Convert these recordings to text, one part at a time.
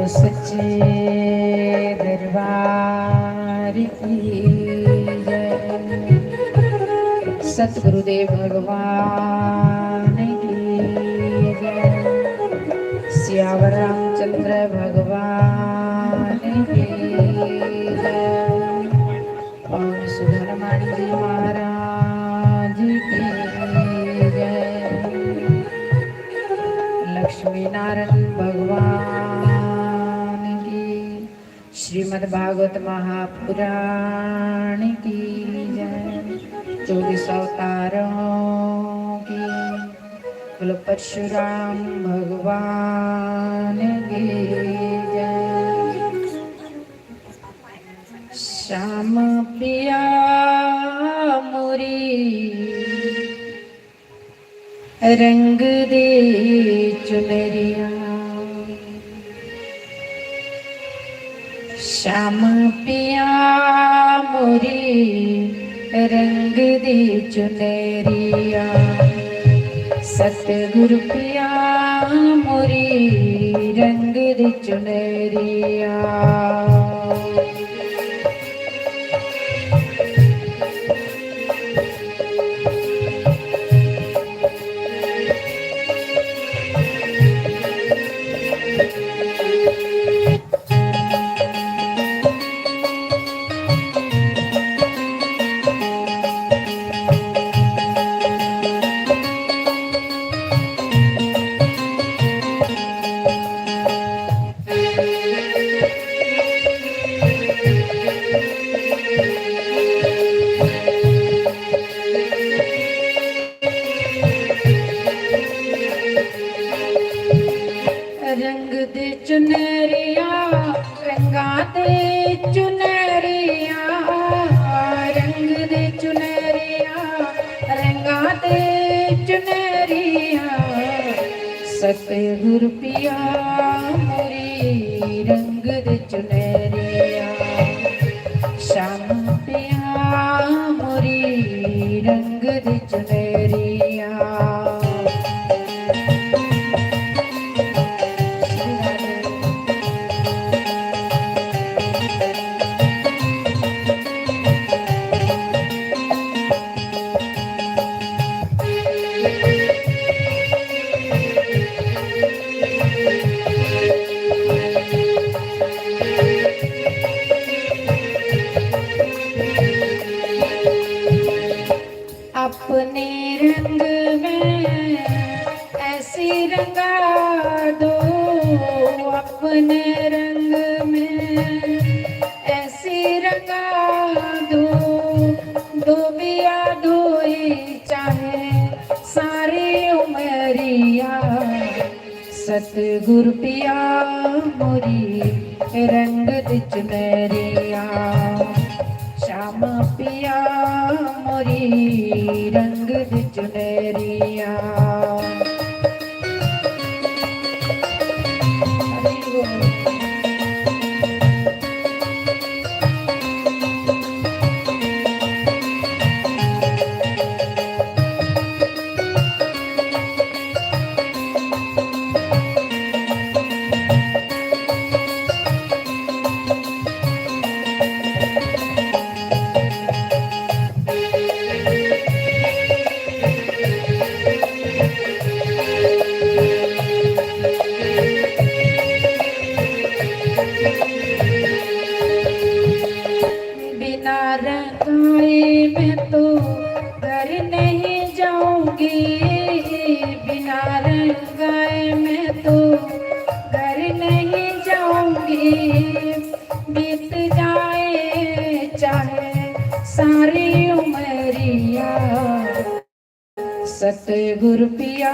सच्चे दरबार की जय। सतगुरुदेव भगवान की जय। सियावर रामचंद्र भगवान की जय। पवन सुत हनुमान जी महाराज की जय। लक्ष्मी नारायण भगवान की। श्रीमद् भागवत महापुराण की जय। 24 अवतारों की। बोलो परशुराम भगवान की जय। श्याम पिया मोरी रंग दे चुनरिया। श्याम पिया मोरी रंग दे चुनरिया। सतगुरु पिया मोरी रंग दे चुनरिया। रंग दे चुनरिया रंगा दे चुनरिया। रंग दे चुनरिया रंगा दे चुनरिया। सतगुरु पिया मोरी रंग दे चुनरिया। श्याम पिया मोरी रंग दे चुनरिया। अपने रंग में ऐसी रंगा दो। अपने रंग में ऐसी रंगा दो। डूबिया धोई चाहे सारी उमरिया। सतगुरु पिया मोरी रंग दे चुनरिया। श्याम पिया मोरी रंग दे चुनरिया। बिना रंगाए मैं तो घर नहीं जाऊंगी। बिना रंगाए मैं तो घर नहीं जाऊंगी। बीत जाए चाहे सारी उमरिया। सतगुरु पिया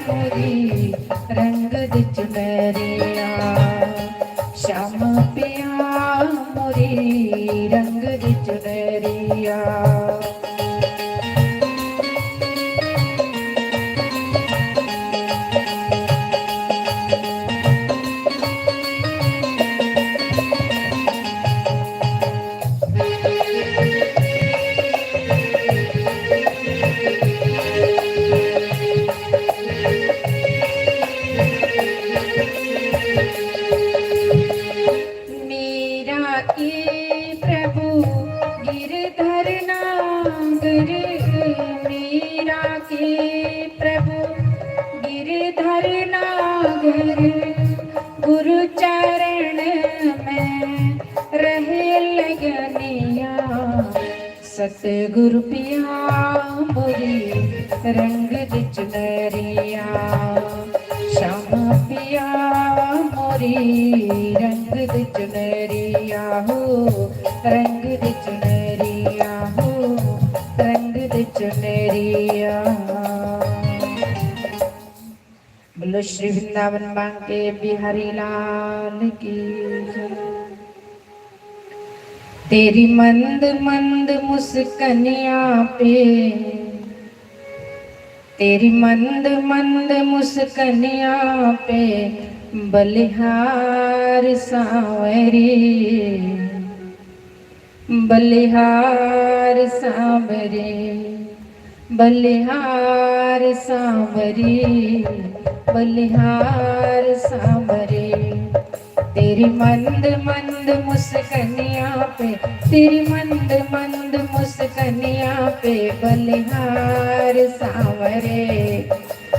मोरी रंग दे चुनरिया। श्याम पिया मोरी रंग दे चुनरिया। सागर गुरु चरण में रहे लगनिया। सतगुरु पिया मोरी रंग दी चुनरिया। श्यामा पिया मोरी रंग दी चुनरिया हो, रंग दी चुनरिया हो, रंग दी चुनरिया। बोलो श्री वृंदावन बांके बिहारी लाल की जय। तेरी मंद मंद मुस्कनिया पे, तेरी मंद मंद मुस्कनिया पे बलिहार सांवरे, बलिहार सांवरे, बलिहार सांवरे, बलिहार सांवरे। तेरी मंद मंद मुस्कनिया पे, तेरी मंद मंद मुस्कनिया पे बलिहार सांवरे,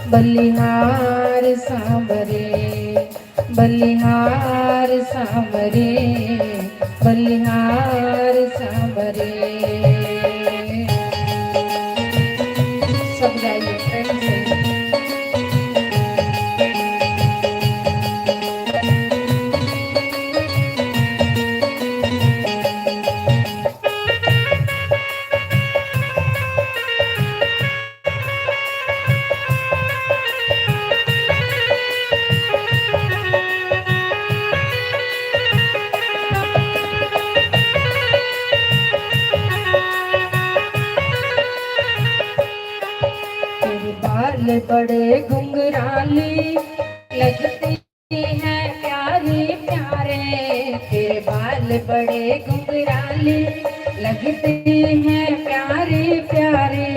बलिहार सांवरे, बलिहार सांवरे, बलिहार सांवरे। सब गाइए प्रेम से। बड़े घुंघराली लगते हैं प्यारे प्यारे, तेरे बाल बड़े घुंघराली लगते हैं प्यारे प्यारे।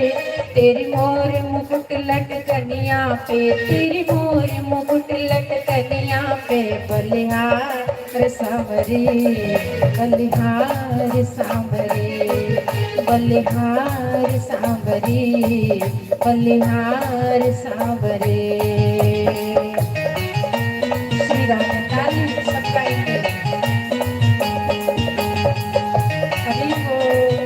तेरी मोर मुकुट लटकनिया पे, तेरी मोर मुकुट लटकनिया पे बलिहार सांवरे, बलिहार सांवरे, बलिहार सांवरे, बलिहार सांवरे। श्री राम ताली सब गाएंगे। हरि बोल।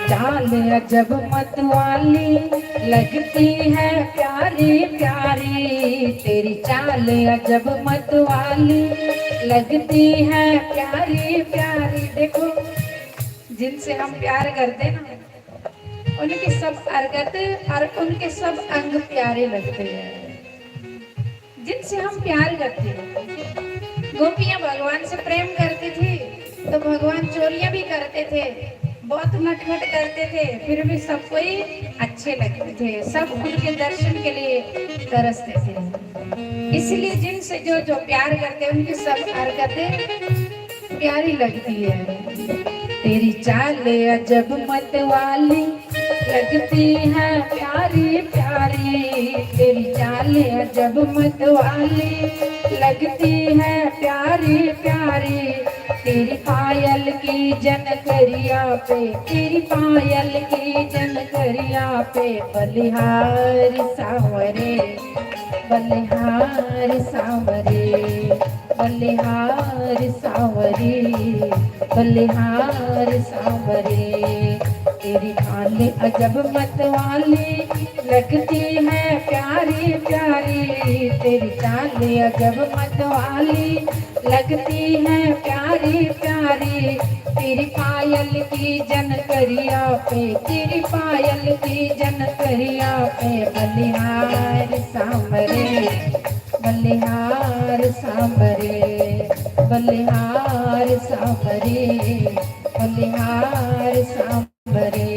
चाल अजब मतवाली लगती है प्यारी प्यारी, तेरी चाल अजब मतवाली लगती है प्यारी प्यारी। देखो जिनसे हम प्यार करते ना, उनके सब हरकत और उनके सब अंग प्यारे लगते हैं। जिनसे हम प्यार करते हैं, गोपियां भगवान से प्रेम करती थी तो भगवान चोरियां भी करते थे, बहुत नटखट करते थे, फिर भी सबको ही अच्छे लगते थे, सब उनके दर्शन के लिए तरसते थे। इसलिए जिनसे जो जो प्यार करते हैं उनकी सब हरकतें प्यारी लगती है। तेरी चाल अजब मतवाली लगती है प्यारी प्यारी, तेरी चाल अजब मतवाली लगती है प्यारी प्यारी। तेरी पायल की जनकरिया पे, तेरी पायल की जनकरिया पे बलिहार सांवरे, बलिहार सांवरे, बलिहार सांवरे, बलिहार सांवरे। तेरी चाल अजब मतवाली लगती है प्यारी प्यारी, तेरी चाल अजब मतवाली लगती है प्यारी प्यारी। तेरी पायल की जनकरिया पे, तेरी पायल की जनकरिया पे बलिहार सांवरे, बलिहार सांवरे, बलिहार सांवरे, बलिहार सांवरे।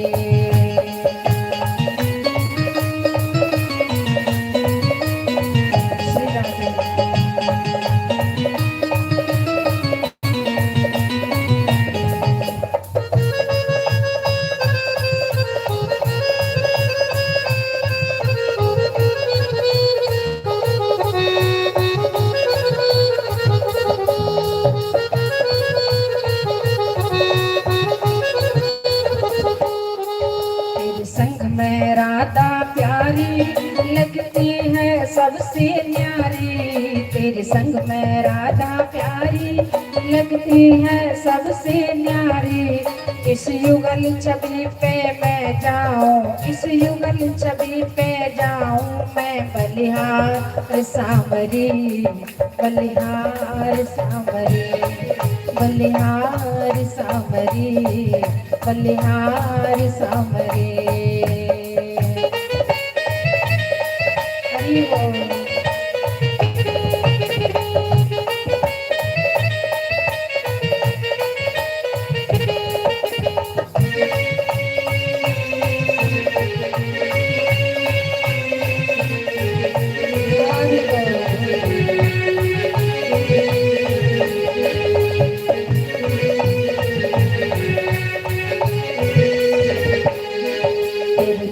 सबसे न्यारी, तेरे संग में राधा प्यारी लगती है सबसे न्यारी। इस युगल छवि पे मैं जाऊं, इस युगल छवि पे जाऊं मैं बलिहार सांवरी, बलिहार सांवरी, बलिहार सांवरी, बलिहार सांवरी। हरि बोल।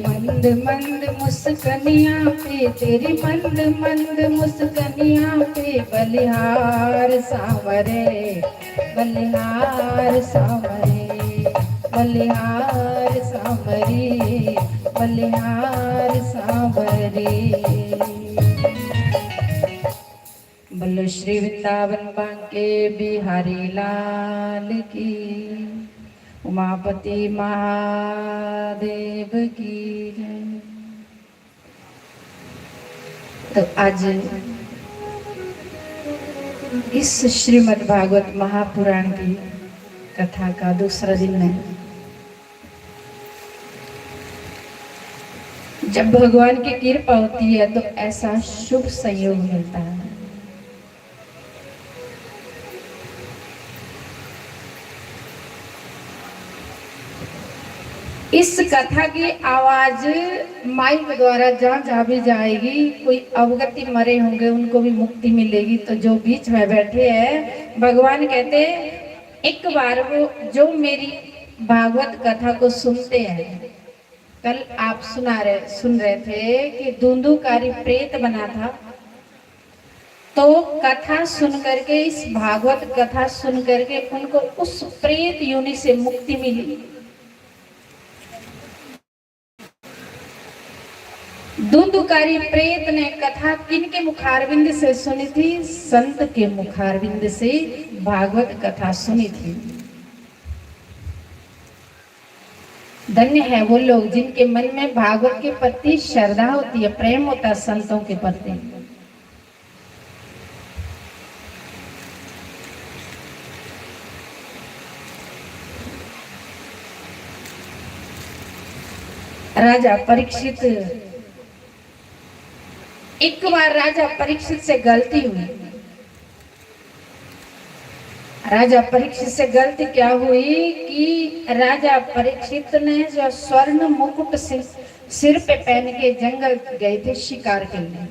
मंद मंद मुस्कनिया पे, तेरी मंद मंद मुस्कनिया पे बलिहार सांवरे, बलिहार सांवरे, बलिहार सांवरी, बलिहार सांवरी। बोलो श्री वृंदावन बांके बिहारी लाल की, उमापति महादेव की जय। तो आज इस श्रीमद् भागवत महापुराण की कथा का दूसरा दिन है। जब भगवान की कृपा होती है तो ऐसा शुभ संयोग मिलता है। इस कथा की आवाज माइक द्वारा जहाँ जहाँ भी जाएगी, कोई अवगति मरे होंगे उनको भी मुक्ति मिलेगी। तो जो बीच में बैठे हैं, भगवान कहते एक बार वो जो मेरी भागवत कथा को सुनते हैं, कल आप सुन रहे थे कि धुंधुकारी प्रेत बना था, तो कथा सुन करके, इस भागवत कथा सुन करके उनको उस प्रेत योनि से मुक्ति मिली। धुंधुकारी प्रेत ने कथा किनके मुखारविंद से सुनी थी? संत के मुखारविंद से भागवत कथा सुनी थी। धन्य है वो लोग जिनके मन में भागवत के प्रति श्रद्धा होती है, प्रेम होता है संतों के प्रति। राजा परीक्षित, एक बार राजा परीक्षित से गलती हुई। राजा परीक्षित से गलती क्या हुई कि राजा परीक्षित ने जो स्वर्ण मुकुट सिर पे पहन के जंगल गए थे शिकार के लिए।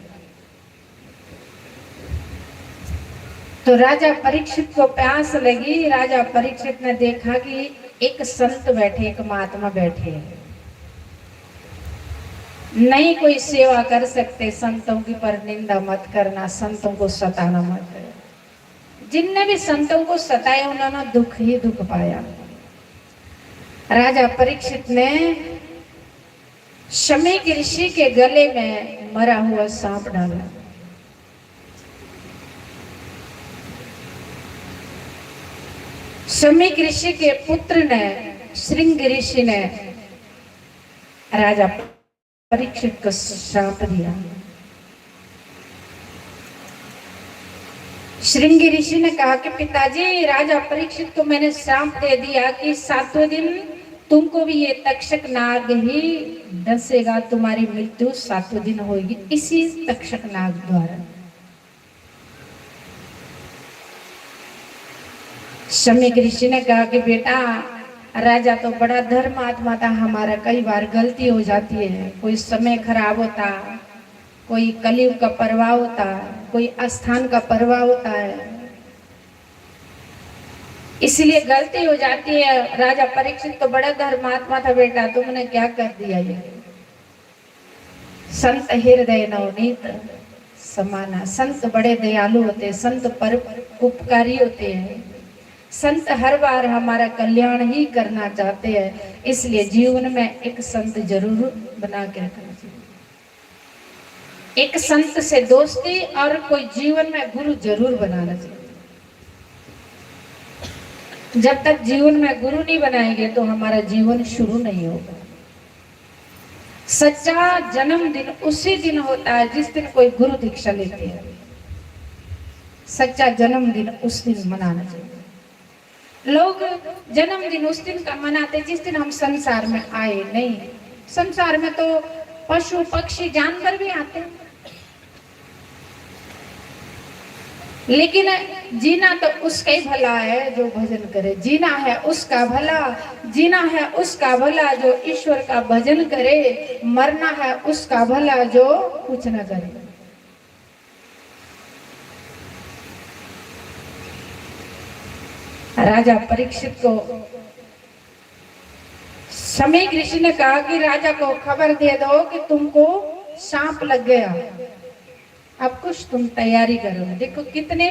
तो राजा परीक्षित को प्यास लगी। राजा परीक्षित ने देखा कि एक संत बैठे, एक महात्मा बैठे, नहीं कोई सेवा कर सकते, संतों की पर निंदा मत करना, संतों को सताना मत। जिनने भी संतों को सताया उन्होंने दुख ही दुख पाया। राजा परीक्षित ने शमीक ऋषि के गले में मरा हुआ सांप डाला। शमीक ऋषि के पुत्र ने, श्रृंग ऋषि ने राजा परीक्षित को श्राप दिया। श्रृंग ऋषि ने कहा कि पिताजी, राजा परीक्षित को मैंने श्राप दे दिया कि 7वें दिन तुमको भी ये तक्षक नाग ही डसेगा, तुम्हारी मृत्यु 7वें दिन होगी इसी तक्षक नाग द्वारा। शमीक ऋषि ने कहा कि बेटा, राजा तो बड़ा धर्मात्मा था हमारा, कई बार गलती हो जाती है, कोई समय खराब होता, कोई कलयुग का प्रभाव होता, कोई स्थान का प्रभाव होता है, इसलिए गलती हो जाती है। राजा परीक्षित तो बड़ा धर्मात्मा था बेटा, तुमने क्या कर दिया ये? संत हृदय नवनीत समाना, संत बड़े दयालु होते हैं, संत पर उपकारी होते हैं, संत हर बार हमारा कल्याण ही करना चाहते हैं, इसलिए जीवन में एक संत जरूर बना के रखना चाहिए। एक संत से दोस्ती और कोई जीवन में गुरु जरूर बनाना चाहिए। जब तक जीवन में गुरु नहीं बनाएंगे तो हमारा जीवन शुरू नहीं होगा। सच्चा जन्मदिन उसी दिन होता है जिस दिन कोई गुरु दीक्षा लेते हैं। सच्चा जन्मदिन उस दिन मनाना चाहिए। लोग जन्मदिन उस दिन का मनाते जिस दिन हम संसार में आए। नहीं, संसार में तो पशु पक्षी जानवर भी आते हैं, लेकिन जीना तो उसका ही भला है जो भजन करे। जीना है उसका भला, जीना है उसका भला जो ईश्वर का भजन करे। मरना है उसका भला जो कुछ न करे। राजा परीक्षित को समय ऋषि ने कहा कि राजा को खबर दे दो कि तुमको सांप लग गया, अब कुछ तुम तैयारी करो। देखो कितने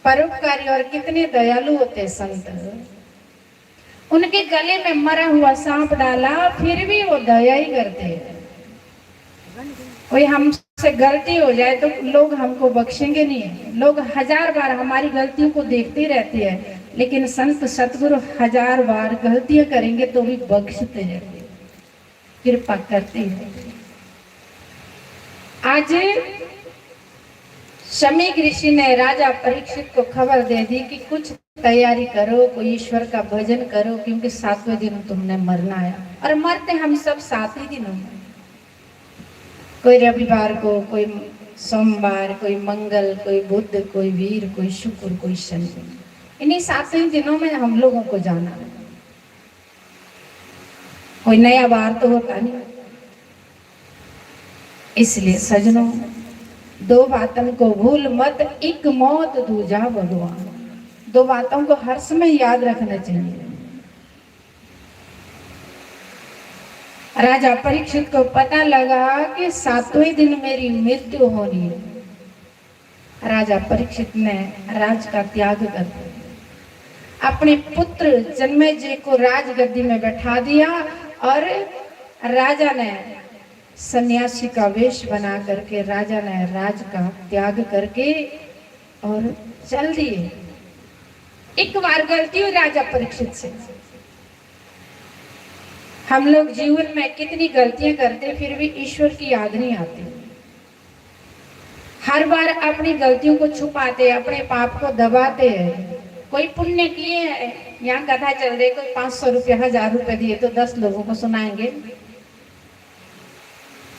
परोपकारी और कितने दयालु होते संत। उनके गले में मरा हुआ सांप डाला, फिर भी वो दया ही करते हैं। कोई हमसे गलती हो जाए तो लोग हमको बख्शेंगे नहीं। लोग 1000 बार हमारी गलतियों को देखते रहते हैं, लेकिन संत सतगुरु 1000 बार गलतियां करेंगे तो भी बख्शते रहते, कृपा करते हैं। आज शमीक ऋषि ने राजा परीक्षित को खबर दे दी कि कुछ तैयारी करो, कोई ईश्वर का भजन करो, क्योंकि 7वें दिन तुमने मरना है। और मरते हम सब 7 ही दिनों में, कोई रविवार को, कोई सोमवार, कोई मंगल, कोई बुध, कोई वीर, कोई शुक्र, कोई शनि। इन्हीं 7 ही दिनों में हम लोगों को जाना है। कोई नया बार तो होता नहीं। इसलिए सजनों, 2 बातों को भूल मत, एक मौत दूजा भगवान। 2 बातों को हर समय याद रखना चाहिए। राजा परीक्षित को पता लगा कि 7वें दिन मेरी मृत्यु होनी है। राजा परीक्षित ने राज का त्याग कर दिया, अपने पुत्र जन्मेजय को राजगद्दी में बैठा दिया और राजा ने सन्यासी का वेश बना करके राजा ने राज का त्याग करके और चल दिए। एक बार गलती हुई राजा परीक्षित से। हम लोग जीवन में कितनी गलतियां करते फिर भी ईश्वर की याद नहीं आती। हर बार अपनी गलतियों को छुपाते, अपने पाप को दबाते हैं। कोई पुण्य किए हैं, यहाँ कथा चल रही, कोई 500 रुपया 1000 रुपये दिए तो 10 लोगों को सुनाएंगे।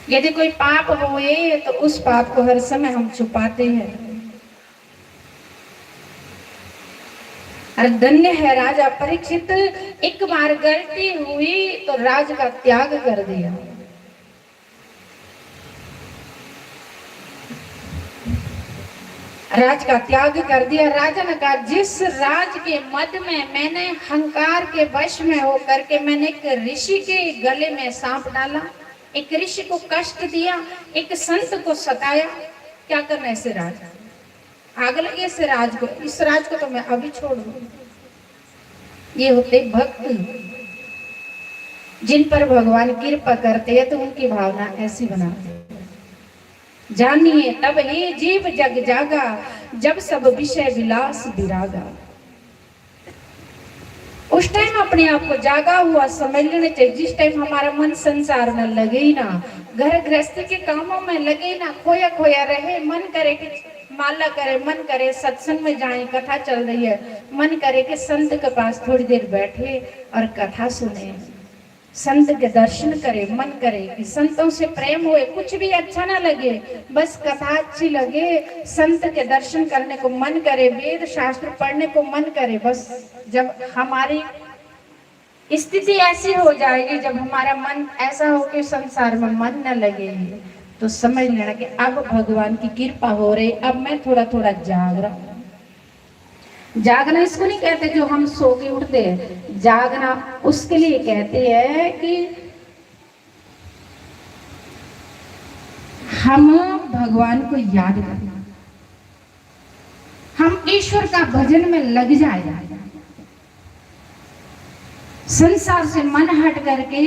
यदि कोई पाप होए तो उस पाप को हर समय हम छुपाते हैं। और धन्य है राजा परीक्षित, एक बार गलती हुई तो राज का त्याग कर दिया। राज का त्याग कर दिया। राजा ने कहा, जिस राज के मद में मैंने अहंकार के वश में होकर के मैंने एक ऋषि के गले में सांप डाला, एक ऋषि को कष्ट दिया, एक संत को सताया, क्या करना है इसे राज? आग लगी इस राज को, इस राज को तो मैं अभी छोड़ दूं। ये होते भक्त, जिन पर भगवान कृपा करते हैं तो उनकी भावना ऐसी बनाते हैं। जानिए तब ही जीव जग जागा, जब सब विषय विलास विरागा। उस टाइम अपने आप को जागा हुआ समझ लेना चाहिए। जिस टाइम हमारा मन संसार में लगे ही ना, घर गृहस्थी के कामों में लगे ना, खोया खोया रहे, मन करे कि माला करे, मन करे सत्संग में जाए, कथा चल रही है, मन करे कि संत के पास थोड़ी देर बैठे और कथा सुने, संत के दर्शन करे, मन करे कि संतों से प्रेम होए, कुछ भी अच्छा ना लगे, बस कथा अच्छी लगे, संत के दर्शन करने को मन करे, वेद शास्त्र पढ़ने को मन करे। बस जब हमारी स्थिति ऐसी हो जाएगी, जब हमारा मन ऐसा हो कि संसार में मन न लगे, तो समझ लेना कि अब भगवान की कृपा हो रही, अब मैं थोड़ा थोड़ा जाग रहा हूं। जागना इसको नहीं कहते जो हम सो के उठते हैं, जागना उसके लिए कहते हैं कि हम भगवान को याद करना, हम ईश्वर का भजन में लग जाए, संसार से मन हट करके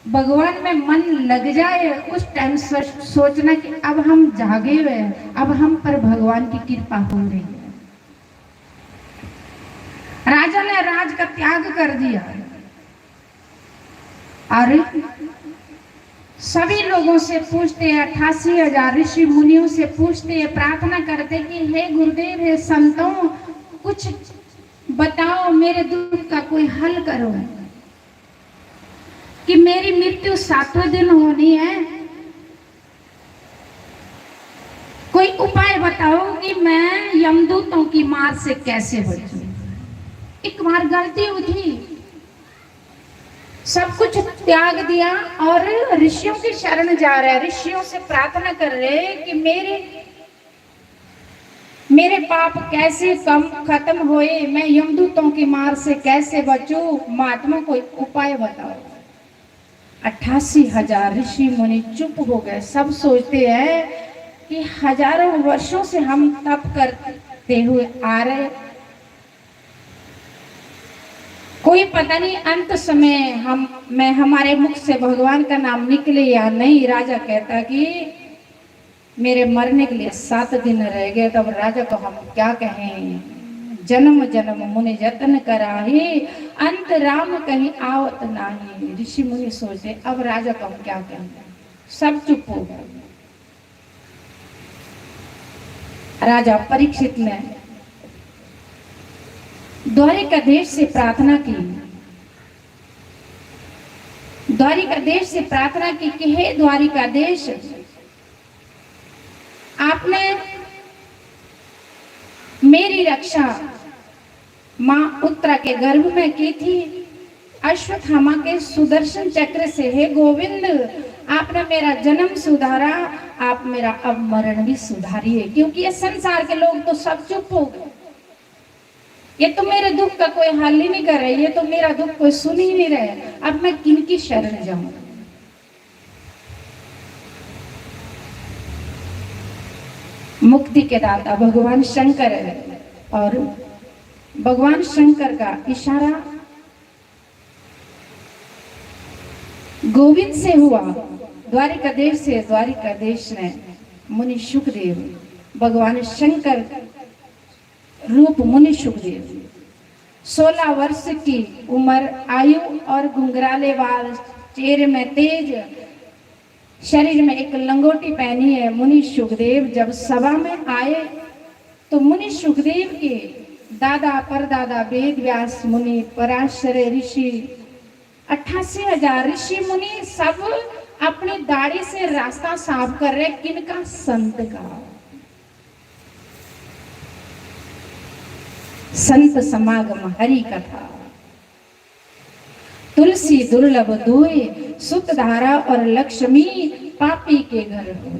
भगवान में मन लग जाए उस टाइम सोचना कि अब हम जागे हुए हैं, अब हम पर भगवान की कृपा हो रही है। राजा ने राज का त्याग कर दिया और सभी लोगों से पूछते, 88,000 ऋषि मुनियों से पूछते, प्रार्थना करते कि हे गुरुदेव, हे संतों, कुछ बताओ, मेरे दुख का कोई हल करो कि मेरी मृत्यु 7वें दिन होनी है। कोई उपाय बताओ कि मैं यमदूतों की मार से कैसे बचूं। एक बार गलती उठी, सब कुछ त्याग दिया और ऋषियों की शरण जा रहे हैं, ऋषियों से प्रार्थना कर रहे कि मेरे पाप कैसे खत्म होए, मैं यमदूतों की मार से कैसे बचूं, महात्मा कोई उपाय बताओ। 88,000 ऋषि मुनि चुप हो गए। सब सोचते हैं कि हजारों वर्षों से हम तप करते हुए आ रहे, कोई पता नहीं अंत समय हमारे मुख से भगवान का नाम निकले या नहीं। राजा कहता कि मेरे मरने के लिए 7 दिन रह गए, तब राजा को हम क्या कहें, जन्म जन्म मुनि जतन कराही, अंत राम कहीं आवत नाही। ऋषि मुनि सोचते अब राजा को हम क्या कहें, सब चुप हो गए। राजा परीक्षित ने द्वारिका देश से प्रार्थना की, द्वारिका देश से प्रार्थना की कि हे द्वारिका देश, आपने मेरी रक्षा मां उत्तरा के गर्भ में की थी, अश्वत्थामा के सुदर्शन चक्र से। हे गोविंद, आपने मेरा जन्म सुधारा, आप मेरा अब मरण भी सुधारिए, क्योंकि ये संसार के लोग तो सब चुप हो गए। ये तो मेरे दुख का कोई हल ही नहीं कर रहे, ये तो मेरा दुख कोई सुन ही नहीं रहे, अब मैं किनकी शरण जाऊं। मुक्ति के दाता भगवान शंकर है और भगवान शंकर का इशारा गोविंद से हुआ। द्वारिका देश से द्वारिका देश ने मुनि सुखदेव, भगवान शंकर रूप मुनि सुखदेव, 16 वर्ष की उम्र, आयु और घुंघराले बाल, चेहरे में तेज, शरीर में एक लंगोटी पहनी है। मुनि सुखदेव जब सभा में आए तो मुनि सुखदेव के दादा परदादा वेद व्यास मुनि, पराशर ऋषि, 88,000 ऋषि मुनि सब अपनी दाढ़ी से रास्ता साफ कर रहे। किनका? संत का। संत समागम हरि कथा, तुलसी दुर्लभ दुए, सुत धारा और लक्ष्मी पापी के घर हो।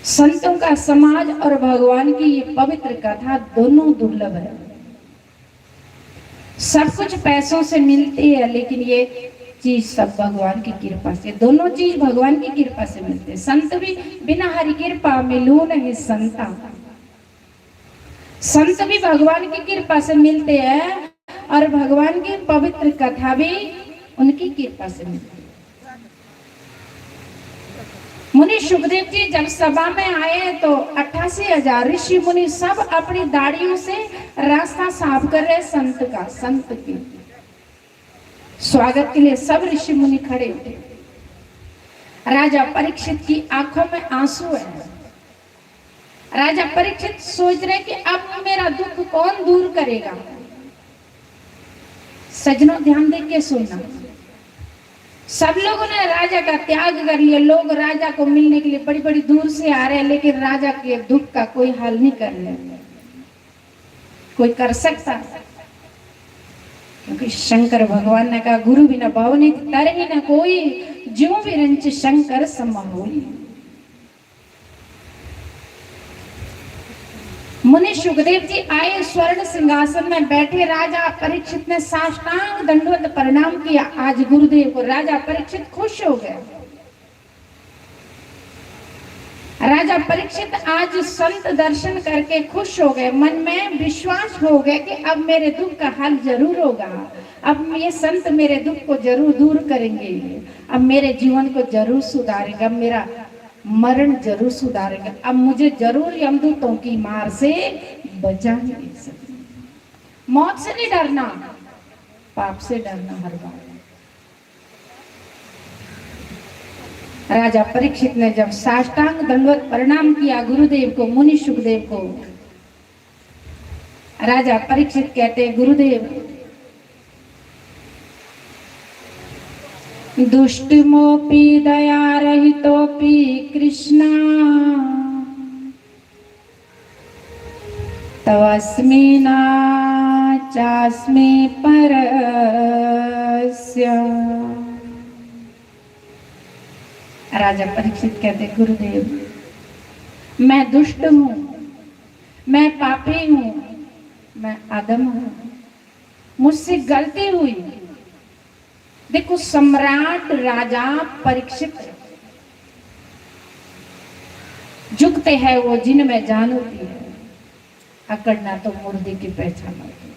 संतों का समाज और भगवान की ये पवित्र कथा दोनों दुर्लभ है। सब कुछ पैसों से मिलती है, लेकिन ये चीज सब भगवान की कृपा से, दोनों चीज भगवान की कृपा से मिलते हैं। संत भी बिना हरि कृपा मिलू नहीं संता, संत भी भगवान की कृपा से मिलते हैं और भगवान की पवित्र कथा भी उनकी कृपा से मिलती है। मुनि सुखदेव जी जब सभा में आए तो 88,000 ऋषि मुनि सब अपनी दाढ़ियों से रास्ता साफ कर रहे संत का। संत के स्वागत के लिए सब ऋषि मुनि खड़े हुए। राजा परीक्षित की आंखों में आंसू है। राजा परीक्षित सोच रहे कि अब मेरा दुख कौन दूर करेगा। सज्जनों ध्यान दे के सुनना, सब लोगों ने राजा का त्याग कर लिया। लोग राजा को मिलने के लिए बड़ी बड़ी दूर से आ रहे हैं, लेकिन राजा के दुख का कोई हल नहीं कर रहे। कोई कर सकता? क्योंकि शंकर भगवान ने कहा, गुरु बिना भावनी तरही न कोई, ज्यों विरंच शंकर समहोई। मुनि सुखदेव जी आए, स्वर्ण सिंहासन में बैठे। राजा परीक्षित ने साष्टांग दंडवत प्रणाम किया आज गुरुदेव को। राजा परीक्षित खुश हो गए। राजा परीक्षित आज संत दर्शन करके खुश हो गए, मन में विश्वास हो गया कि अब मेरे दुख का हल जरूर होगा, अब ये संत मेरे दुख को जरूर दूर करेंगे, अब मेरे जीवन को जरूर सुधारेगा, मेरा मरण जरूर सुधारेगा, अब मुझे जरूर यमदूतों की मार से बचाएंगे। मौत से नहीं डरना, पाप से डरना हर बार। राजा परीक्षित ने जब साष्टांग दंडवत प्रणाम किया गुरुदेव को, मुनि सुखदेव को, राजा परीक्षित कहते गुरुदेव, दुष्टमोपि दया रहितोपि कृष्णा तवस्मि नाचास्मि परस्य। राजा परीक्षित कहते गुरुदेव, मैं दुष्ट हूं, मैं पापी हूं, मैं अधम हूं, मुझसे गलती हुई। देखो सम्राट राजा परीक्षित झुकते हैं वो जिनमें जान होती है, अकड़ना तो मुर्दे की पहचान होती है।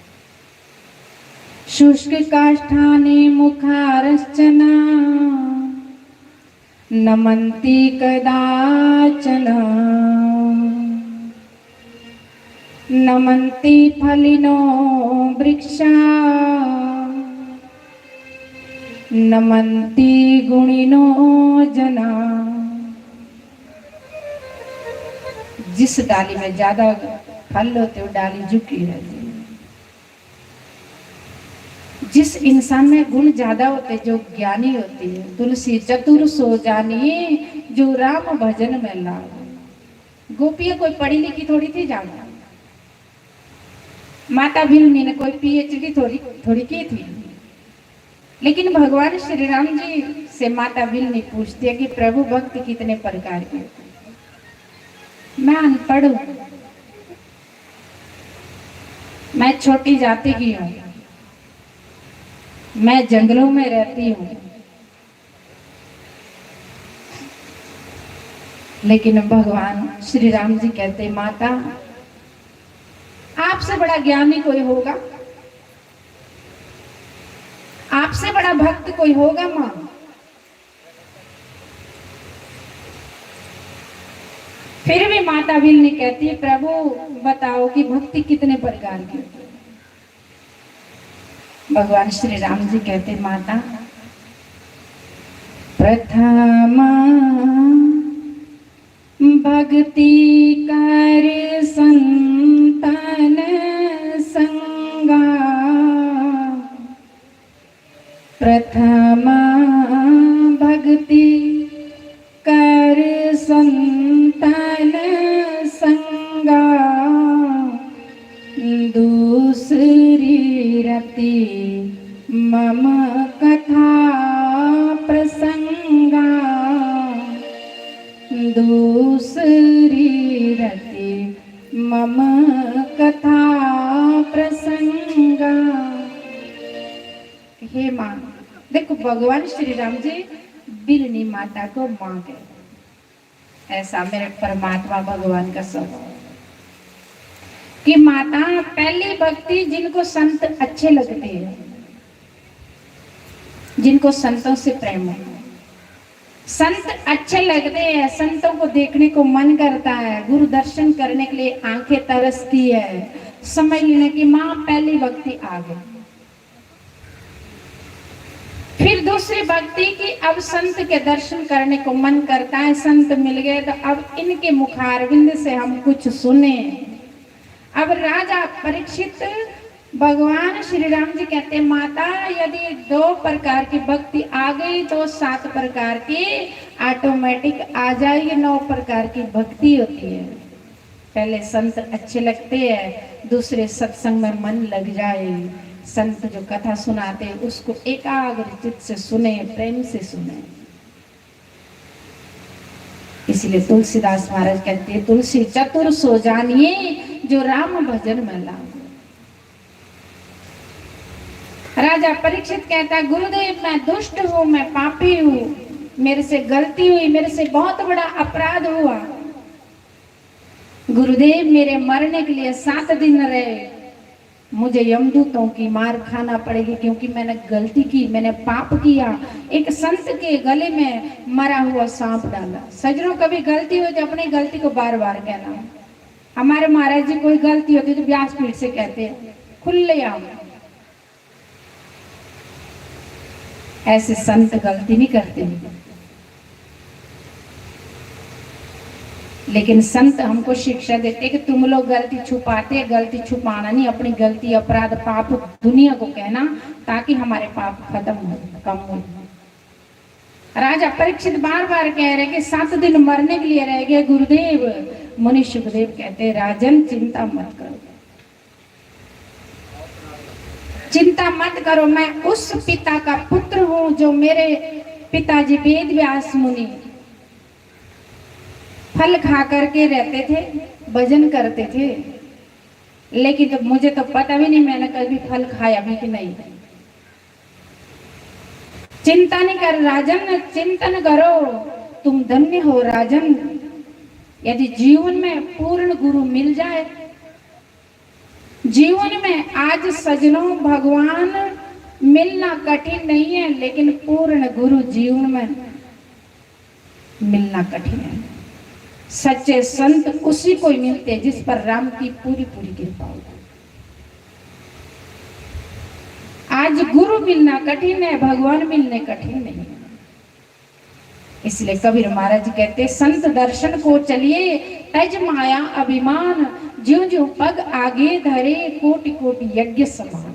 शुष्क काष्ठानि मुखारश्चना नमन्ति कदाचन, नमन्ति फलिनो वृक्षा नमन्ति गुणिनो जना। जिस डाली में ज्यादा फल होते वो डाली झुकी रहती है। जिस इंसान में गुण ज्यादा होते, जो ज्ञानी होती है, तुलसी चतुर सो जानी जो राम भजन में लाग। गोपियां कोई पढ़ी लिखी थोड़ी थी ज्यादा, माता भीलनी ने कोई पीएचडी थोड़ी की थी, लेकिन भगवान श्री राम जी से माता भीलनी पूछती है कि प्रभु भक्ति कितने प्रकार की। मैं अनपढ़ हूं, मैं छोटी जाति की हूं, मैं जंगलों में रहती हूं, लेकिन भगवान श्री राम जी कहते माता आपसे बड़ा ज्ञानी कोई होगा, आपसे बड़ा भक्त कोई होगा मां। फिर भी माता भीलनी कहती है प्रभु बताओ कि भक्ति कितने प्रकार की। भगवान श्री राम जी कहते माता प्रथमा भक्ति कर संतन संगा, प्रथमा भक्ति कर संतन संगा, दूसरी रति मम कथा प्रसंगा, दूसरी रति मम कथा प्रसंगा। हे मां, देखो भगवान श्री राम जी बिलनी माता को मां कहते। ऐसा मेरे परमात्मा भगवान का स्वभाव कि माता पहली भक्ति जिनको संत अच्छे लगते हैं, जिनको संतों से प्रेम है, संत अच्छे लगते हैं, संतों को देखने को मन करता है, गुरु दर्शन करने के लिए आंखें तरसती है, समझ लेने की मां पहली भक्ति आ गई। फिर दूसरी भक्ति की अब संत के दर्शन करने को मन करता है, संत मिल गए तो अब इनके मुखारविंद से हम कुछ सुने। अब राजा परीक्षित भगवान श्री राम जी कहते माता यदि 2 प्रकार की भक्ति आ गई तो 7 प्रकार की ऑटोमेटिक आ जाएगी। 9 प्रकार की भक्ति होती है। पहले संत अच्छे लगते हैं, दूसरे सत्संग में मन लग जाए, संत जो कथा सुनाते उसको एकाग्र चित्त से सुने, प्रेम से सुने। इसलिए तुलसीदास महाराज कहते हैं तुलसी चतुर सो जानिए जो राम भजन में लाग। राजा परीक्षित कहता गुरुदेव मैं दुष्ट हूं, मैं पापी हूं, मेरे से गलती हुई, मेरे से बहुत बड़ा अपराध हुआ, गुरुदेव मेरे मरने के लिए 7 दिन रहे, मुझे यमदूतों की मार खाना पड़ेगी क्योंकि मैंने गलती की, मैंने पाप किया। एक संत के गले में मरा हुआ सांप डाला। सजनों, कभी गलती हो तो अपनी गलती को बार बार कहना। हमारे महाराज जी कोई गलती होती तो व्यासपीठ से कहते हैं खुलेआम। ऐसे संत गलती नहीं करते, लेकिन संत हमको शिक्षा देते कि तुम लोग गलती छुपाते, गलती छुपाना नहीं, अपनी गलती अपराध पाप दुनिया को कहना ताकि हमारे पाप खत्म हो, कम हो। राजा परीक्षित बार बार कह रहे कि 7 दिन मरने के लिए रह गए गुरुदेव। मुनि सुखदेव कहते राजन चिंता मत करो, चिंता मत करो, मैं उस पिता का पुत्र हूं जो मेरे पिताजी वेद व्यास मुनि फल खा करके रहते थे, भजन करते थे, लेकिन तो मुझे तो पता भी नहीं मैंने कभी फल खाया भी कि नहीं। चिंता नहीं कर राजन, चिंतन करो, तुम धन्य हो राजन। यदि जीवन में पूर्ण गुरु मिल जाए, जीवन में आज सजनों भगवान मिलना कठिन नहीं है, लेकिन पूर्ण गुरु जीवन में मिलना कठिन है। सच्चे संत उसी को ही मिलते जिस पर राम की पूरी पूरी कृपा हो। आज गुरु मिलना कठिन है, भगवान मिलने कठिन नहीं है। इसलिए कबीर महाराज कहते संत दर्शन को चलिए, तज माया अभिमान, ज्यों ज्यों पग आगे धरे, कोटि कोटि यज्ञ समान।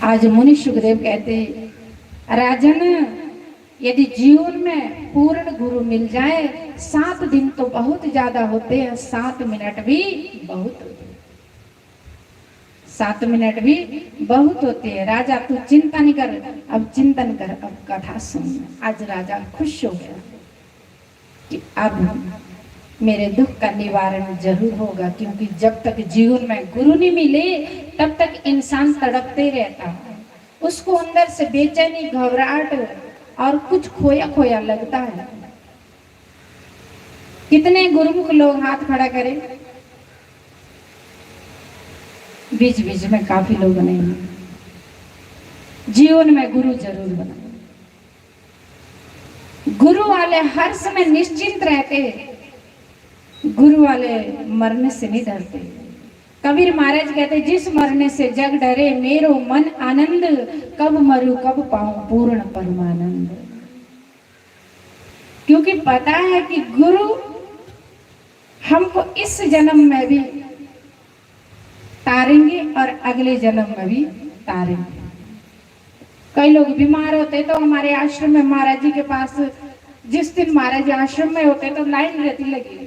आज मुनि सुखदेव कहते राजन, यदि जीवन में पूर्ण गुरु मिल जाए, 7 दिन तो बहुत ज्यादा होते हैं, 7 मिनट भी बहुत होते हैं, 7 मिनट भी बहुत होते हैं। राजा तू चिंता नहीं कर, अब चिंतन कर, अब कथा सुन। आज राजा खुश हो गया कि अब मेरे दुख का निवारण जरूर होगा, क्योंकि जब तक जीवन में गुरु नहीं मिले तब तक इंसान तड़पते रहता है, उसको अंदर से बेचैनी, घबराहट और कुछ खोया खोया लगता है। कितने गुरुमुख लोग हाथ खड़ा करें? बीच बीच में काफी लोग नहीं। जीवन में गुरु जरूर बना। गुरु वाले हर समय निश्चिंत रहते, गुरु वाले मरने से नहीं डरते। कबीर महाराज कहते जिस मरने से जग डरे, मेरो मन आनंद, कब मरू कब पाऊं पूर्ण परमानंद। क्योंकि पता है कि गुरु हमको इस जन्म में भी तारेंगे और अगले जन्म में भी तारेंगे। कई लोग बीमार होते तो हमारे आश्रम में महाराज जी के पास, जिस दिन महाराज जी आश्रम में होते तो लाइन रहती लगी।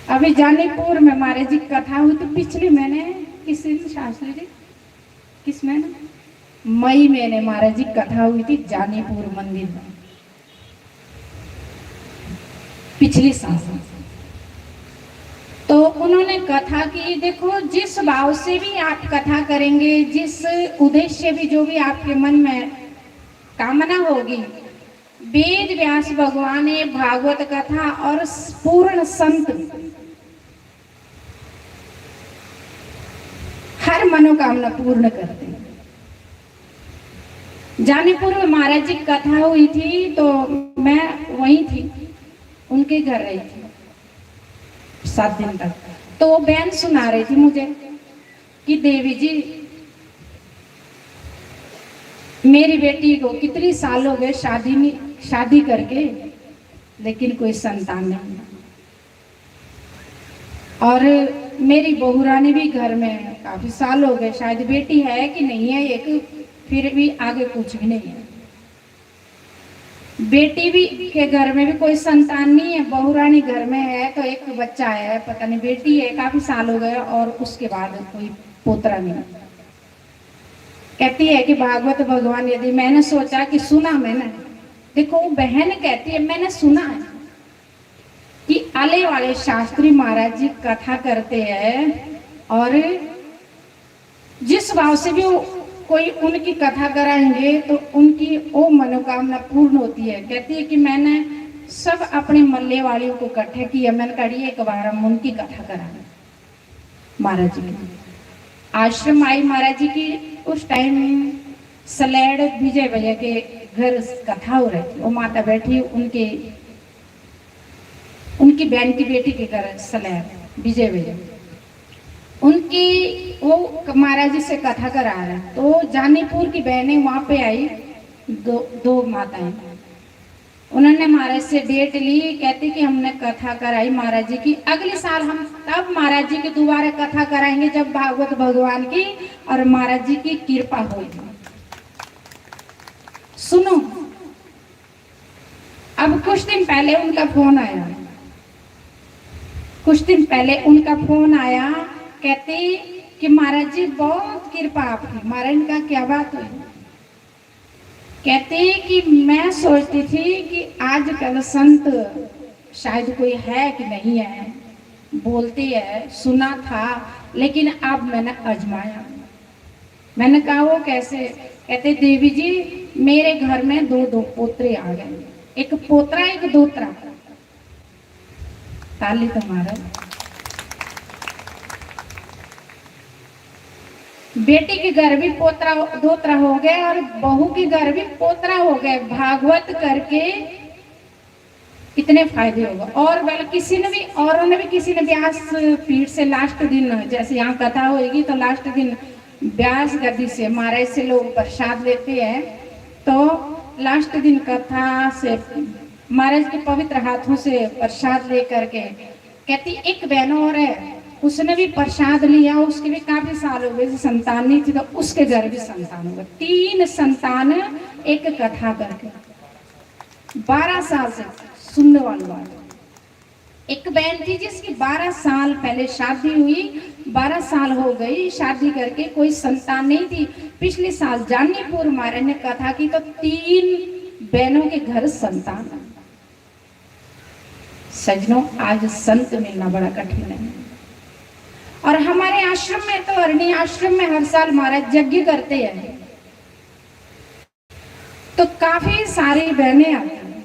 अभी जानीपुर में महाराज जी कथा हुई तो पिछले महीने, किस दिन शास्त्री जी, किस महीने, मई महीने महाराज जी कथा हुई थी जानीपुर मंदिर में, पिछली साल। तो उन्होंने कथा की, देखो जिस भाव से भी आप कथा करेंगे, जिस उद्देश्य भी, जो भी आपके मन में कामना होगी, वेद व्यास भगवान ने भागवत कथा और पूर्ण संत हर मनोकामना पूर्ण करते हैं। जानीपुर में महाराज जी कथा हुई थी तो मैं वहीं थी, उनके घर रही थी 7 दिन तक। तो वो बहन सुना रही थी मुझे कि देवी जी, मेरी बेटी को कितनी साल हो गए शादी करके, लेकिन कोई संतान नहीं, और मेरी बहू रानी भी घर में काफी साल हो गए, शायद बेटी है कि नहीं है एक, फिर भी आगे कुछ भी नहीं है। बेटी भी के घर में भी कोई संतान नहीं है, बहू रानी घर में है तो एक बच्चा है, पता नहीं बेटी है, काफी साल हो गए, और उसके बाद कोई पोतरा नहीं। कहती है कि भागवत भगवान, यदि मैंने सोचा कि सुना मैंने, देखो बहन कहती है मैंने सुना है कि आले वाले शास्त्री महाराज जी कथा करते हैं, और जिस भाव से भी कोई उनकी कथा कराएंगे तो उनकी वो मनोकामना पूर्ण होती है। कहती है कि मैंने सब अपने मल्ले वालियों को इकट्ठे किया, मैंने कहा एक बार हम उनकी कथा कराना। महाराज जी की आश्रम आई, महाराज जी की उस टाइम सलेड़ विजय भैया के घर कथा हो रही थी। वो माता बैठी उनकी बहन की बेटी के घर सलेड़ विजय भैया, उनकी वो महाराज जी से कथा करा रहे हैं। तो जानीपुर की बहनें वहां पे आई, दो माताएं, उन्होंने महाराज से डेट ली। कहती कि हमने कथा कराई महाराज जी की, अगले साल हम तब महाराज जी की दोबारा कथा कराएंगे जब भागवत भगवान की और महाराज जी की कृपा होगी। सुनो, अब कुछ दिन पहले उनका फोन आया, कहते कि महाराज जी बहुत कृपा आपकी। महाराज का क्या बात हुई? कहते कि मैं सोचती थी कि आजकल संत शायद कोई है कि नहीं है, बोलते हैं, सुना था, लेकिन अब मैंने आजमाया। मैंने कहा वो कैसे? कहते देवी जी मेरे घर में दो पोतरे आ गए, एक पोतरा एक दोतरा। ताली तुम्हारा। बेटी के घर भी पोतरा दोतरा हो गए और बहू के घर भी पोतरा हो गए। भागवत करके कितने फायदे होगा। और वाले किसी ने भी, औरों ने भी, किसी ने व्यास पीठ से लास्ट दिन, जैसे यहाँ कथा होगी तो लास्ट दिन व्यास गद्दी से महाराज से लोग प्रसाद लेते हैं, तो लास्ट दिन कथा से महाराज के पवित्र हाथों से प्रसाद ले करके, कहती एक बहन और है उसने भी प्रसाद लिया, उसके भी काफी साल हो गए, संतान नहीं थी तो उसके घर भी संतान हो गए। 3 संतान एक कथा करके 12 साल से सुनने वाली बात। एक बहन थी जिसकी 12 साल पहले शादी हुई, 12 साल हो गई शादी करके, कोई संतान नहीं थी। पिछले साल जानीपुर महाराज ने कथा की तो 3 बहनों के घर संतान। सजनों आज संत मिलना बड़ा कठिन है। और हमारे आश्रम में तो अरणी आश्रम में हर साल महाराज यज्ञ करते हैं, तो काफी सारी बहनें आती हैं।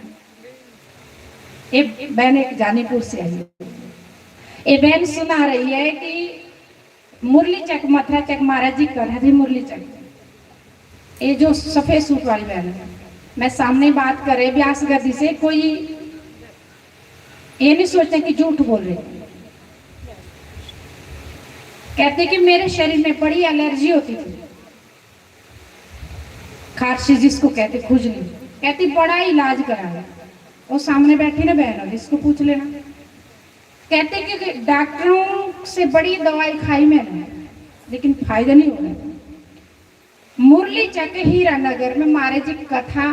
एक बहन एक जानीपुर से आई है, ये बहन सुना रही है कि मुरली चक मथुरा चक महाराज जी कर थी मुरली चक। ये जो सफेद सूट वाली बहन है, मैं सामने बात कर रही व्यास गद्दी से, कोई ये नहीं सोचते कि झूठ बोल रहे। कहते कि मेरे शरीर में बड़ी एलर्जी होती थी, खांसी जिसको कहते, खुजली। कहती बड़ा इलाज कराया, वो सामने बैठी ना बहन, इसको पूछ लेना। कहते कि डॉक्टरों से बड़ी दवाई खाई मैंने, लेकिन फायदा नहीं हो रहा। मुरली चक हीरा नगर में महाराज जी की कथा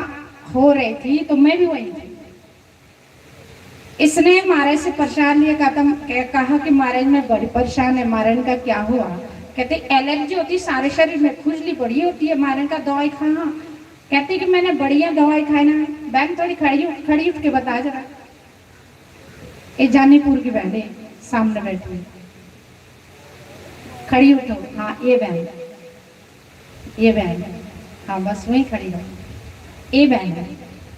हो रही थी तो मैं भी वही थी। इसने महाराज से प्रसाद लिया, कहा कि महाराज मैं बड़ी परेशान है। महाराज का क्या हुआ? कहते एलर्जी होती, सारे शरीर में खुजली बड़ी होती है। महाराज का दवाई खाना। कहते कि मैंने बढ़िया दवाई खाई ना। बहन थोड़ी खड़ी उठ के बता जरा। ये जानीपुर की बहन है, सामने बैठी, खड़ी उठो। हाँ ये बहन, ये बहन, हाँ बस वही खड़ी रहो। ये बहन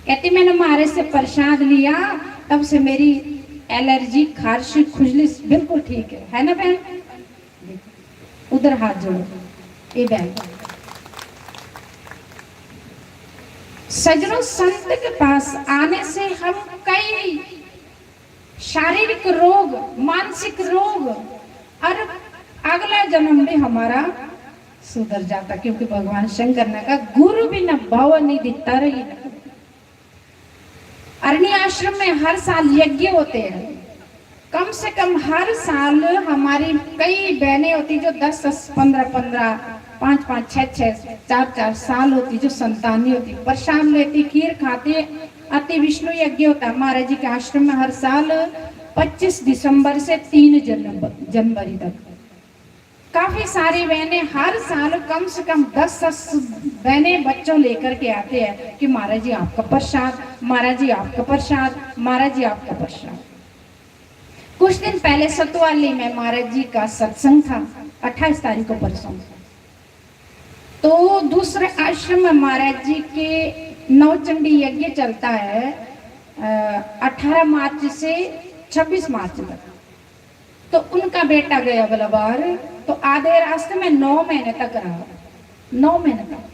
कहती मैंने महाराज से प्रसाद लिया, तब से मेरी एलर्जी, खारिश, खुजली बिल्कुल ठीक है ना बहन? उधर हाथ जोड़ो। ये बहन। सजनों संत के पास आने से हम कई शारीरिक रोग, मानसिक रोग और अगला जन्म भी हमारा सुधर जाता, क्योंकि भगवान शंकर ने कहा गुरु बिना भव निधि तरही न। अरण्य आश्रम में हर साल यज्ञ होते हैं। कम से कम हर साल हमारी कई बहनें होती जो 10-10, 15-15, 5-5, 6-6, 4-4 साल होती जो संतानी होती, प्रसाद लेती, खीर खाती। अति विष्णु यज्ञ होता महाराज जी के आश्रम में हर साल 25 दिसंबर से 3 जनवरी तक। काफी सारी बहनें हर साल कम से कम 10 बहनें बच्चों लेकर के आते हैं कि महाराज जी आपका प्रसाद, महाराज जी आपका प्रसाद, महाराज जी आपका प्रसाद। कुछ दिन पहले सतवाली में महाराज जी का सत्संग था, 28 तारीख को परसों। तो दूसरे आश्रम में महाराज जी के नवचंडी यज्ञ चलता है 18 मार्च से 26 मार्च तक। तो उनका बेटा गया बलवार, तो आधे रास्ते में 9 महीने तक रहा, 9 महीने तक।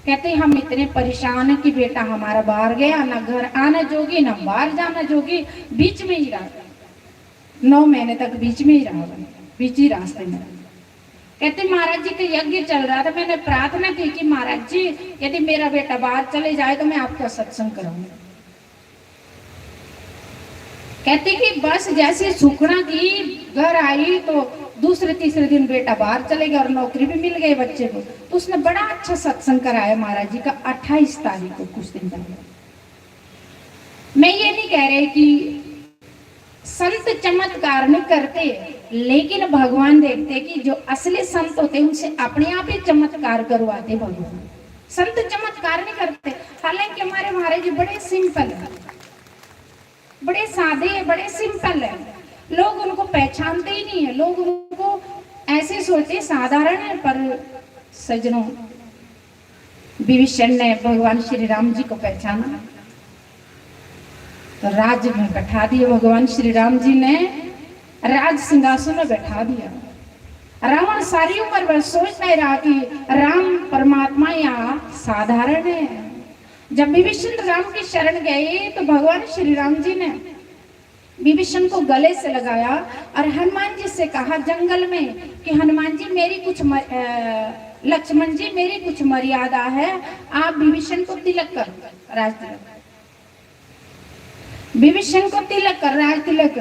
कहते हम इतने परेशान हैं कि बेटा हमारा बाहर गया, ना घर आने जोगी ना बाहर जाना जोगी, बीच में ही रहा, 9 महीने तक बीच में ही रहा, बीच ही रास्ते में। कहते महाराज जी का यज्ञ चल रहा था, मैंने प्रार्थना की कि महाराज जी यदि मेरा बेटा बाहर चले जाए तो मैं आपका सत्संग कराऊंगा। कहते कि बस जैसे सुखना की घर आई तो दूसरे तीसरे दिन बेटा बाहर चले गया और नौकरी भी मिल गई बच्चे को। तो उसने बड़ा अच्छा सत्संग कराया महाराज जी का 28 तारीख को, कुछ दिन पहले। मैं ये नहीं कह रही कि संत चमत्कार नहीं करते, लेकिन भगवान देखते कि जो असली संत होते उनसे अपने आप ही चमत्कार करवाते भगवान। संत चमत्कार नहीं करते। हालांकि हमारे महाराज जी बड़े सिंपल है, बड़े सादे है, बड़े सिंपल है, लोग उनको पहचानते ही नहीं है, लोग उनको ऐसे सोचते साधारण है। पर सज्जनों, विभीषण ने भगवान श्री राम जी को पहचाना तो राज में बैठा दिया। भगवान श्री राम जी ने राज सिंहासन में बैठा दिया। रावण सारी उम्र भर सोच नहीं रहा कि राम परमात्मा यहाँ साधारण है। जब विभीषण राम की शरण गए तो भगवान श्री राम जी ने विभीषण को गले से लगाया और हनुमान जी से कहा जंगल में कि हनुमान जी मेरी कुछ लक्ष्मण जी मेरी कुछ मर्यादा है, आप विभीषण को तिलक कर, राज तिलक, विभीषण को तिलक कर, राज तिलक।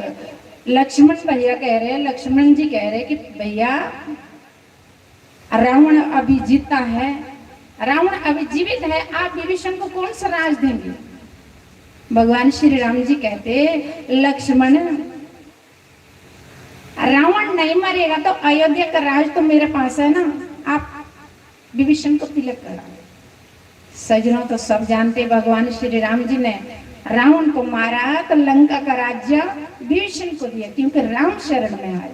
लक्ष्मण भैया कह रहे, लक्ष्मण जी कह रहे कि भैया रावण अभी जीता है, रावण अभी जीवित है, आप विभीषण को कौन सा राज देंगे? भगवान श्री राम जी कहते लक्ष्मण, रावण नहीं मरेगा तो अयोध्या का राज तो मेरे पास है ना, आप विभीषण को तिलक करा। सजनों, तो सब जानते भगवान श्री राम जी ने रावण को मारा तो लंका का राज्य विभीषण को दिया, क्योंकि राम शरण में आए।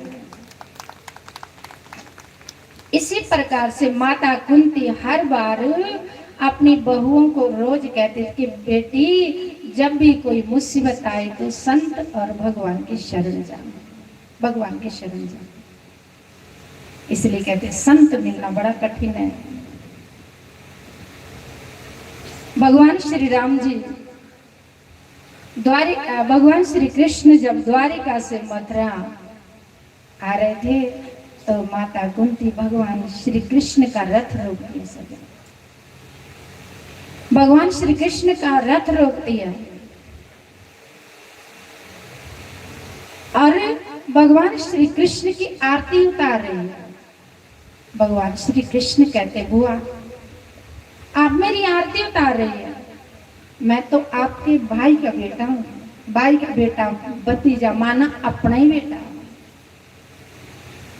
इसी प्रकार से माता कुंती हर बार अपनी बहुओं को रोज कहते कि बेटी जब भी कोई मुसीबत आए तो संत और भगवान की शरण जाओ, भगवान की शरण जाओ। इसलिए कहते संत मिलना बड़ा कठिन है। भगवान श्री राम जी भगवान श्री कृष्ण जब द्वारिका से मथुरा आ रहे थे तो माता कुंती भगवान श्री कृष्ण का रथ रोकती है। भगवान श्री कृष्ण का रथ रोकती है और भगवान श्री कृष्ण की आरती उतार रही है। भगवान श्री कृष्ण कहते बुआ आप मेरी आरती उतार रही है, मैं तो आपके भाई का बेटा हूँ, भाई का बेटा, भतीजा, माना अपना ही बेटा।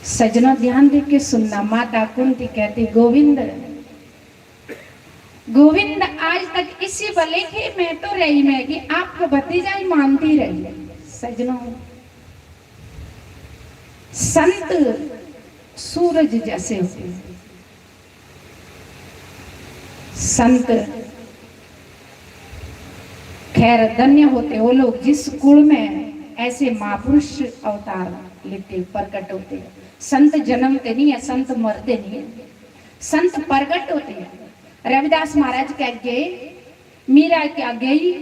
सजना ध्यान दे के सुनना, माता कुंती कहती गोविंद गोविंद आज तक इसी भले के मैं तो रही मैं कि आपको भतीजा ही मानती रही। सजनों, संत सूरज जैसे होते हैं। संत खैर धन्य होते वो लोग जिस कुल में ऐसे महापुरुष अवतार लेते प्रकट होते। संत जन्मते नहीं है, संत मरते नहीं है, संत प्रकट होते हैं। रविदास महाराज क्या गए, मीरा क्या गई,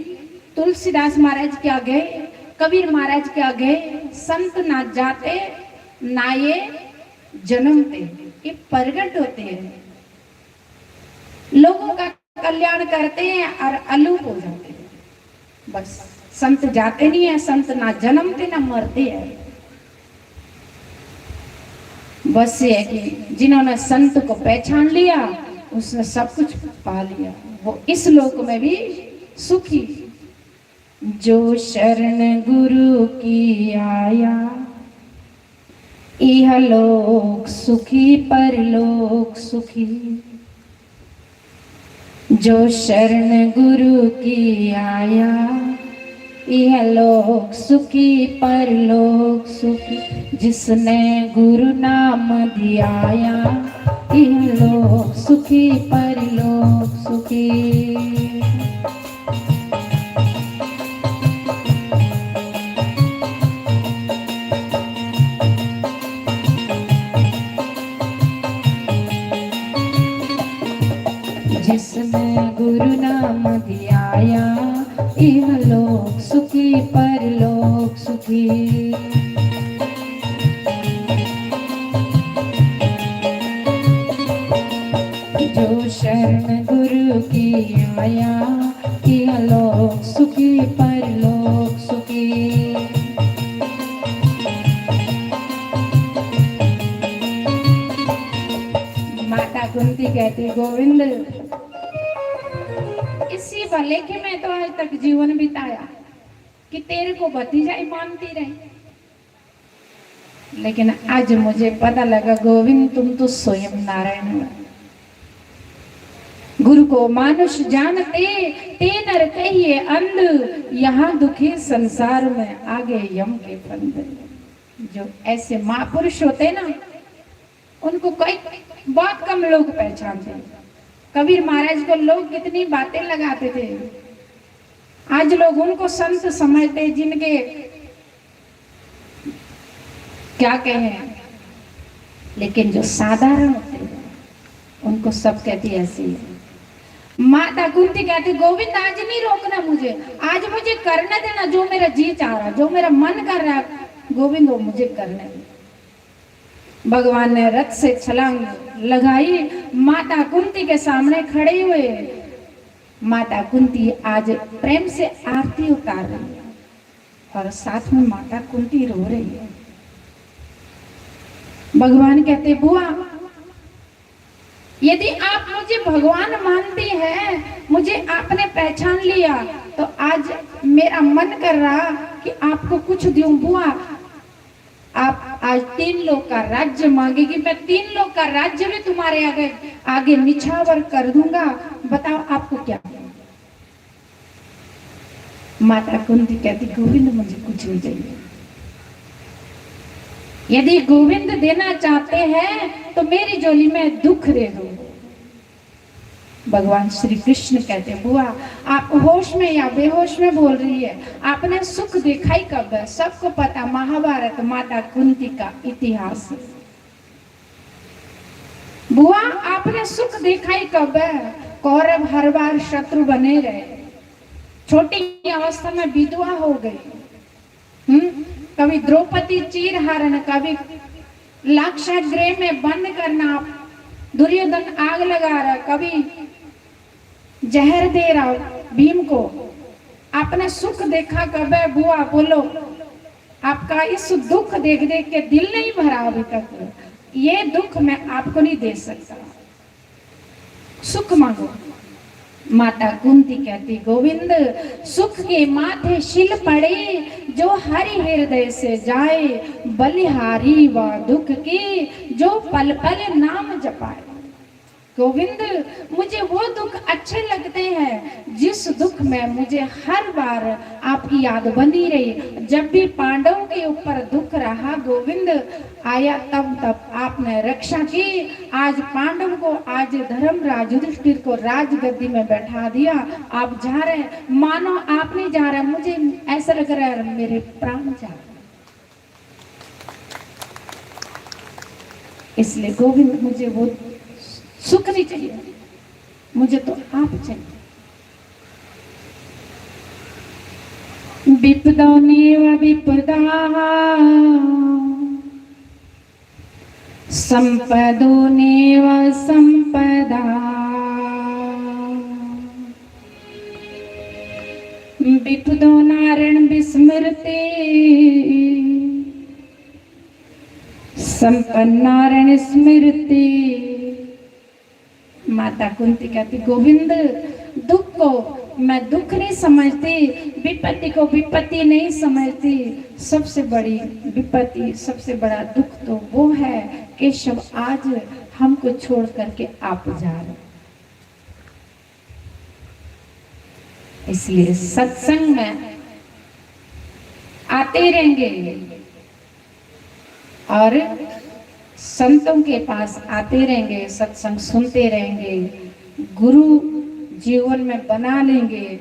तुलसीदास महाराज क्या गए, कबीर महाराज क्या गए। संत ना जाते ना ये जन्मते, ये प्रकट होते हैं, लोगों का कल्याण करते हैं और अलूप हो जाते हैं। बस संत जाते नहीं है, संत ना जन्मते ना मरते हैं। बस ये है कि जिन्होंने संत को पहचान लिया उसने सब कुछ पा लिया, वो इस लोक में भी सुखी। जो शरण गुरु की आया इह लोक सुखी परलोक सुखी। जो शरण गुरु की आया यह लोक सुखी परलोक सुखी। जिसने गुरु नाम दियाया इहलोक सुखी परलोक सुखी। जिसमें गुरु नाम धियाया इहलोक सुखी परलोक सुखी। जो शरण गुरु की आया इहलोक सुखी परलोक सुखी। माता कुंती कहती गोविंद इसी भले के मैं तो आज तक जीवन बिताया कि तेरे को भतीजा ही मानती रही, लेकिन आज मुझे पता लगा गोविंद तुम तो स्वयं नारायण हो। गुरु को मानुष जानते ते नर कहिए अंध, यहाँ दुखी संसार में आगे यम के फंद। जो ऐसे महापुरुष होते ना उनको कई बहुत कम लोग पहचानते हैं। कबीर महाराज को लोग कितनी बातें लगाते थे, आज लोग उनको संत समझते जिनके क्या कहें, लेकिन जो साधारण होते हैं उनको सब कहती ऐसी है। माता कुंती कहती गोविंद आज नहीं रोकना मुझे, आज मुझे करने देना जो मेरा जी चाह रहा, जो मेरा मन कर रहा गोविंद वो मुझे करने दे। भगवान ने रथ से छलांग लगाई, माता कुंती के सामने खड़े हुए। माता कुंती आज प्रेम से आरती उतार रही है और साथ में माता कुंती रो रही है। भगवान कहते बुआ यदि आप मुझे भगवान मानती हैं, मुझे आपने पहचान लिया, तो आज मेरा मन कर रहा कि आपको कुछ दूं। बुआ आप आज 3 लोक का राज्य मांगेगी, मैं 3 लोक का राज्य भी तुम्हारे आगे निछावर कर दूंगा, बताओ आपको क्या। माता कुंती कहती गोविंद मुझे कुछ नहीं चाहिए। यदि गोविंद देना चाहते हैं तो मेरी झोली में दुख दे दो। भगवान श्री कृष्ण कहते बुआ आप होश में या बेहोश में बोल रही है, आपने सुख देखा ही कब है? सबको पता महाभारत माता कुंती का इतिहास। बुआ आपने सुख देखा ही कब है? कौरव हर बार शत्रु बने रहे, छोटी अवस्था में विधवा हो गई। कभी द्रौपदी चीरहरण, कभी लाक्षागृह में बंद करना, दुर्योधन आग लगा रहा, कभी जहर दे रहा भीम को। आपने सुख देखा कब है? बुआ बोलो, आपका इस दुख देख देख के दिल नहीं भरा अभी तक। ये दुख मैं आपको नहीं दे सकता, सुख मांगो। माता कुंती कहती गोविंद सुख के माथे शिल पड़े, जो हरि हृदय से जाए, बलिहारी व दुख की, जो पल पल नाम जपाए। गोविंद मुझे वो दुख अच्छे लगते हैं जिस दुख में मुझे हर बार आपकी याद बनी रही। जब भी पांडव के ऊपर दुख रहा गोविंद आया, तब तब आपने रक्षा की। आज पांडव को, आज धर्मराज युधिष्ठिर को राजगद्दी में बैठा दिया। आप जा रहे हैं, मानो आप नहीं जा रहे, मुझे ऐसा लग रहा है मेरे प्राण जा रहे। इसलिए गोविंद मुझे वो सुख नहीं चाहिए, मुझे तो आप चाहिए। विपदा नेव विपदा संपदो नेव संपदा, विपदो नारायण विस्मृति, संपन्न नारायण स्मृति। माता कुंती कहती गोविंद दुख को मैं दुख नहीं समझती, विपत्ति को विपत्ति नहीं समझती। सबसे बड़ी विपत्ति, सबसे बड़ा दुख तो वो है केशव आज हमको छोड़ करके आप जा रहे। इसलिए सत्संग में आते रहेंगे और संतों के पास आते रहेंगे, सत्संग सुनते रहेंगे, गुरु जीवन में बना लेंगे,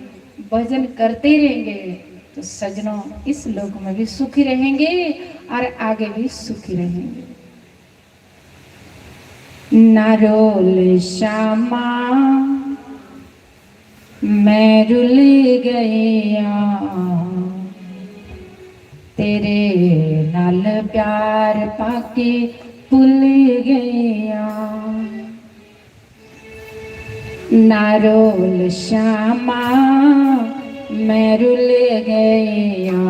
भजन करते रहेंगे, तो सजनों इस लोक में भी सुखी रहेंगे और आगे भी सुखी रहेंगे। नारोल श्यामा मैं रुल गया, तेरे नाल प्यार पाके भुल गया। नारोल श्यामा मैं रुल गया,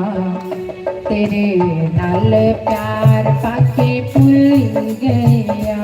तेरे नाल प्यार पाके भुल गया।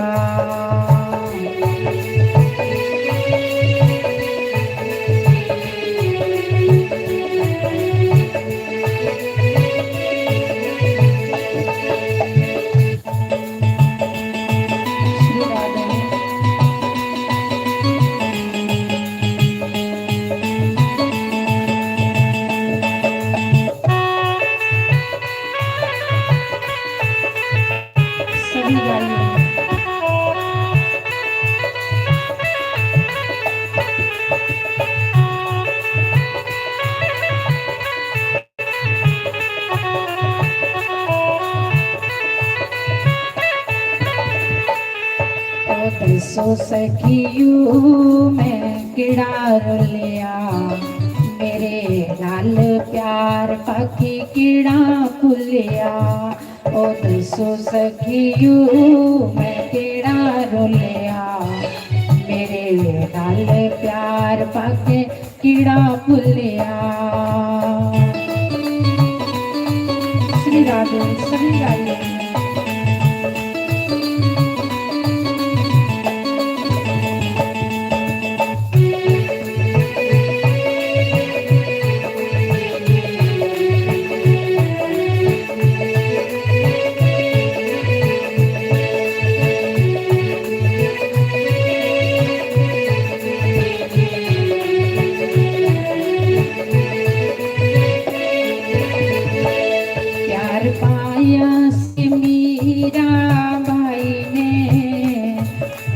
सो सखियू मैं किड़ा रुलिया, मेरे नाल प्यार पाकी किड़ा भुलिया। ओ दसो सखियू मैं किड़ा रुलिया, मेरे नाल प्यार पाके किड़ा भुलिया। श्री राधे श्री राधे।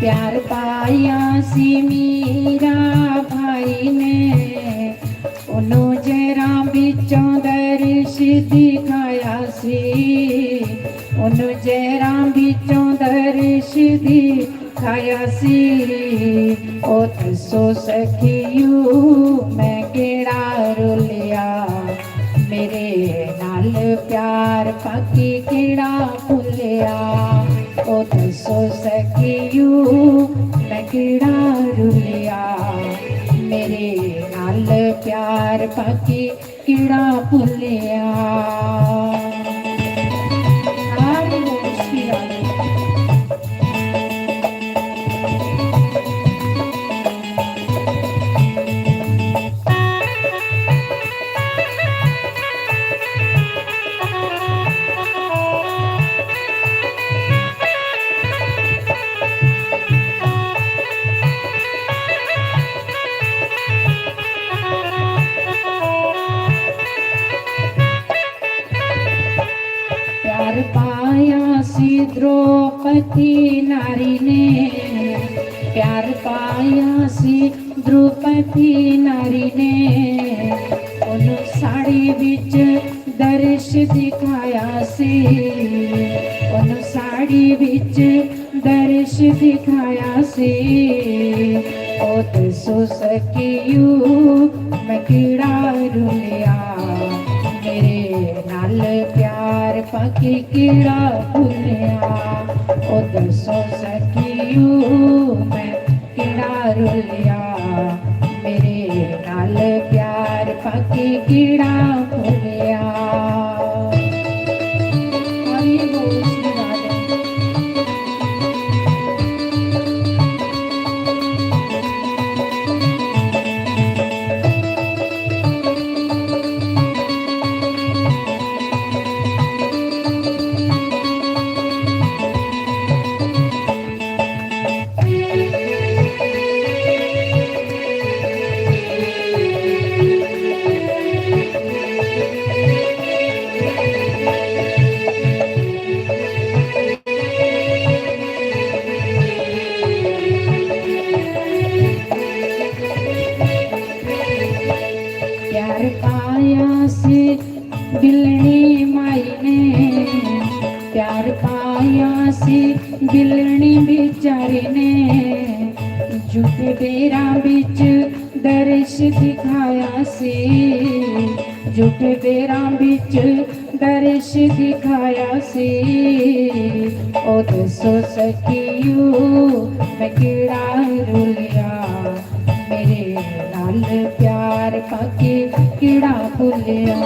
प्यार पाया सी मीरा भाई ने, उन्हों जरा बिचों दर्श दिखाया सी, उन्हों जरा बिचों दर्श दिखाया सी। ओ दसो सखियू मैं केड़ा रुलिया, मेरे नाल प्यार पाकी केड़ा भुलिया। ओ दसो सखियू मैं केड़ा रुलिया, मेरे नाल प्यार पाकी केड़ा भुलिया। हरि बोल श्री राधे। प्यार पाया सी द्रौपदी नारी ने, प्यार पाया सी द्रौपदी नारी ने, उन साड़ी बिच दर्श दिखाया सी, उन साड़ी बिच दर्श दिखाया सी। ओ दसो सखियू मैं केड़ा रुलिया, मेरे नाल प्यार पाकी केड़ा भुलिया। ओ दसो सखियू मैं केड़ा रुलिया, मेरे नाल प्यार पाकी केड़ा भुलिया। हरि बोल श्री राधे। बिचारे ने झूठे बेरा बिच दर्श दिखाया से, झूठे बेरा बिच दर्श दिखाया से। ओ दसो सखियो मैं केड़ा रुलिया, मेरे नाल प्यार पाके केड़ा भुलिया।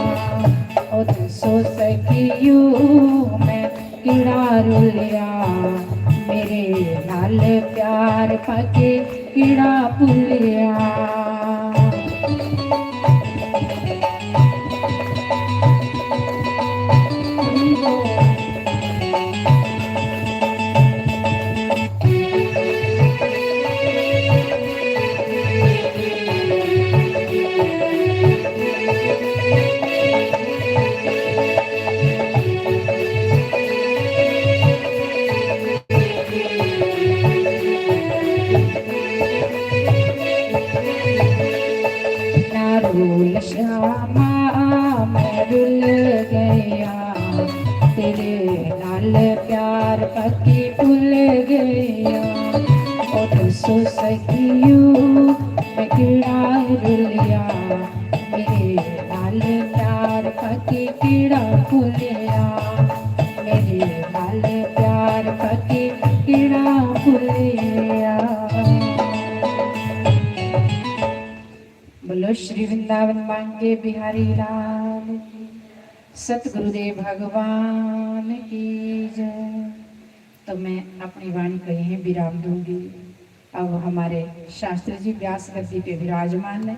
ओ दसो सखियो मैं केड़ा रुलिया, मेरे नाल प्यार पाके केड़ा भुलिया। रूल श्यामा मैं रुल गया, तेरे नाल प्यार पक्की भुल गया। ओ दसो सखियो मैं केड़ा रुलिया, मेरे नाल प्यार पक्की केड़ा भुलिया, मेरे नाल प्यार पक्की केड़ा भुलिया। बोलो श्री वृंदावन मांगे बिहारी लाल की, सतगुरुदेव भगवान की जय। तो मैं अपनी वाणी को यहीं विराम दूंगी। अब हमारे शास्त्री जी व्यास गद्दी पे विराजमान है,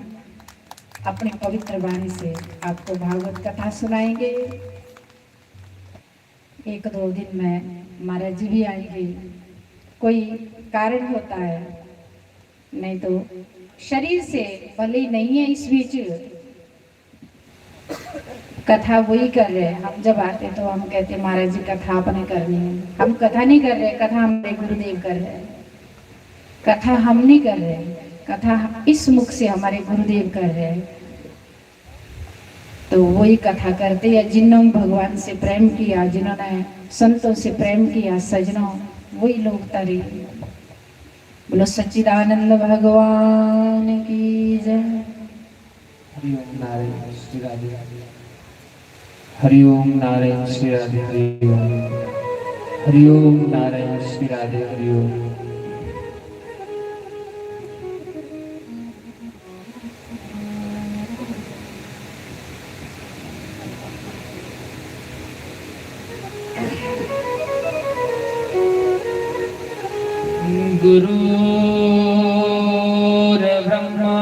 अपनी पवित्र वाणी से आपको भागवत कथा सुनाएंगे। एक दो दिन में महाराज जी भी आएंगे, कोई कारण होता है, नहीं तो शरीर से भले नहीं है। इस बीच कथा वही कर रहे हैं। हम जब आते तो हम कहते महाराज जी कथा आपने करनी है। हम कथा नहीं कर रहे, कथा हमारे गुरुदेव कर रहे हैं। कथा हम नहीं कर रहे, कथा इस मुख से हमारे गुरुदेव कर रहे हैं। तो वही कथा करते हैं। जिन्होंने भगवान से प्रेम किया, जिन्होंने संतों से प्रेम किया, सजनों, वही लोग तरी। बोलो सच्चिदानंद भगवान की जय। हरि ओम नारायण श्री राधे, हरि ओम नारायण श्री राधे, हरि ओम, हरि ओम नारायण श्री राधे, हरि ओम। गुरुर्ब्रह्मा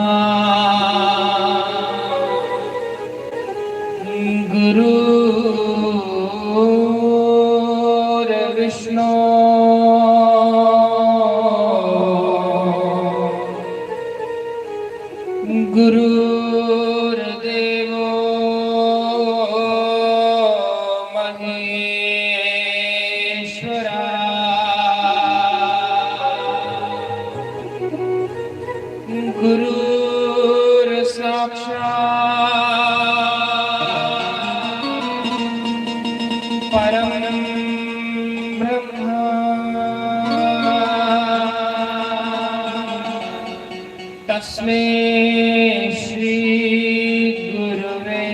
गुरुर्विष्णु गुरुर्देवो महेश्वरा गुरुर्साक्षात् परम ब्रह्म तस्मै श्री गुरुवे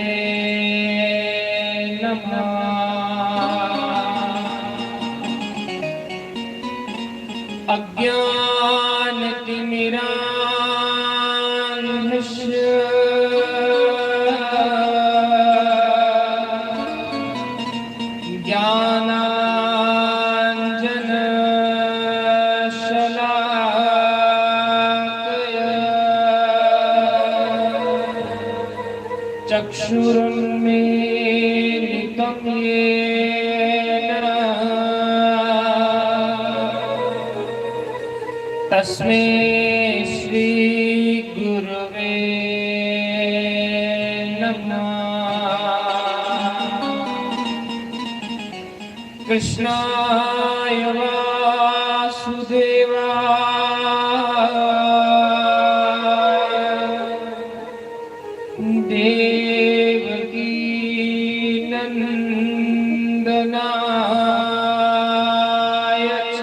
नमः। अज्ञानतिमिरान्धस्य ज्ञानाञ्जनशलाकया चक्षुरुन्मीलितं येन तस्मै श्री गुरुवे नमः। कृष्णाय वासुदेवाय देवकी नंदनाय च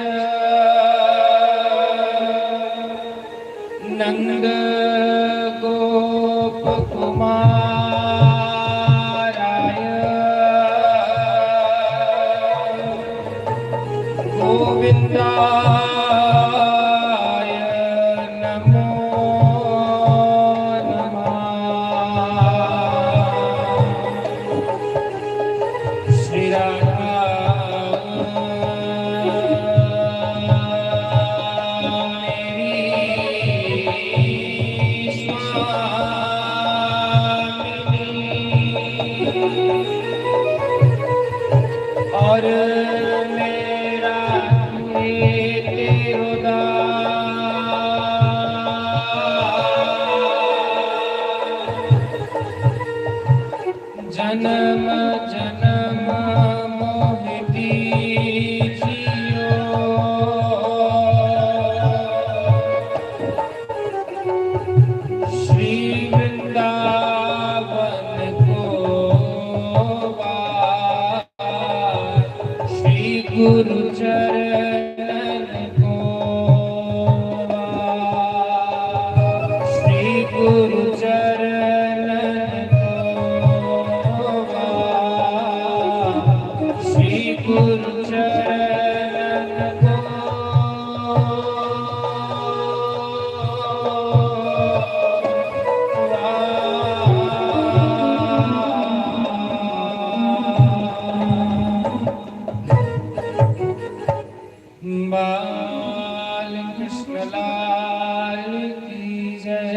लाल कृष्ण लाल की जय।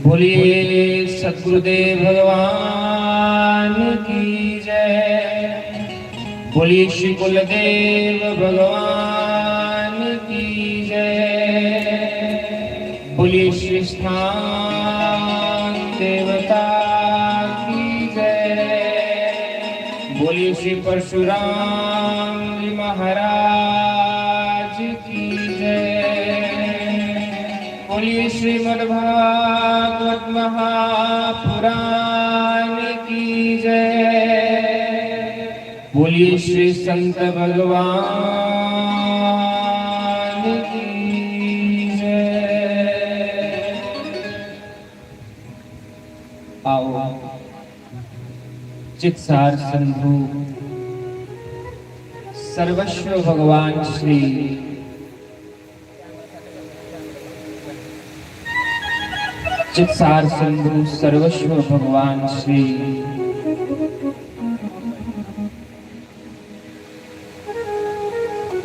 बोलिए सद्गुरुदेव भगवान की जय। बोलिए श्री कुलदेव भगवान की जय। बोलिए श्री स्थान देवता की जय। बोलिए श्री परशुराम महाराज की जय। बोलिए श्रीमद्भागवत महापुराण की जय। बोलिए श्री संत भगवान की जय। आओ चित्सार सिंधु सर्वस्व भगवान श्री चित्सार सिंधु सर्वस्व भगवान श्री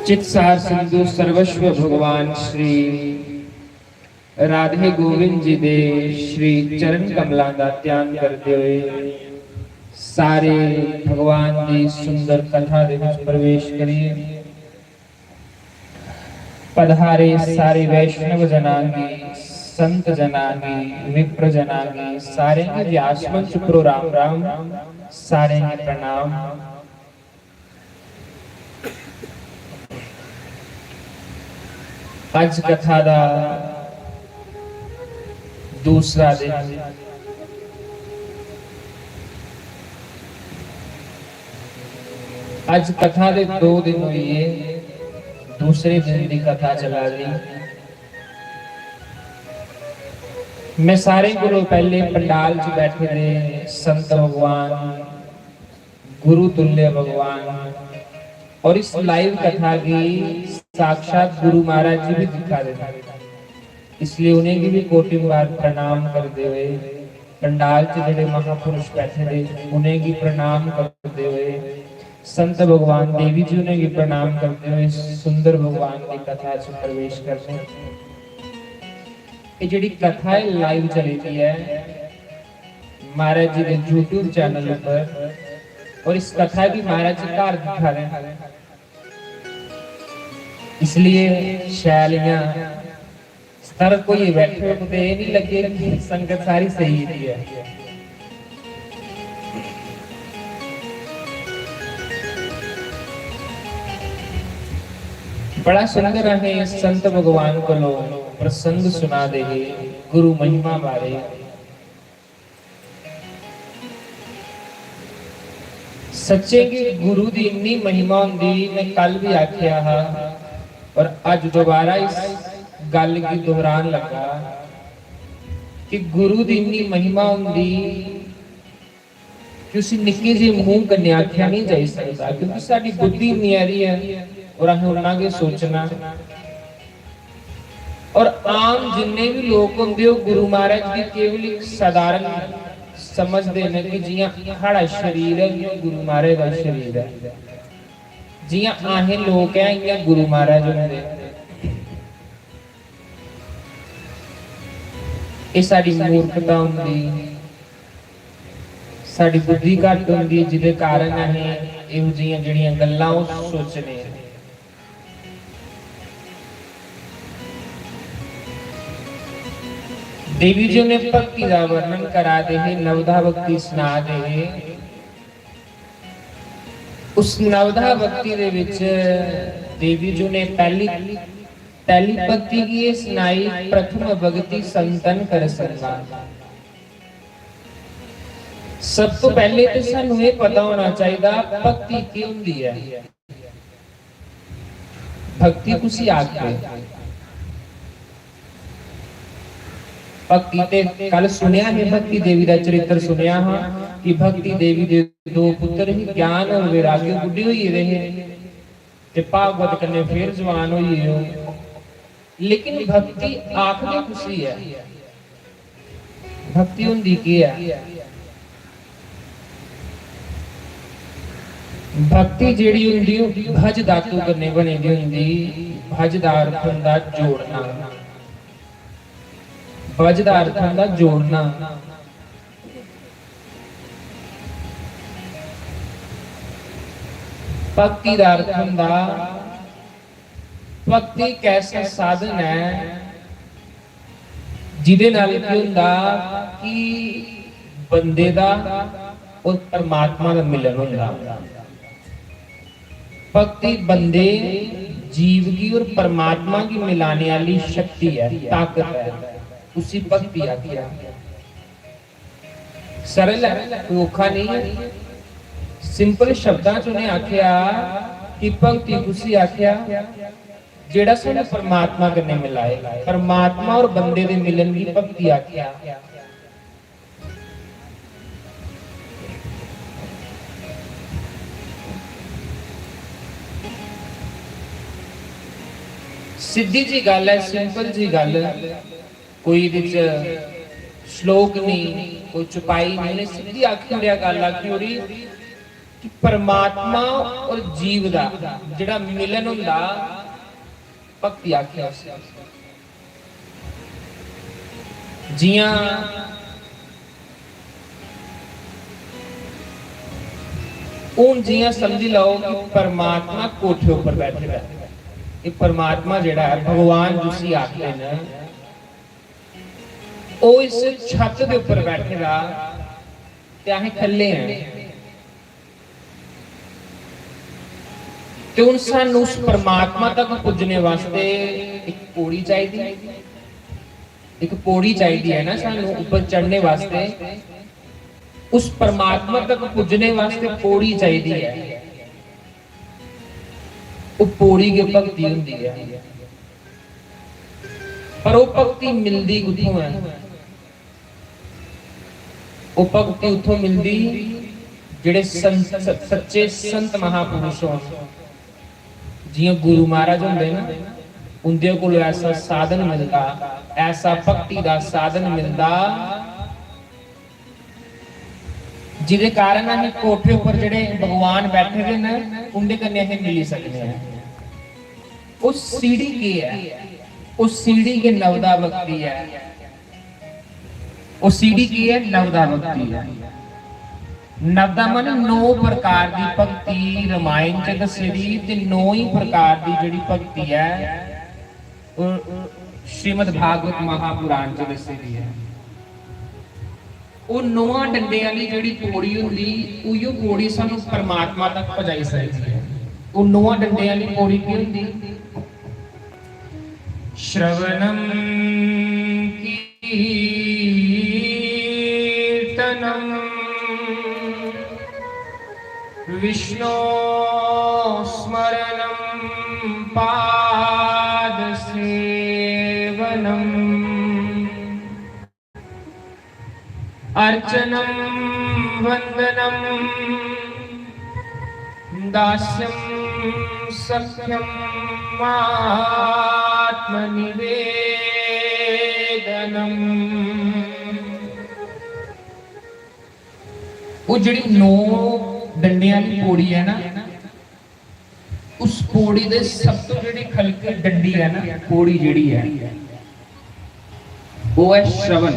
चित्सार सिंधु सर्वस्व भगवान श्री राधे गोविंद जी दे श्री चरण कमलों का ध्यान करते हुए सारे भगवान की सुंदर कथा दे विच प्रवेश करिए। पधारे सारे वैष्णव जनांगी संत जनांगी विप्र जनांगी सारे व्यास मंच प्रो राम राम सारे प्रणाम। आज कथा दा दूसरा दिन आज कथा दे 2 दिन हुई है। दूसरे दिन की कथा चला दी। मैं सारे गुरु पहले पंडाल च बैठे थे संत भगवान गुरु तुल्य भगवान और इस लाइव कथा की साक्षात गुरु महाराज जी भी दिखा देते, इसलिए उन्हें भी कोटि बार प्रणाम करते हुए पंडाल च जेडे महापुरुष बैठे थे उन्हें भी प्रणाम करते हुए संत भगवान देवी जी उन्हें भी प्रणाम करते हुए सुंदर भगवान की कथा च प्रवेश करते। ये जेडी कथा है लाइव चली थी है महाराज जी के YouTube चैनल पर और इस कथा की महाराज जी घर दिखा रहे हैं, इसलिए शैलियां स्तर कोई बैठे हो तो ये नहीं लगे कि संगत सारी सही थी है। बड़ा सुंदर है संत भगवान को प्रसंग सुना दे गुरु महिमा बारे। सच्चे की गुरु दी इन्नी महिमा होंदी मैं कल भी आखिया हा और आज दोबारा इस गल की दोहरान लगा कि गुरु दी इन्नी महिमा होंदी कि उसी निक्के जी मुंह कन्ने आखिया नहीं जा सकता, क्योंकि साडी बुद्धि न्यारी है और असें उन्हां के सोचना। और आम जिन्ने भी लोग होंदे हो गुरु महाराज की केवल एक साधारण समझते हैं कि जियां साड़ा शरीर है गुरु महाराज का शरीर है, जियां आहें लोग हैं इयां गुरु महाराज होंदे। ये साडी मूर्खता होंदी, साडी बुद्धि घट होंदी जिदे कारण असीं इहो जिहियां जिहड़ियां गल्लां ओह सोचने। देवी जी ने भक्ति का वर्णन करा दे नवधा भक्ति सुना दे। उस नवधा भक्ति दे विच देवी जी ने पहली भक्ति की ये सुनाई प्रथम भक्ति संतन कर संगा। सब तो पहले तो सानू ये पता होना चाहिए भक्ति की हुंदी है। भक्ति कुछ आखदे भक्ति ते कल सुनिया है भक्ति देवी का चरित्र सुनिया हाँ कि भक्ति देवी दे 2 पुत्र ही ज्ञान और वैराग्य बुढ़ी हुई रहे ते भागवत कन्ने फिर जवान हुई हो। लेकिन भक्ति आखदे खुशी है, भक्ति हुंदी की है भक्ति ਜਿਹੜੀ ਹੁੰਦੀ ਉਹ ਭਜ ਧਾਤੂ ਕਰਨੇ ਬਣੀ ਦੀ ਹੁੰਦੀ। ਭਜ ਦਾ ਅਰਥ ਹੁੰਦਾ ਜੋੜਨਾ, ਭਜ ਦਾ ਅਰਥ ਹੁੰਦਾ ਜੋੜਨਾ। ਭਗਤੀ ਦਾ ਅਰਥ ਹੁੰਦਾ, ਭਗਤੀ ਇੱਕ ਐਸਾ ਸਾਧਨ ਹੈ ਜਿਹਦੇ ਨਾਲ ਕੀ ਹੁੰਦਾ ਕਿ ਬੰਦੇ ਦਾ और परमात्मा का मिलन होता। भक्ति बंदे जीव की और परमात्मा की मिलाने वाली शक्ति है, ताकत है, उसी भक्ति आती है। सरल है, कोई औखा नहीं है। सिंपल शब्दां च उन्हें आख्या कि भक्ति उसी आख्या जेड़ा सानू परमात्मा कन्ने मिलाए। परमात्मा और बंदे दे मिलन की भक्ति आख्या। सीधी जी गल है, सिंपल जी गल, कोई श्लोक नहीं, कोई चुपाई नहीं, सीधी आखी हो गल आखी हो रही कि परमात्मा और जीव दा जिहड़ा मिलन हुंदा भक्ति आखिया। जियां उन जियां समझी लो कि परमात्मा कोठे ऊपर बैठे है। ये परमात्मा जेड़ा है भगवान जिसी आखते हैं वो इस छत के ऊपर बैठेगा ते असीं थल्ले हैं। तो सानू उस परमात्मा तक पुजने वास्ते एक पौड़ी चाहिए, एक पौड़ी चाहिए है ना सानू ऊपर चढ़ने वास्ते। उस परमात्मा तक पुजने वास्ते पौड़ी चाहिए है। वो पौड़ी की भक्ति होंदी है, पर वो भक्ति मिलती कित्थों है? वो भक्ति उत्थों मिलती जिहड़े सच्चे संत महापुरुष होण, जियां गुरु महाराज होंदे ना, उनदे कोल ऐसा साधन मिलता, ऐसा भक्ति का साधन मिलता जिहदे कारण असीं कोठे उपर जिहड़े भगवान बैठे दे ने उनदे कन्ने असीं मिली सकदे हैं। उस सीढ़ी की है, उस सीढ़ी के नवदा भक्ति है। उस सीढ़ी की है नवदा भक्ति है। नवदा मन 9 प्रकार की भक्ति रामायण च दस्सी दी ते 9 ही प्रकार की जिहड़ी भक्ति है श्रीमद भागवत महापुराण च दस्सी दी है। वो 9 डंडे वाली जिहड़ी पौड़ी हुंदी उहियो पौड़ी सानू परमात्मा तक पहुंचाई सकदी है। वो 9 डंडे वाली पौड़ी की हुंदी श्रवणम कीर्तनम विष्णु स्मरणम पाद सेवनम अर्चनम वंदनम दास्यम सख्यम आत्मनिवेदनम। वो जिहड़ी 9 डंडियां की पौड़ी है ना, उस पौड़ी दे सब तो जिहड़ी खलकी डंडी है ना, पौड़ी जिहड़ी है वो है श्रवण।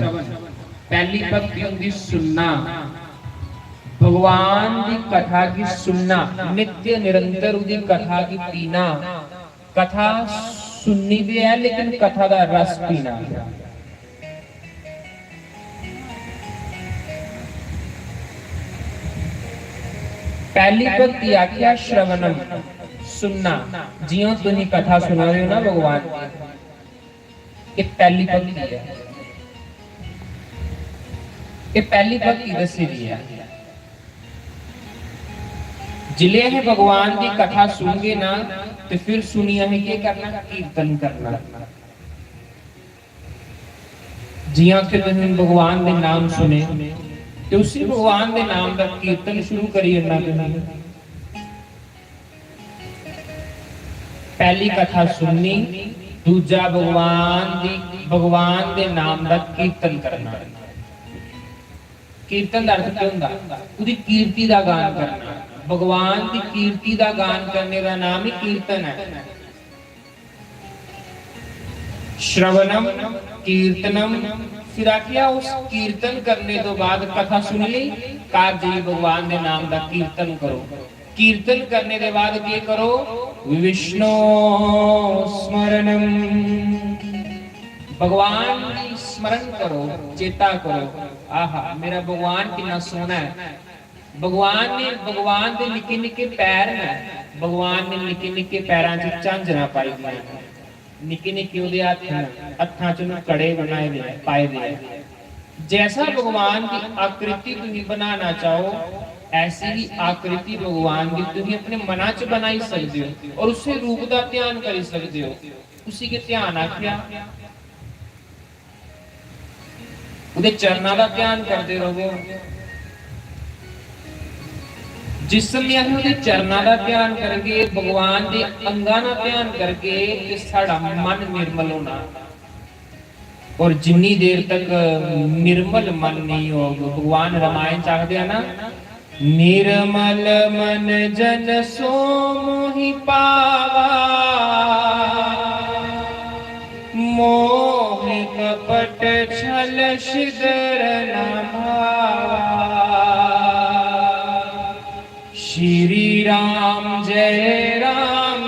पहली भक्ति होंगी सुनना, भगवान की कथा की सुनना, नित्य निरंतर उसकी कथा की पीना। कथा सुननी भी है लेकिन कथा का रस पीना। पहली भक्ति आख्या श्रवणम, सुनना। जियों तुम कथा सुना रहे हो ना भगवान की, ये पहली भक्ति है। ये पहली भक्ति दसी दी है। जिले है भगवान की कथा सुनगे ना तो फिर सुनिया है क्या करना? कीर्तन करना। जिया के तुम भगवान के नाम सुने तो उसी भगवान के नाम का कीर्तन शुरू करिए ना। पहली कथा सुननी, दूजा भगवान के नाम का कीर्तन करना। कीर्तन का अर्थ क्या होता? उसकी कीर्ति का गान करना, भगवान की कीर्ति का गान करने का नाम ही कीर्तन है। श्रवणम कीर्तनम, फिर आखिया उस कीर्तन करने तो बाद कथा सुन ली, कार जी भगवान के नाम का कीर्तन करो। कीर्तन करने के बाद क्या करो, विष्णु स्मरणम, भगवान की स्मरण करो, चेता करो। आहा मेरा भगवान कितना सोहना है। भगवान के निके निके पैर ने, भगवान ने निके निके पैरों च झांझरा पाई दी, निके निके उहदे हत्थां च कड़े बनाए दे पाए दे। जैसा भगवान की आकृति तुम बनाना चाहो, ऐसी ही आकृति भगवान की तुम अपने मना च बना ही सकते हो और उससे रूप का ध्यान कर सकते हो। उसी के ध्यान आख्या, उहदे चरणों का ध्यान करते रहो। जिस समय हम उहदे चरणों का ध्यान करके, भगवान के अंगां का ध्यान करके, ते साडा मन निर्मल होना। और जिन्नी देर तक निर्मल मन नहीं हो, भगवान रामायण चाहते हैं ना, निर्मल मन जन सो मोहि पावा, मोह कपट छल छिद्र न भावा। श्री राम जय जय राम,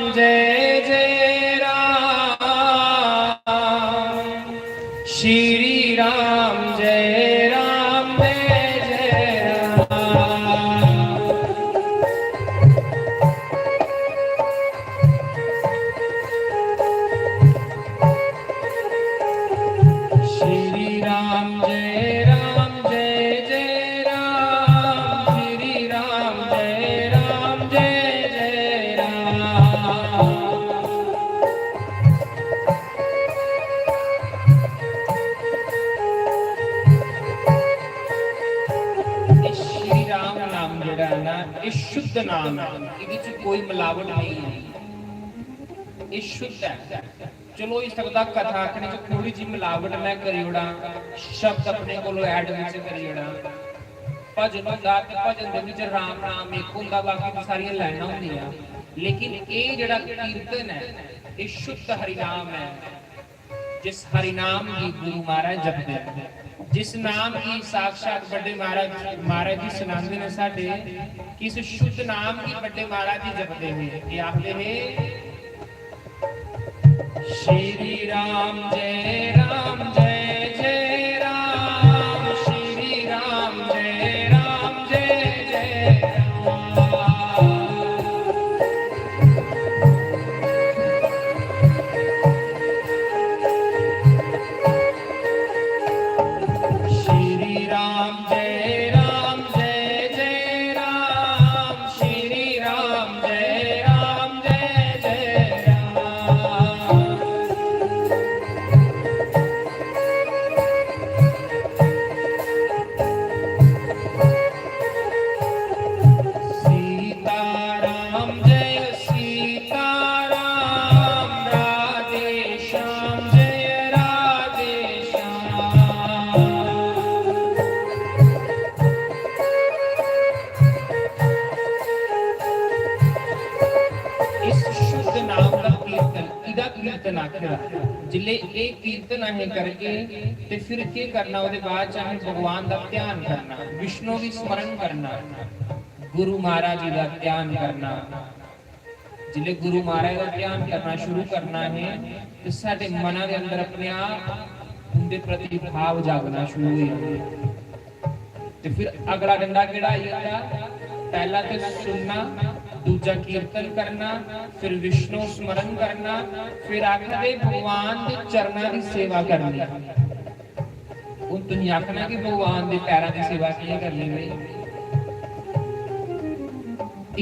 श्री राम जय जय राम। श्री राम जय जय राम, श्री राम जय जय राम। श्री राम नाम जिहड़ा ना, ये शुद्ध नाम है, इहदे च कोई मिलावट नहीं है, ये शुद्ध है। चलो इस सकदा कथा आखने च थोड़ी जी मिलावट मैं करी ओड़ा, शब्द अपने कोलों ऐड विच करी ओड़ा। भजन होंदा ते भजन दे विच राम नाम एक होंदा, बाकी तो सारियां लाइनां होंदियां। लेकिन ये जिहड़ा कीर्तन है, ये शुद्ध हरि नाम है। जिस हरि नाम की गुरु महाराज जपदे हैं, जिस नाम की साक्षात बड़े महाराज जी सुनाते हैं साडे, किस शुद्ध नाम की बड़े महाराज जी जपदे हैं। ये आखदे हैं, श्री राम जय जय राम, श्री राम जय जय राम। श्री राम जय जय राम, श्री राम जय जय राम। सीताराम जय सीताराम, राधे श्याम जय राधे श्याम। इस शुद्ध नाम का कीर्तन, इदा कीर्तन आखिर जिले एक कीर्तन है करके ते फिर के करना, उसके बाद चाहे भगवान का ध्यान करना, विष्णु की स्मरण करना, गुरु महाराज जी का ध्यान करना। जिले गुरु महाराज का ध्यान करना शुरू करना है तो साडे मन के अंदर अपने आप उनके प्रति भाव जागना शुरू हो जाए। तो फिर अगला डंडा केड़ा आई जाता, पहला तो सुनना, दूजा कीर्तन करना, फिर विष्णु स्मरण करना, फिर आखिर भगवान के चरणों की सेवा करनी। उन तुम आखना कि भगवान के पैरों की सेवा किए करनी है।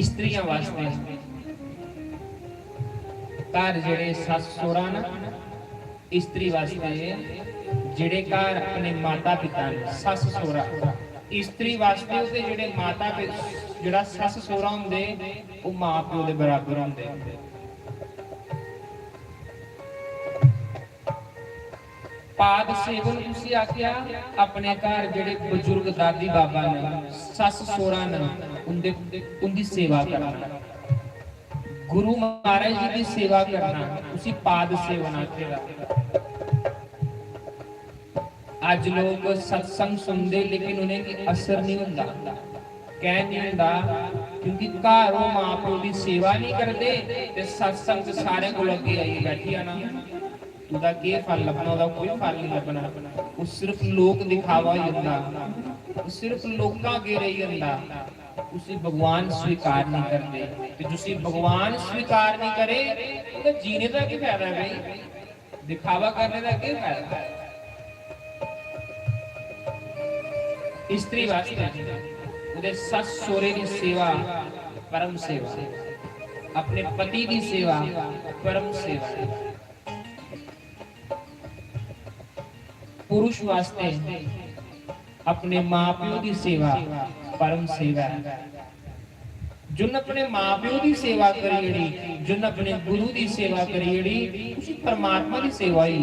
स्त्रियां वास्ते घर जेड़े सस सोहरा ना, स्त्री वास्ते जेड़े घर अपने माता पिता ने, सस सोहरा, स्त्री वास्ते उसदे जेड़े माता पिता, जेड़ा सस सोहरा हुंदे वो मां प्यो दे बराबर हुंदे। पाद सेवन तुसी आख्या, अपने घर जेड़े बुजुर्ग दादी बाबा ने, सस सोहरा ने, उनकी सेवा करना, गुरु महाराज जी की सेवा करना, उसी पाद सेवना तेरा। आज लोग सत्संग सुनते लेकिन उन्हें की असर नहीं होता, कह नहीं होता, क्योंकि घरों मां प्यो की सेवा नहीं करते ते सत्संग सारे को अगे आई बैठी है ना, ਉਹਦਾ ਕੀ ਫਲ ਲੱਭਣਾ, ਉਹਦਾ ਕੋਈ ਫਲ ਨਹੀਂ ਲੱਭਣਾ। ਉਹ ਸਿਰਫ ਲੋਕ ਦਿਖਾਵਾ ਹੀ ਹੁੰਦਾ, ਉਹ ਸਿਰਫ ਲੋਕਾਂ ਅੱਗੇ ਰਹੀ ਹੁੰਦਾ। ਤੁਸੀਂ ਭਗਵਾਨ स्वीकार नहीं करते, तो जिसे भगवान स्वीकार नहीं करे तो जीने का क्या फायदा है भाई, दिखावा करने का क्या फायदा। स्त्री वास्ते ਉਹਦੇ ਸੱਸ ਸੋਹਰੇ ਦੀ ਸੇਵਾ ਪਰਮ ਸੇਵਾ, ਆਪਣੇ ਪਤੀ ਦੀ ਸੇਵਾ ਪਰਮ ਸੇਵਾ। पुरुष वास्ते अपने मां प्यो की सेवा परम सेवा है। जिन अपने मां प्यो की सेवा करी, जिन अपने गुरु की सेवा करी, उसी परमात्मा की सेवा ही।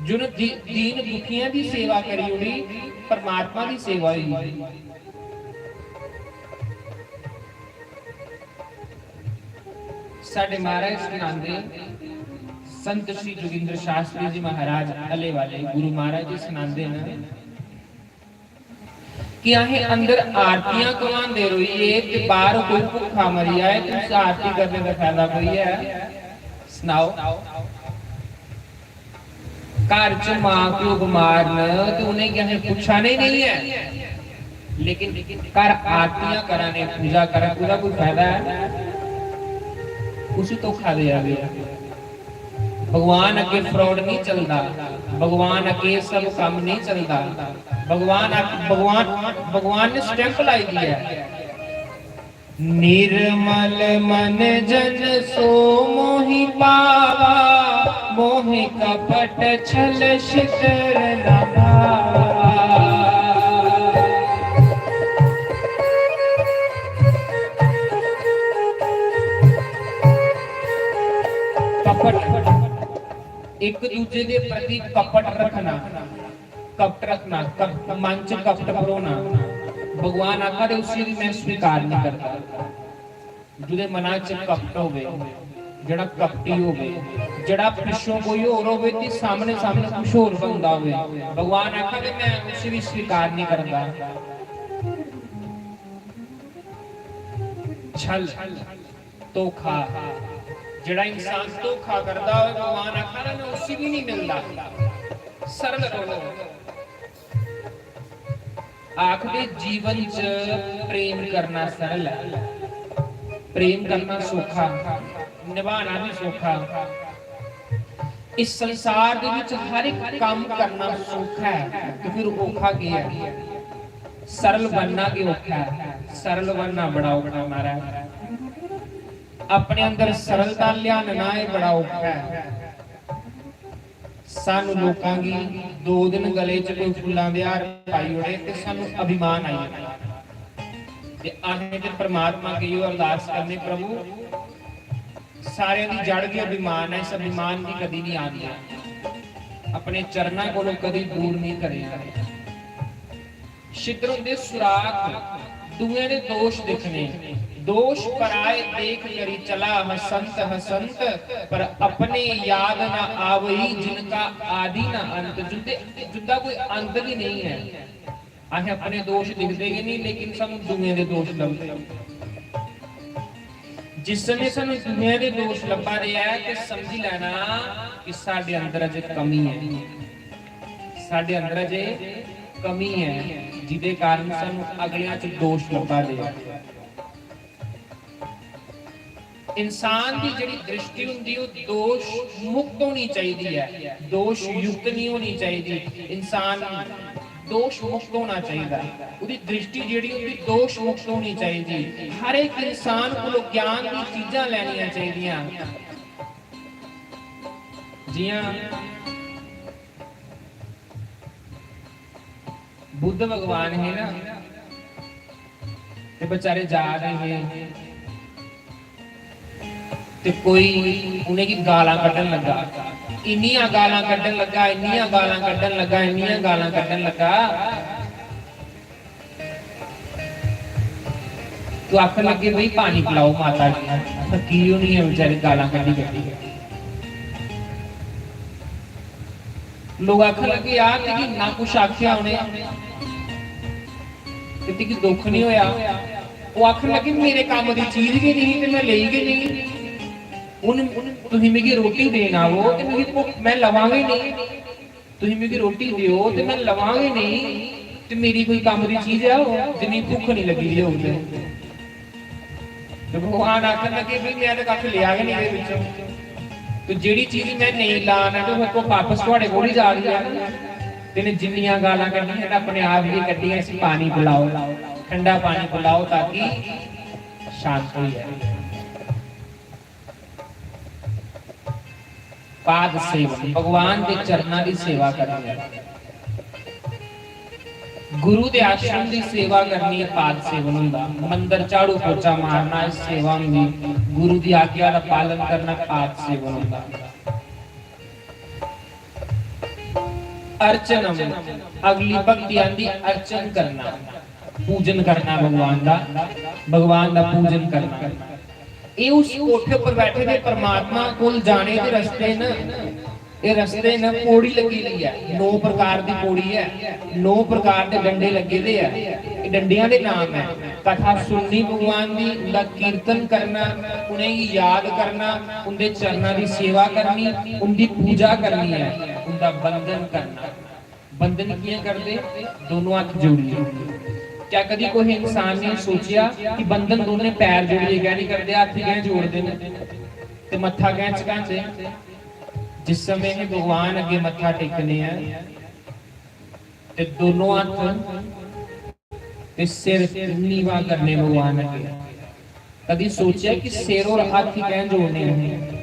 जिन दीन दुखियां की सेवा करी, परमात्मा की सेवा ही। साडे महाराज सुनांदे, संत श्री जोगिंद्र शास्त्री जी महाराज अले वाले गुरु महाराज जी सुनाते हैं कि अहें अंदर आरतियां करवांदे रहिए ते बाहर कोई भुखा मरी आए तो उस आरती करने का फायदा कोई है? सुनाओ। घर च मां प्यो बीमार न तो उन्हें क्या पूछा नहीं है, लेकिन घर आरतियां कराने पूजा करा पूरा कोई फायदा है? उसी तो खा दिया गया। भगवान अगे फ्रॉड नहीं चलता, भगवान अगे सब काम नहीं चलता। भगवान भगवान भगवान ने स्टैंप लाई दिया है, निर्मल मन जन सो मोहि पावा, मोहि कपट छल छितर न भावा। कपट एक दूजे के प्रति कपट रखना, कपट रखना, मन च कपट भरोना, भगवान आखा दे उसी भी मैं स्वीकार नहीं करता। जिहदे मना च कपट होवे, जिहड़ा कपटी होवे, जिहड़ा पिछों कोई होर होवे ते सामने कुछ होर बंदा होवे, भगवान आखा दे मैं उसी भी स्वीकार नहीं करता। छल धोखा, जिहड़ा इंसान धोखा करता है भगवान आखा ना उसी भी नहीं मिलता। सरल रहो। आखदे जीवन च प्रेम करना सरल है, प्रेम करना सौखा, निभाना भी सौखा। इस संसार दे विच हर एक काम करना सौखा है, तो फिर औखा की है? सरल बनना की औखा है? सरल बनना बड़ा औखा महाराज। अपने अंदर सरलता लियाना है बड़ा औखा है। सानू लोकां गी 2 दिन गले च कोई फुल्लां दे हार पाई ओड़े ते सानू अभिमान आई ते आने ते परमात्मा की यो अरदास करने, प्रभु सारे दी जड़ दी अभिमान है, इस अभिमान की कदी नहीं आनी, अपने चरना कोलों कदी दूर नहीं करेगा। छिद्र हुंदे सुराख, दुए दे दोष दिखने, दोष पराए देख करी चला हसंत हसंत, पर अपने याद ना आवई जिनका आदि ना अंत। जुदा कोई अंत ही नहीं है। अहें अपने दोष दिखते ही नहीं, लेकिन सानू दुनिया के दोष लभदे। जिसने सानू दुनिया के दोष लभा रहा है ते समझ लेना कि साडे अंदर अजे कमी है, साडे अंदर अजे कमी है, जिदे कारण सानू अगलियां च दोष लभा रहा है। इंसान की जिहड़ी दृष्टि हुंदी वो दोष मुक्त होनी चाहिए है, दोष युक्त नहीं होनी चाहिए। इंसान दोष मुक्त होना चाहिए, उसकी दृष्टि जिहड़ी हुंदी दोष मुक्त होनी चाहिए। हर एक इंसान को ज्ञान की चीज़ां लैनियां चाहिए। जियां बुद्ध भगवान है ना, ते बेचारे जा रहे हैं ते कोई उन्हें की गालां कड्ढन लगा, इन्नियां गालां कड्ढन लगा, इन्नियां गालां कड्ढन लगा, इन्नियां गालां कड्ढन लगा। तो आखन लगे भाई पानी पिलाओ माता जी, फकीर नहीं है बेचारे गालां कड्डी कड्डी। लोग आखन लगे यार कि ना कुछ आख्या उन्हें कि दुख नहीं होया। वो आखन लगे मेरे काम की चीज भी नहीं ते मैं लई गई नहीं। तुसीं मिगी रोटी देन आवो ते मिगी मैं लवांगी नहीं, तुसीं मिगी रोटी दिओ ते मैं लवांगी नहीं, ते मेरी कोई काम की चीज है वो जिन्नी भुख नहीं लगी दी होगी। तो भगवान आखन लगे भी मैं तो कख लिया गया नहीं विचों, तो जिहड़ी चीज मैं नहीं लाना तो मेरे को वापस तुहाडे कोल ही जा रही है। तिने जिन्नियां गालां कड्डियां ते अपने आप ही कड्डियां, इस पानी पिलाओ, ठंडा पानी पिलाओ ताकि शांत हो जाए। पाद सेवन, भगवान के चरणां दी सेवा करनी है, गुरु दे आश्रम दी सेवा करनी है, पाद सेवन हुंदा। मंदिर झाड़ू पोचा मारना इस सेवा हुंदी, गुरु दी आज्ञा दा पालन करना पाद सेवन हुंदा। अर्चनम, अगली भक्ति आंदी अर्चन करना, पूजन करना भगवान दा पूजन करना। ये उस कोठे पर बैठे थे परमात्मा कोल जाने दे रस्ते न, ये रस्ते न पौड़ी लगी हुई है, 9 प्रकार की पौड़ी है, 9 प्रकार के डंडे लगे दे है। ये डंडियां दे नाम है। कथा सुननी भगवान दी, उनका कीर्तन करना, उन्हें याद करना, उनके चरणों की सेवा करनी, उनकी पूजा करनी है, उनका बंधन करना। बंधन किए करते? दोनों हाथ जोड़िए। क्या कभी कोई इंसान ने सोचा कि बंधन दोनों पैर जोड़िए क्या नहीं करते, हाथ क्या जोड़ते हैं, मत्था क्या झुकाते। जिस समय ही भगवान अगे मत्था टेकने हैं ते दोनों हाथ ते सिर नीवा करने भगवान अगे। कभी सोचा कि सिर और हाथ ही क्या जोड़ने हैं?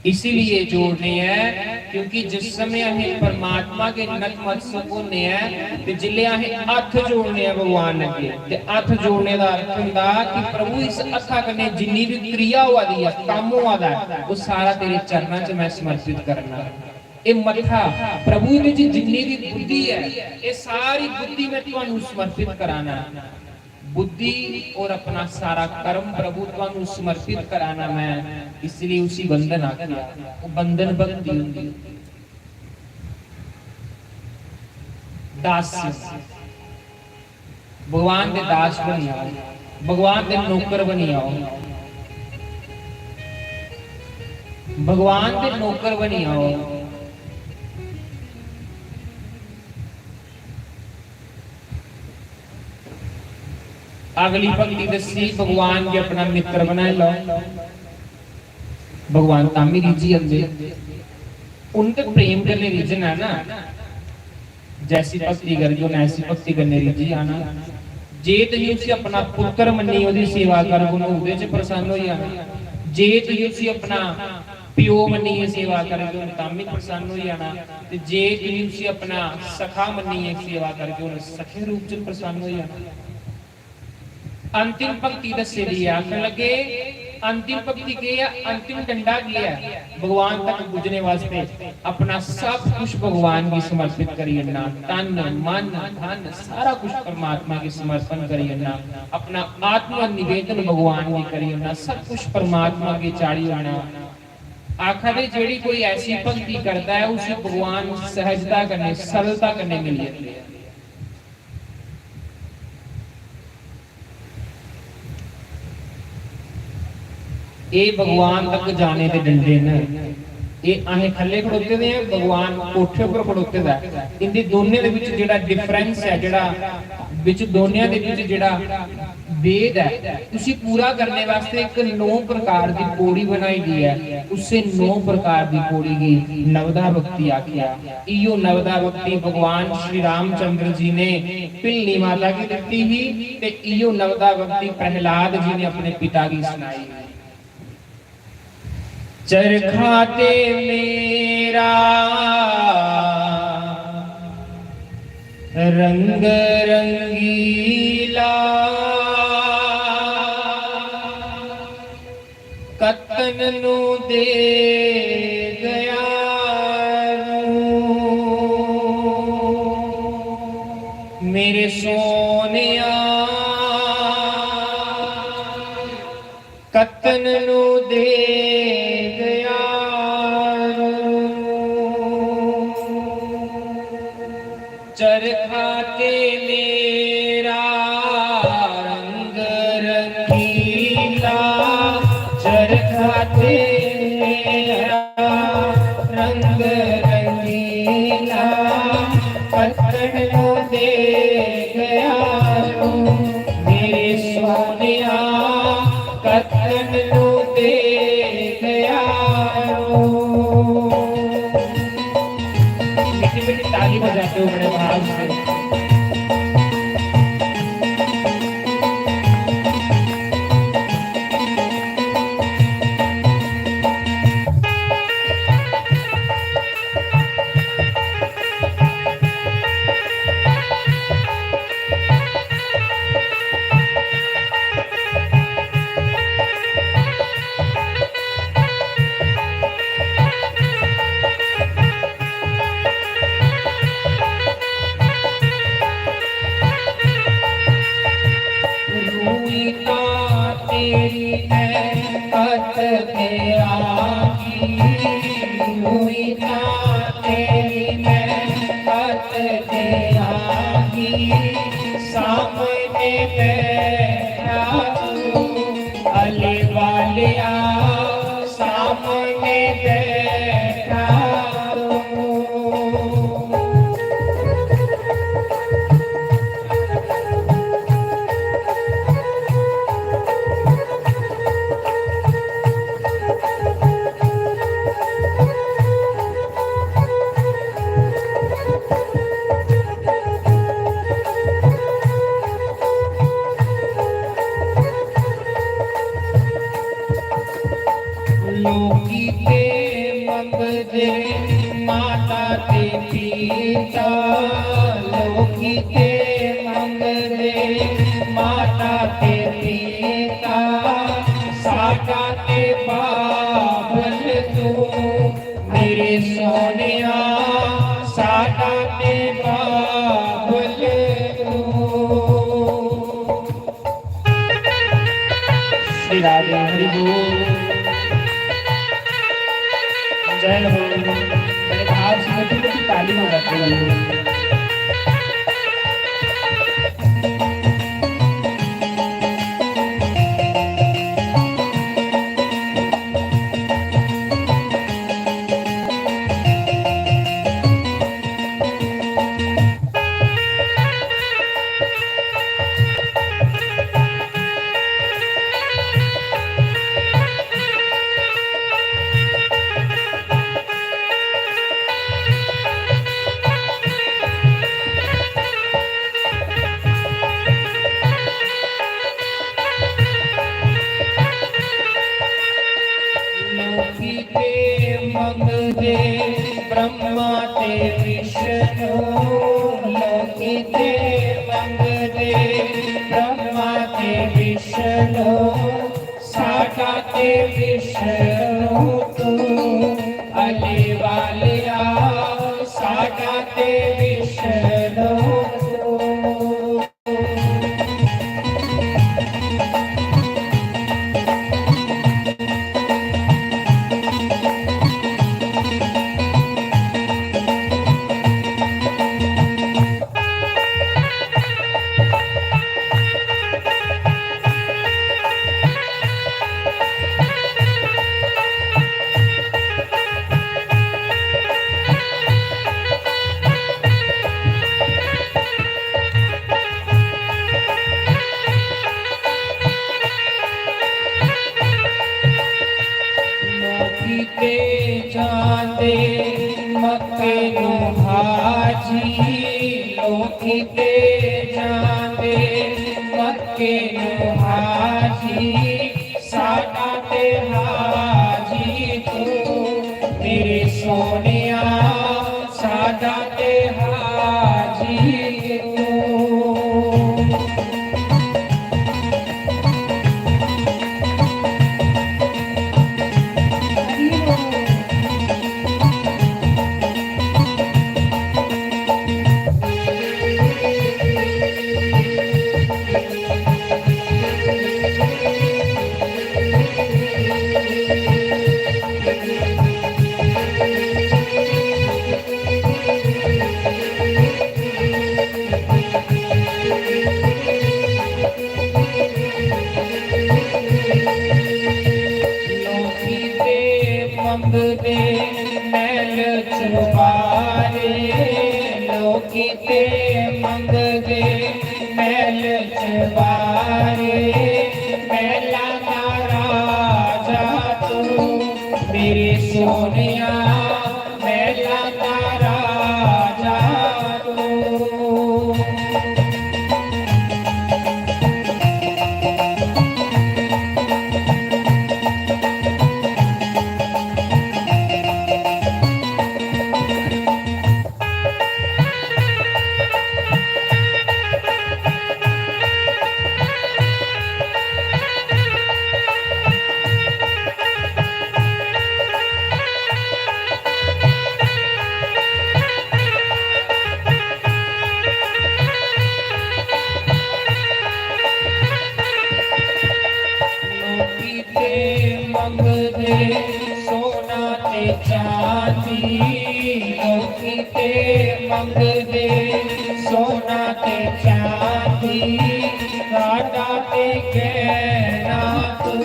इसीलिए जोड़ने हैं क्योंकि जिस समय हमें परमात्मा के नतमस्तक होने हैं ते जिले हमें हाथ जोड़ने हैं भगवान अगे, ते हाथ जोड़ने का अर्थ हुंदा कि प्रभु इस हत्था कन्ने जिन्नी भी क्रिया हुआ दी है, काम हुआ दा है, वो सारा तेरे चरणों च मैं समर्पित करना। ये मत्था प्रभु विच जिन्नी भी बुद्धि है, ये सारी बुद्धि मैं तुहानू समर्पित कराना। बुद्धि और अपना सारा कर्म प्रभु तुहानू समर्पित कराना मैं, इसलिए उसी बंधन आख्या। वो बंधन भक्ति हुंदी। दास, भगवान के दास बनी आओ, भगवान के नौकर बनी आओ, भगवान के नौकर बनी आओ। अगली भक्ति दसी भगवान के अपना मित्र बनाए लो। भगवान तामी रिजी अंदे उनके प्रेम करने रीजन है ना, जैसी भक्ति करके उन्हें ऐसी भक्ति करने रीजी आना। जे तुसी उसे अपना पुत्र मन्नी ओदी सेवा कर गुण उदे च प्रसन्न हो जाना। जे तुसी उसे अपना प्यो मन्नी सेवा करके उन्हें तामी प्रसन्न हो जाना। ते जे तुसी उसे अपना सखा मन्नी सेवा करके उन्हें सखे रूप च प्रसन्न हो जाना। अंतिम भक्ति दसे दी आखन लगे अंतिम भक्ति के है, अंतिम डंडा की है भगवान तक पुजने वास्ते अपना सब कुछ भगवान की समर्पित करिए ना, तन मन धन सारा कुछ परमात्मा की समर्पण करिए ना, अपना आत्मा निवेदन भगवान की करिए ना, सब कुछ परमात्मा की चाड़ी होना। आखिर जेड़ी कोई ऐसी भक्ति करता है उसे भगवान सहजता करने सरलता करने मिली है। ये भगवान तक जाने के डंडे ने, ये अहें थल्ले खड़ोते दे हैं, भगवान कोठे पर खड़ोते दा। इनके दोनों दे विच जेड़ा डिफरेंस है, जेड़ा विच दोनों दे विच जेड़ा भेद है, उसी पूरा करने वास्ते एक 9 प्रकार की पौड़ी बनाई गई है। उससे 9 प्रकार की पौड़ी की नवदा भक्ति आख्या। इयो नवदा भक्ति भगवान श्री रामचंद्र जी ने पिल्ली माता की दी ही, ते इयो नवदा भक्ति प्रहलाद जी ने अपने पिता की सुनाई। चरखाते मेरा रंग रंगीला, कतन नु दे गया मेरे सोनिया कतन नु दे गया चरखा के मेरा रंग रंगीला चरखा के मेरा रंग रंगीला कतन नु दे गया मेरे सोनिया कतन नु दे गया मीठी मीठी ताली बजाते हो बड़े भाव से। तेरी कत तेरा हुई ना तेरी कत तेरा सामने बैठा अली वालिया सामने बैठा लोकी ते मंगदे माता ते पिता लोकी ते मंगदे माता ते पिता साका ते बाबल तू मेरे सोनिया साका ते बाबल तू। श्री राधे हरि बोल जय हो बड़े भाव से मीठी मीठी ताली बजाते हैं। लोकी ते मंगदे ब्रह्मा ते विष्णु लोकी ते मंगदे ब्रह्मा ते विष्णु साका ते विष्णु तू अली वालिया साका ते विष्णु ते जांदे मक्के नु हाजी लोकी ते जांदे मक्के नु हाजी साडा ते हाजी तू मेरे सोनिया साडा ते हाजी तू। मंगदे मैल चुबारे, लोकी ते मंगदे मैल चुबारे, मैला दा राजा तू मेरे सोनिया, मैला दा राजा तू। लोकी ते मंगदे सोना ते चांदी, लोकी ते मंगदे सोना ते चांदी, साडा ते गहना तू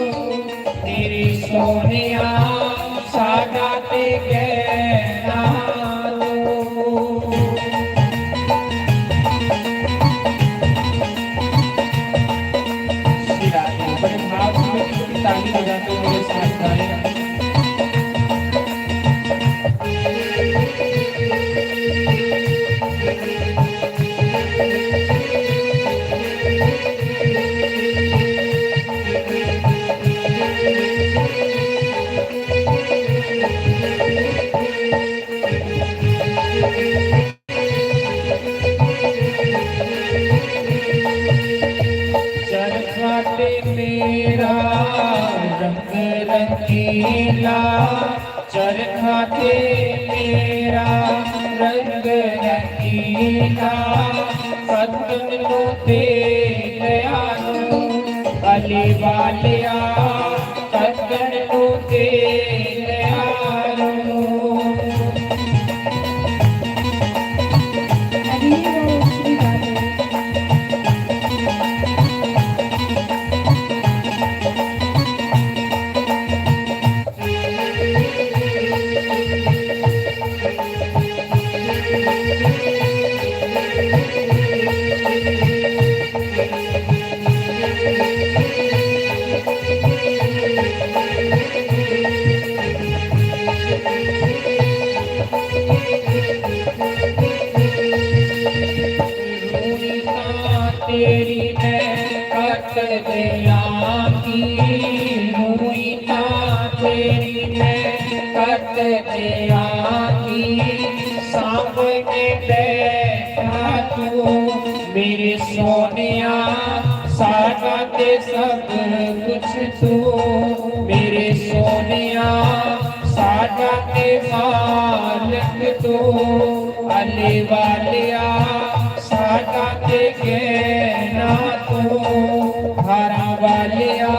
तेरी सोनिया, साडा ते गहना तू। बड़े भाव से ताली बजाते हुए मेरे साथ गाएगा। चरखा ते मेरा रंग रंगीला, चरखा ते मेरा रंग रंगीला, सतन नु दे दयालु अली वालिया, सतन नु दे दयालु। हरि बोल श्री राधे। तेरी मैं कट दिया की, हुई ना तेरी मैं कट दिया की, सामने बैठा तू मेरे सोनिया, साडा ते सब कुछ तू मेरे सोनिया, साडा ते मालिक तू अली वालिया, साडा ते गहना तू हरा वालिया,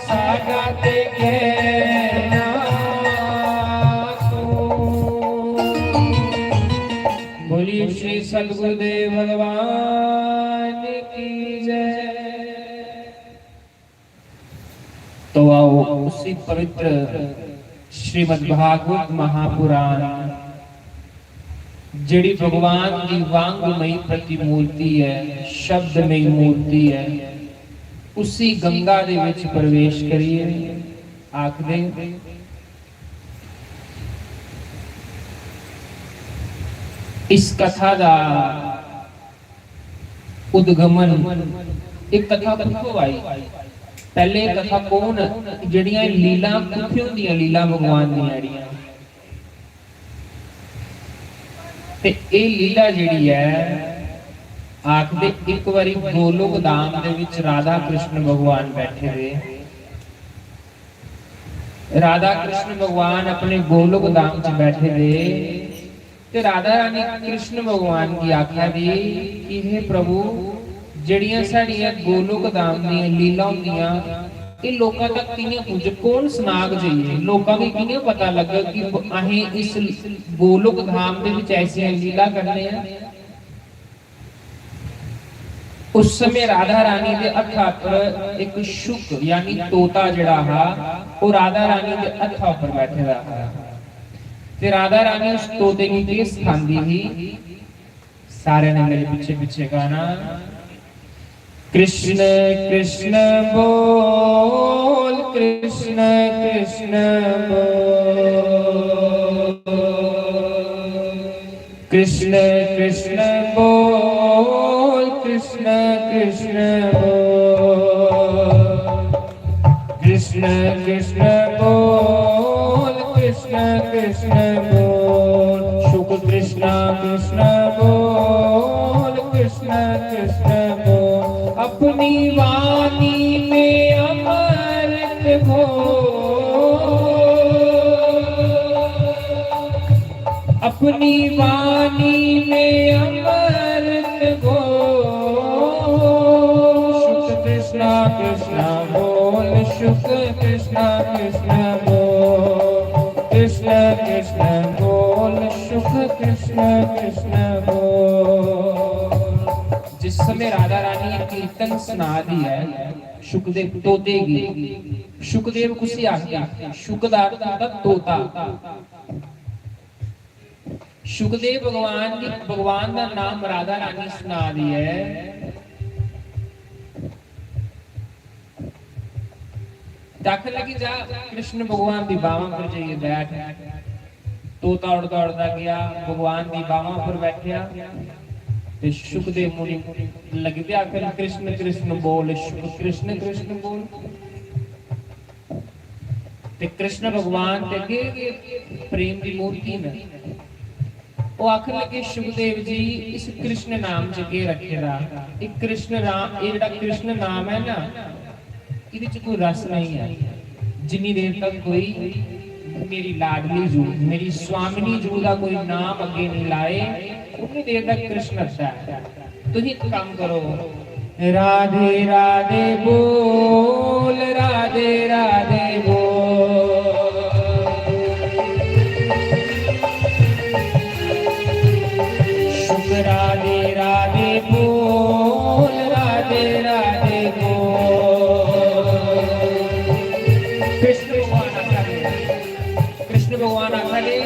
साडा ते गहना तू। बोलिए श्री सद्गुरुदेव भगवान की जय। तो आओ उसी पवित्र श्रीमद् भागवत महापुराण जिहड़ी भगवान की वांगमयी प्रतिमूर्ति है, शब्दमयी मूर्ति है, उसी गंगा दे विच प्रवेश करिए। आखदे इस कथा दा उद्गमन, एक कथा कित्थों आई? पहले कथा कौन जड़ियां लीला कित्थे होंदियां, लीला भगवान दी जड़ियां, ते ए लीला जिहड़ी है आखदे एक बारी गोलोक धाम दे विच राधा कृष्ण भगवान बैठे हुए। राधा कृष्ण भगवान अपने गोलोक धाम च बैठे हुए ते राधा रानी कृष्ण भगवान की आख्या दी कि हे प्रभु जड़ियां साड़ियां गोलोक धाम दी लीला होंदियां ये लोकां तक कियां पुज, कौन सुनाग जाइए, लोकां दी कियां पता लगे कि अहें इस गोलोक धाम दे विच ऐसी लीला करने हैं। उस समय राधा रानी के हत्था पर एक शुक यानी तोता जड़ा हा वो राधा रानी के हत्था पर बैठे रहा ते राधा रानी उस तोते की केस खांदी ही। सारे ने मेरे पीछे पीछे गाना कृष्ण कृष्ण बोल कृष्ण कृष्ण बोल कृष्ण कृष्ण बोल कृष्ण कृष्ण बोल कृष्ण कृष्ण बोल कृष्ण कृष्ण बोल शुक कृष्ण कृष्ण बोल कृष्ण कृष्ण बोल अपनी वाणी में अमृत घोल अपनी वाणी में अमृत घोल शुक कृष्ण कृष्ण बोल शुक कृष्ण कृष्ण बोल कृष्ण कृष्ण बोल शुक कृष्ण कृष्ण बोल। जिस समय राधा रानी ने कीर्तन सुना दी है शुकदेव तोते की शुकदेव कुछ आखिया शुकदार तोता शुकदेव भगवान का नाम राधा रानी सुना दी है। दाखिल लगी जा कृष्ण भगवान की बाहों पर जाइए बैठ तोता उड़ता उड़ता गया भगवान की बाहों पर बैठा ते शुकदेव मुनि लग गया फिर कृष्ण कृष्ण बोल शुक कृष्ण कृष्ण बोल ते कृष्ण भगवान ते के प्रेम की मूर्ति में वो आखिर लगे शुकदेव जी इस कृष्ण नाम च के रखेगा एक कृष्ण नाम ये जेड़ा कृष्ण नाम है ना इहदे च कोई रस नहीं है जिन्नी देर तक कोई मेरी लाडली जू मेरी स्वामिनी जू का कोई नाम अगे नहीं लाए उतनी देर तक कृष्ण अच्छा है। तुम एक काम करो राधे राधे बोल राधे राधे बोल शुक राधे राधे बोल राधे राधे बोल। कृष्ण भगवान आखिरे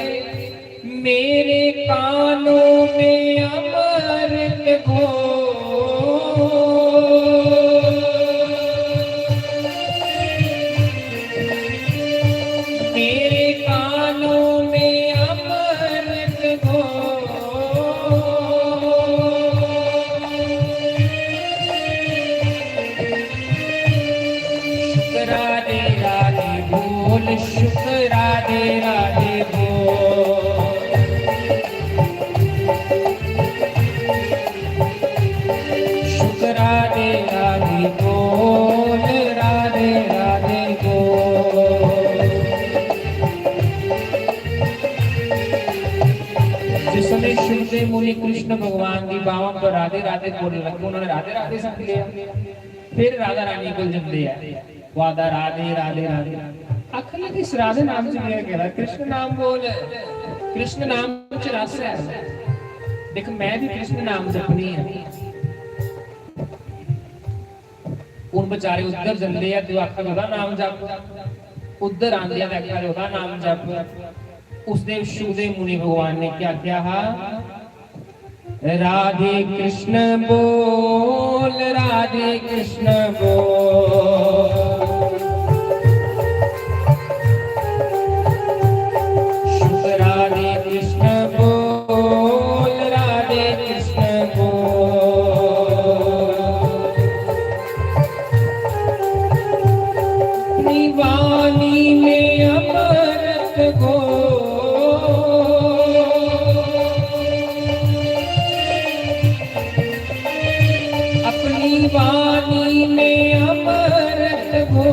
मेरे कानों में अमृत घोल मेरे कानों में अमृत घोल शुक राधे राधे बोल शुक राधे राधे बोल शुक राधे राधे बोल राधे राधे बोल। जिस समय शुकदेव मुनि कृष्ण भगवान की बाहों पर राधे राधे बोलने लगे उन्होंने राधे राधे समझ लिया फिर राधा रानी को जमते है वादा राधे राधे राधे आखिर लगे इस राधे नाम से मेरा कह रहा कृष्ण नाम बोल कृष्ण नाम च रस है देख मैं भी कृष्ण नाम जपनी है उन बेचारे उधर जल्दे है तू आखा ओदा नाम जप उधर आंदे है आखा ओदा नाम जप उस देव शुकदेव मुनि भगवान ने क्या किया राधे कृष्ण बोल राधे कृष्ण बोल शुक राधे कृष्ण बोल राधे कृष्ण बोल अपनी वाणी में अमृत घोल अपनी वाणी में अमृत घोल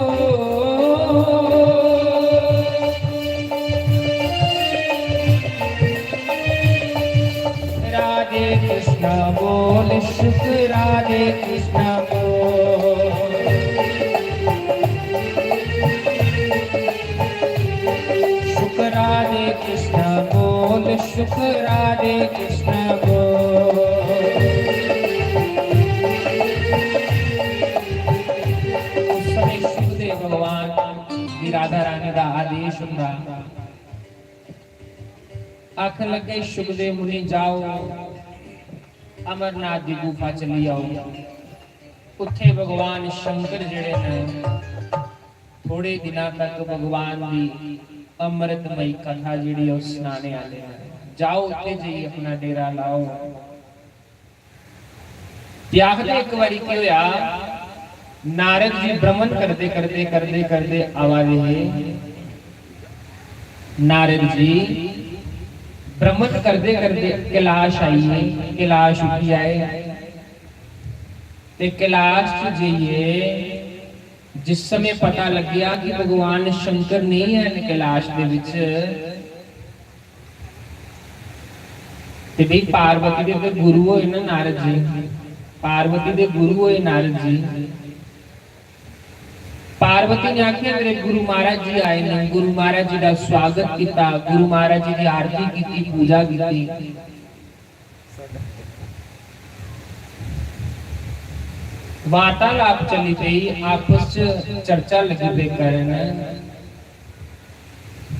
राधे कृष्ण बोल शुक राधे कृष्ण बोल शुक राधे कृष्ण बोल शुक राधे कृष्ण बोल भगवान दी राधा रानी दा आदेश हुंदा। आखन लगे सुखदेव मुनि जाओ अमरनाथ दी गुफा चली आओ। उत्थे भगवान शंकर जिहड़े ने थोड़े दिनों तक भगवान की अमृतमयी कथा जी सुनाने आते हैं। जाओ उत्थे जी अपना डेरा लाओ। आखिर एक बारी की होया, नारद जी भ्रमण करते करते करते करते आवाजे। नारद जी भ्रमण करते करते कैलाश आई है। कैलाश उठी आए ते कैलाश च जाइए जिस समय पता लग गया कि भगवान शंकर नहीं है कैलाश दे विच, ते भी पार्वती दे गुरु होए ना नारद जी। पार्वती दे गुरु होए नारद जी। पार्वती ने आखिया मेरे गुरु महाराज जी आए ने, गुरु महाराज जी का स्वागत किया, गुरु महाराज जी की आरती की, पूजा की। वार्तालाप चली पई, आपस च चर्चा लगी पे करन।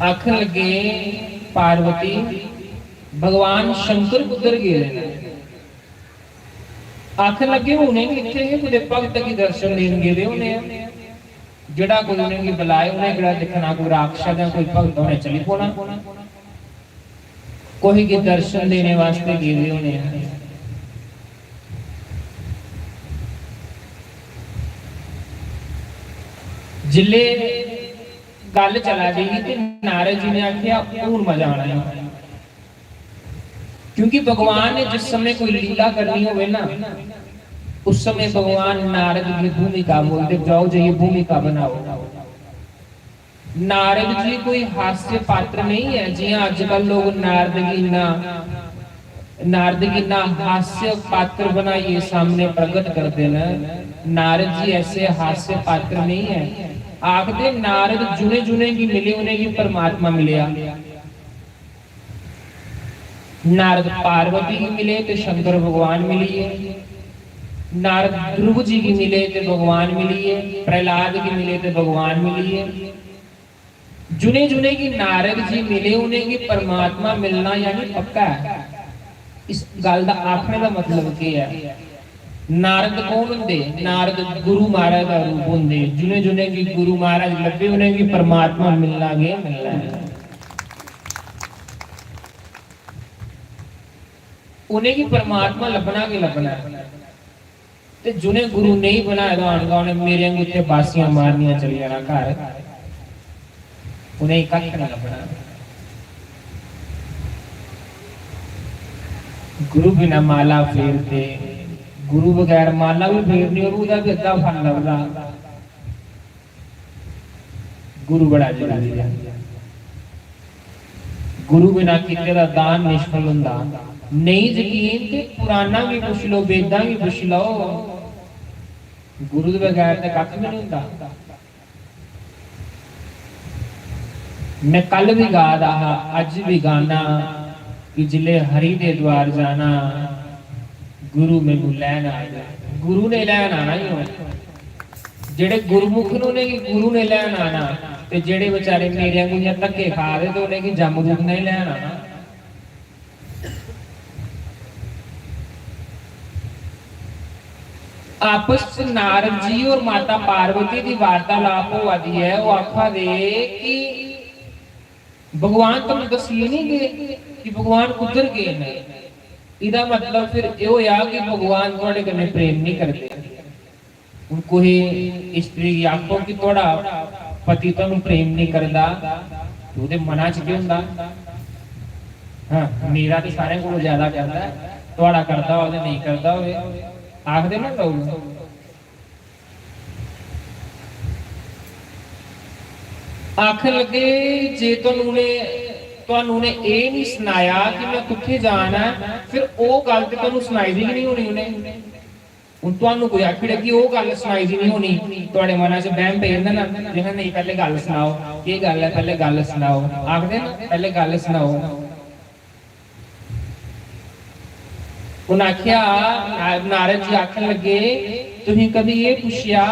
आखन लगे पार्वती भगवान शंकर कुदर गए। आखन लगे उन्हें इतने कोई भगत की दर्शन देन गए होने, जड़ा कोई उन्हें बुलाए उन्हें जड़ा देखना कोई राक्षस या कोई भगत होने चली पोना, कोई के दर्शन देने वास्ते गए होने। जिले गल चला गई तो नारद जी ने आखिया हूं मजा आना है, क्योंकि भगवान ने जिस समय कोई लीला करनी हो ना उस समय भगवान नारद की भूमिका बोलते जाओ जाइए भूमिका बनाओ। नारद जी कोई हास्य पात्र नहीं है। जी आजकल लोग नारद की ना हास्य पात्र बनाइए सामने प्रकट करते हैं। नारद जी ऐसे हास्य पात्र नहीं है। आखदे नारद जुने जुने की मिले उन्हें की परमात्मा मिले। नारद पार्वती की मिले तो शंकर भगवान मिलिए, नारद ध्रुव जी की मिले तो भगवान मिलिए, प्रहलाद की मिले तो भगवान मिलिए। जुने जुने की नारद जी मिले उन्हें की परमात्मा मिलना यानी पक्का है। इस गल का आखने का मतलब क्या है? नारद कौन होंगे? नारद गुरु महाराज का रूप होंगे। जुने जुने की गुरु महाराज लगे उन्हें की परमात्मा मिलना गए मिलना है। उन्हें की परमात्मा लभना के लभना है। ते जुने गुरु नहीं बनाया तो आने मेरे उत्ते बासियां मारनियां चली जाना घर, उन्हें कख नहीं लभना। गुरु बिना माला फेरते, गुरु बगैर माला भी फेरनी और उसका भी अद्धा फल लगता। गुरु बड़ा जरूरी है। गुरु बिना किते दा दान निष्फल हुंदा। नहीं यकीन ते पुराना भी पुछ लो, वेदां भी पुछ लो, गुरु के बगैर तो कख भी नहीं हुंदा। मैं कल भी गा रहा अज भी गाना कि जिले हरि दे द्वार जाना गुरु मैनू लैन आ जाए। गुरु ने लैन आना ही हो। जेड़े गुरमुख ने गुरु ने लैन आना, ते जेड़े बेचारे मेरे वांगू धक्के खा रहे तो उन्हें जमदूत ने लैन आना। आपस नारद जी और माता पार्वती की वार्तालाप हुआ दी है। वो आखा दे कि भगवान तुम दसिए नहीं गए कि भगवान कुदर गए ने। इदा मतलब फिर यो या कि भगवान थोड़े कने प्रेम नहीं करते। उनको ही स्त्री आखो कि थोड़ा पति तुम प्रेम नहीं करता तो उहदे मना च क्यों हुंदा? हां मेरा तो सारे को ज्यादा करता है, थोड़ा करता हो ते नहीं करता होवे आखदे ना लोग। आखन लगे जे तुहानू ने ये नहीं सुनाया कि मैं कुत्थे जाना है, फिर वो गल ते तुहानू सुनाई दी नहीं होनी। उन्हें हुण तुहानू कोई आखड़े कि वो गल सुनाई दी नहीं होनी, तुहाडे मनां च बहम पे जांदा ना जिन्हां नहीं पहले गल सुनाओ, की गल है पहले गल सुनाओ। आखदे ना पहले गल सुनाओ। उन्हें आख्या नारद जी आखन लगे तुसीं कभी ये पुछया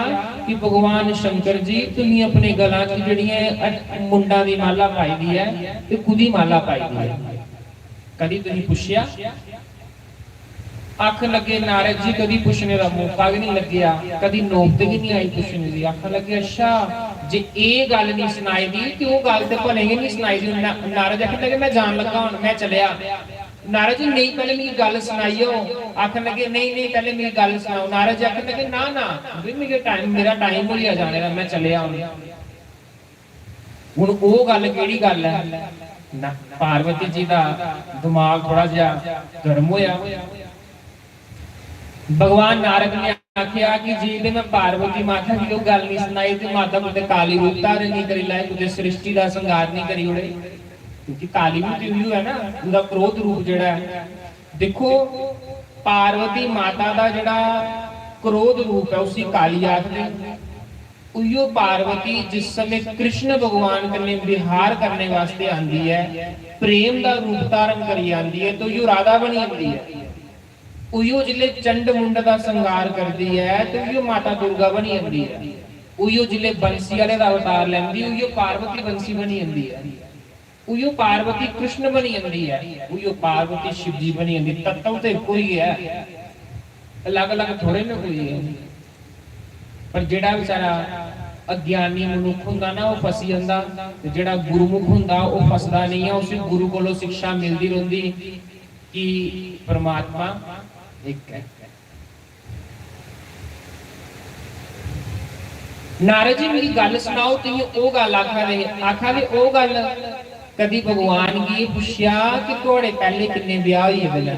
कि भगवान शंकर जी तुम अपने गलों च जिहड़ियां मुंडां दी माला पाई दी है ते कुदी माला पाई दी है, कदी तुसीं पुछया? आख लगे नारद जी कदी पुछने का मौका भी नहीं लग्या, कदी नौबत भी नहीं आई पुछने की। आख लगे अच्छा जे ये गल नहीं सुनाई दी तो वो गल तो भले ही नहीं सुनाई दी। नारद आखन लगे मैं जान लगा हुण मैं चलिया। नारद जी नहीं पहले मेरी गल सुनाइयो। आखन लगे नहीं नहीं पहले मेरी गल सुनाओ। नारद जी आखन लगे ना ना मेरा टाइम हो लिया जाने का, मैं चलिया हुण वो गल केड़ी गल है ना। पार्वती जी का दिमाग थोड़ा जिहा गर्म होया। भगवान नारद ने आख्या कि जी मैं पार्वती माता की तो गल नहीं सुनाई तो माता कुछ काली रूप धारण नहीं करी लाए, कुछ सृष्टि का संगार नहीं करी उड़े, क्योंकि काली रूप है ना, उसका क्रोध रूप जिहड़ा है। देखो पार्वती माता का जिहड़ा क्रोध रूप है उसी काली आखदे। उयो पार्वती जिस समय कृष्ण भगवान कन्ने विहार करने वास्ते आंदी है, प्रेम का रूप धारण करी आंदी है, तो यो राधा बनी आंदी है। उयो जिले चंड मुंड का संगार करती है तो उयो माता दुर्गा बनी आंदी है। उयो जिले बंसी वाले का अवतार लैंदी उयो पार्वती बंसी बनी आंदी है। उयो पार्वती कृष्ण बनी आंदी है, उयो पार्वती शिव जी बनी आंदी। तत्व तो कोई है, अलग अलग थोड़े ना कोई है। पर जेड़ा बेचारा अज्ञानी मनुख हुंदा ना वो फसी जांदा, ते जेड़ा गुरुमुख हुंदा वो फसदा नहीं है। उसे गुरु कोलों शिक्षा मिलदी रहिंदी कि परमात्मा एक है। नारद जी मेरी गल सुनाओ तो वो गल आखा दे वो गल कदी भगवान की पुछया कि थोड़े पहले किन्ने ब्याह होए पहले।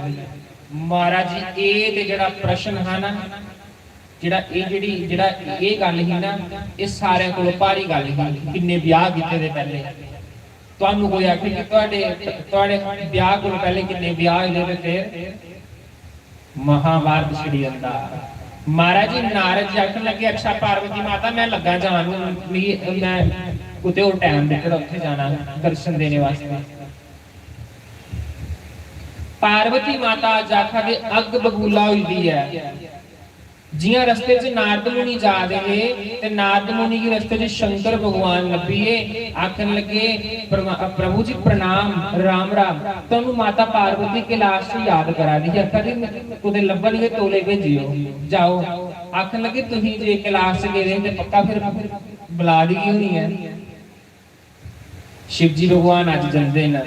महाराज जी ये ते जेड़ा प्रश्न है ना, जेड़ा ये गल ही ना, ये सारे कोलों भारी गल ही किन्ने ब्याह कीते दे पहले। तुहानू कोई आखे कि तुहाडे ब्याह कोलों पहले किन्ने ब्याह होए ते फिर महाभारत छिड़ी जांदा। महाराज जी नारद जी आखन लगे अच्छा पार्वती माता मैं लगा जान, मैं कुते और टाइम दित्ता उत्थे जाना दर्शन देने वास्ते। पार्वती माता अज आखा दे अग बबूला हुई दी है। जियां रस्ते च नारद मुनि जा रहे ते नारद मुनि के रस्ते च शंकर भगवान लभिए। आखन लगे प्रभु जी प्रणाम राम राम, तुहानू माता पार्वती के लाश से याद करा दी। आखा दी कुते लभणगे तोले भेजियो जाओ। आखन लगे तुसीं जे कैलाश गए ते पक्का फिर बुला दी होनी है। शिव जी भगवान अज जंदे न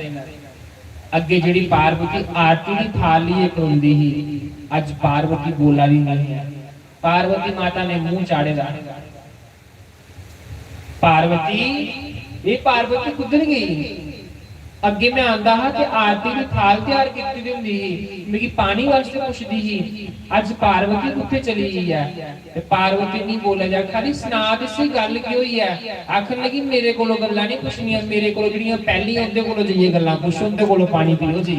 अगे जिहड़ी पार्वती आरती दी थाल लिए खड़ोंदी ही, अज पार्वती बोला दी नहीं है। पार्वती माता ने मुंह चाड़े दा। पार्वती ये पार्वती कुदर गई। अगे मैं आंदा हा कि आरती दी थाल तैयार कीती दी हुंदी ही, मेरी पानी वास्ते पुछदी ही, अज पार्वती कुत्थे चली गई है। ते पार्वती नहीं बोले जा, खाली सुना दसी गल की हुई है। आखन लगी मेरे कोलों गल्लां नहीं पुछनियां, मेरे कोलों जिहड़ियां पहली उहदे कोलों जाइए गल्लां पुछो, उहदे कोलों पानी पीओ जी।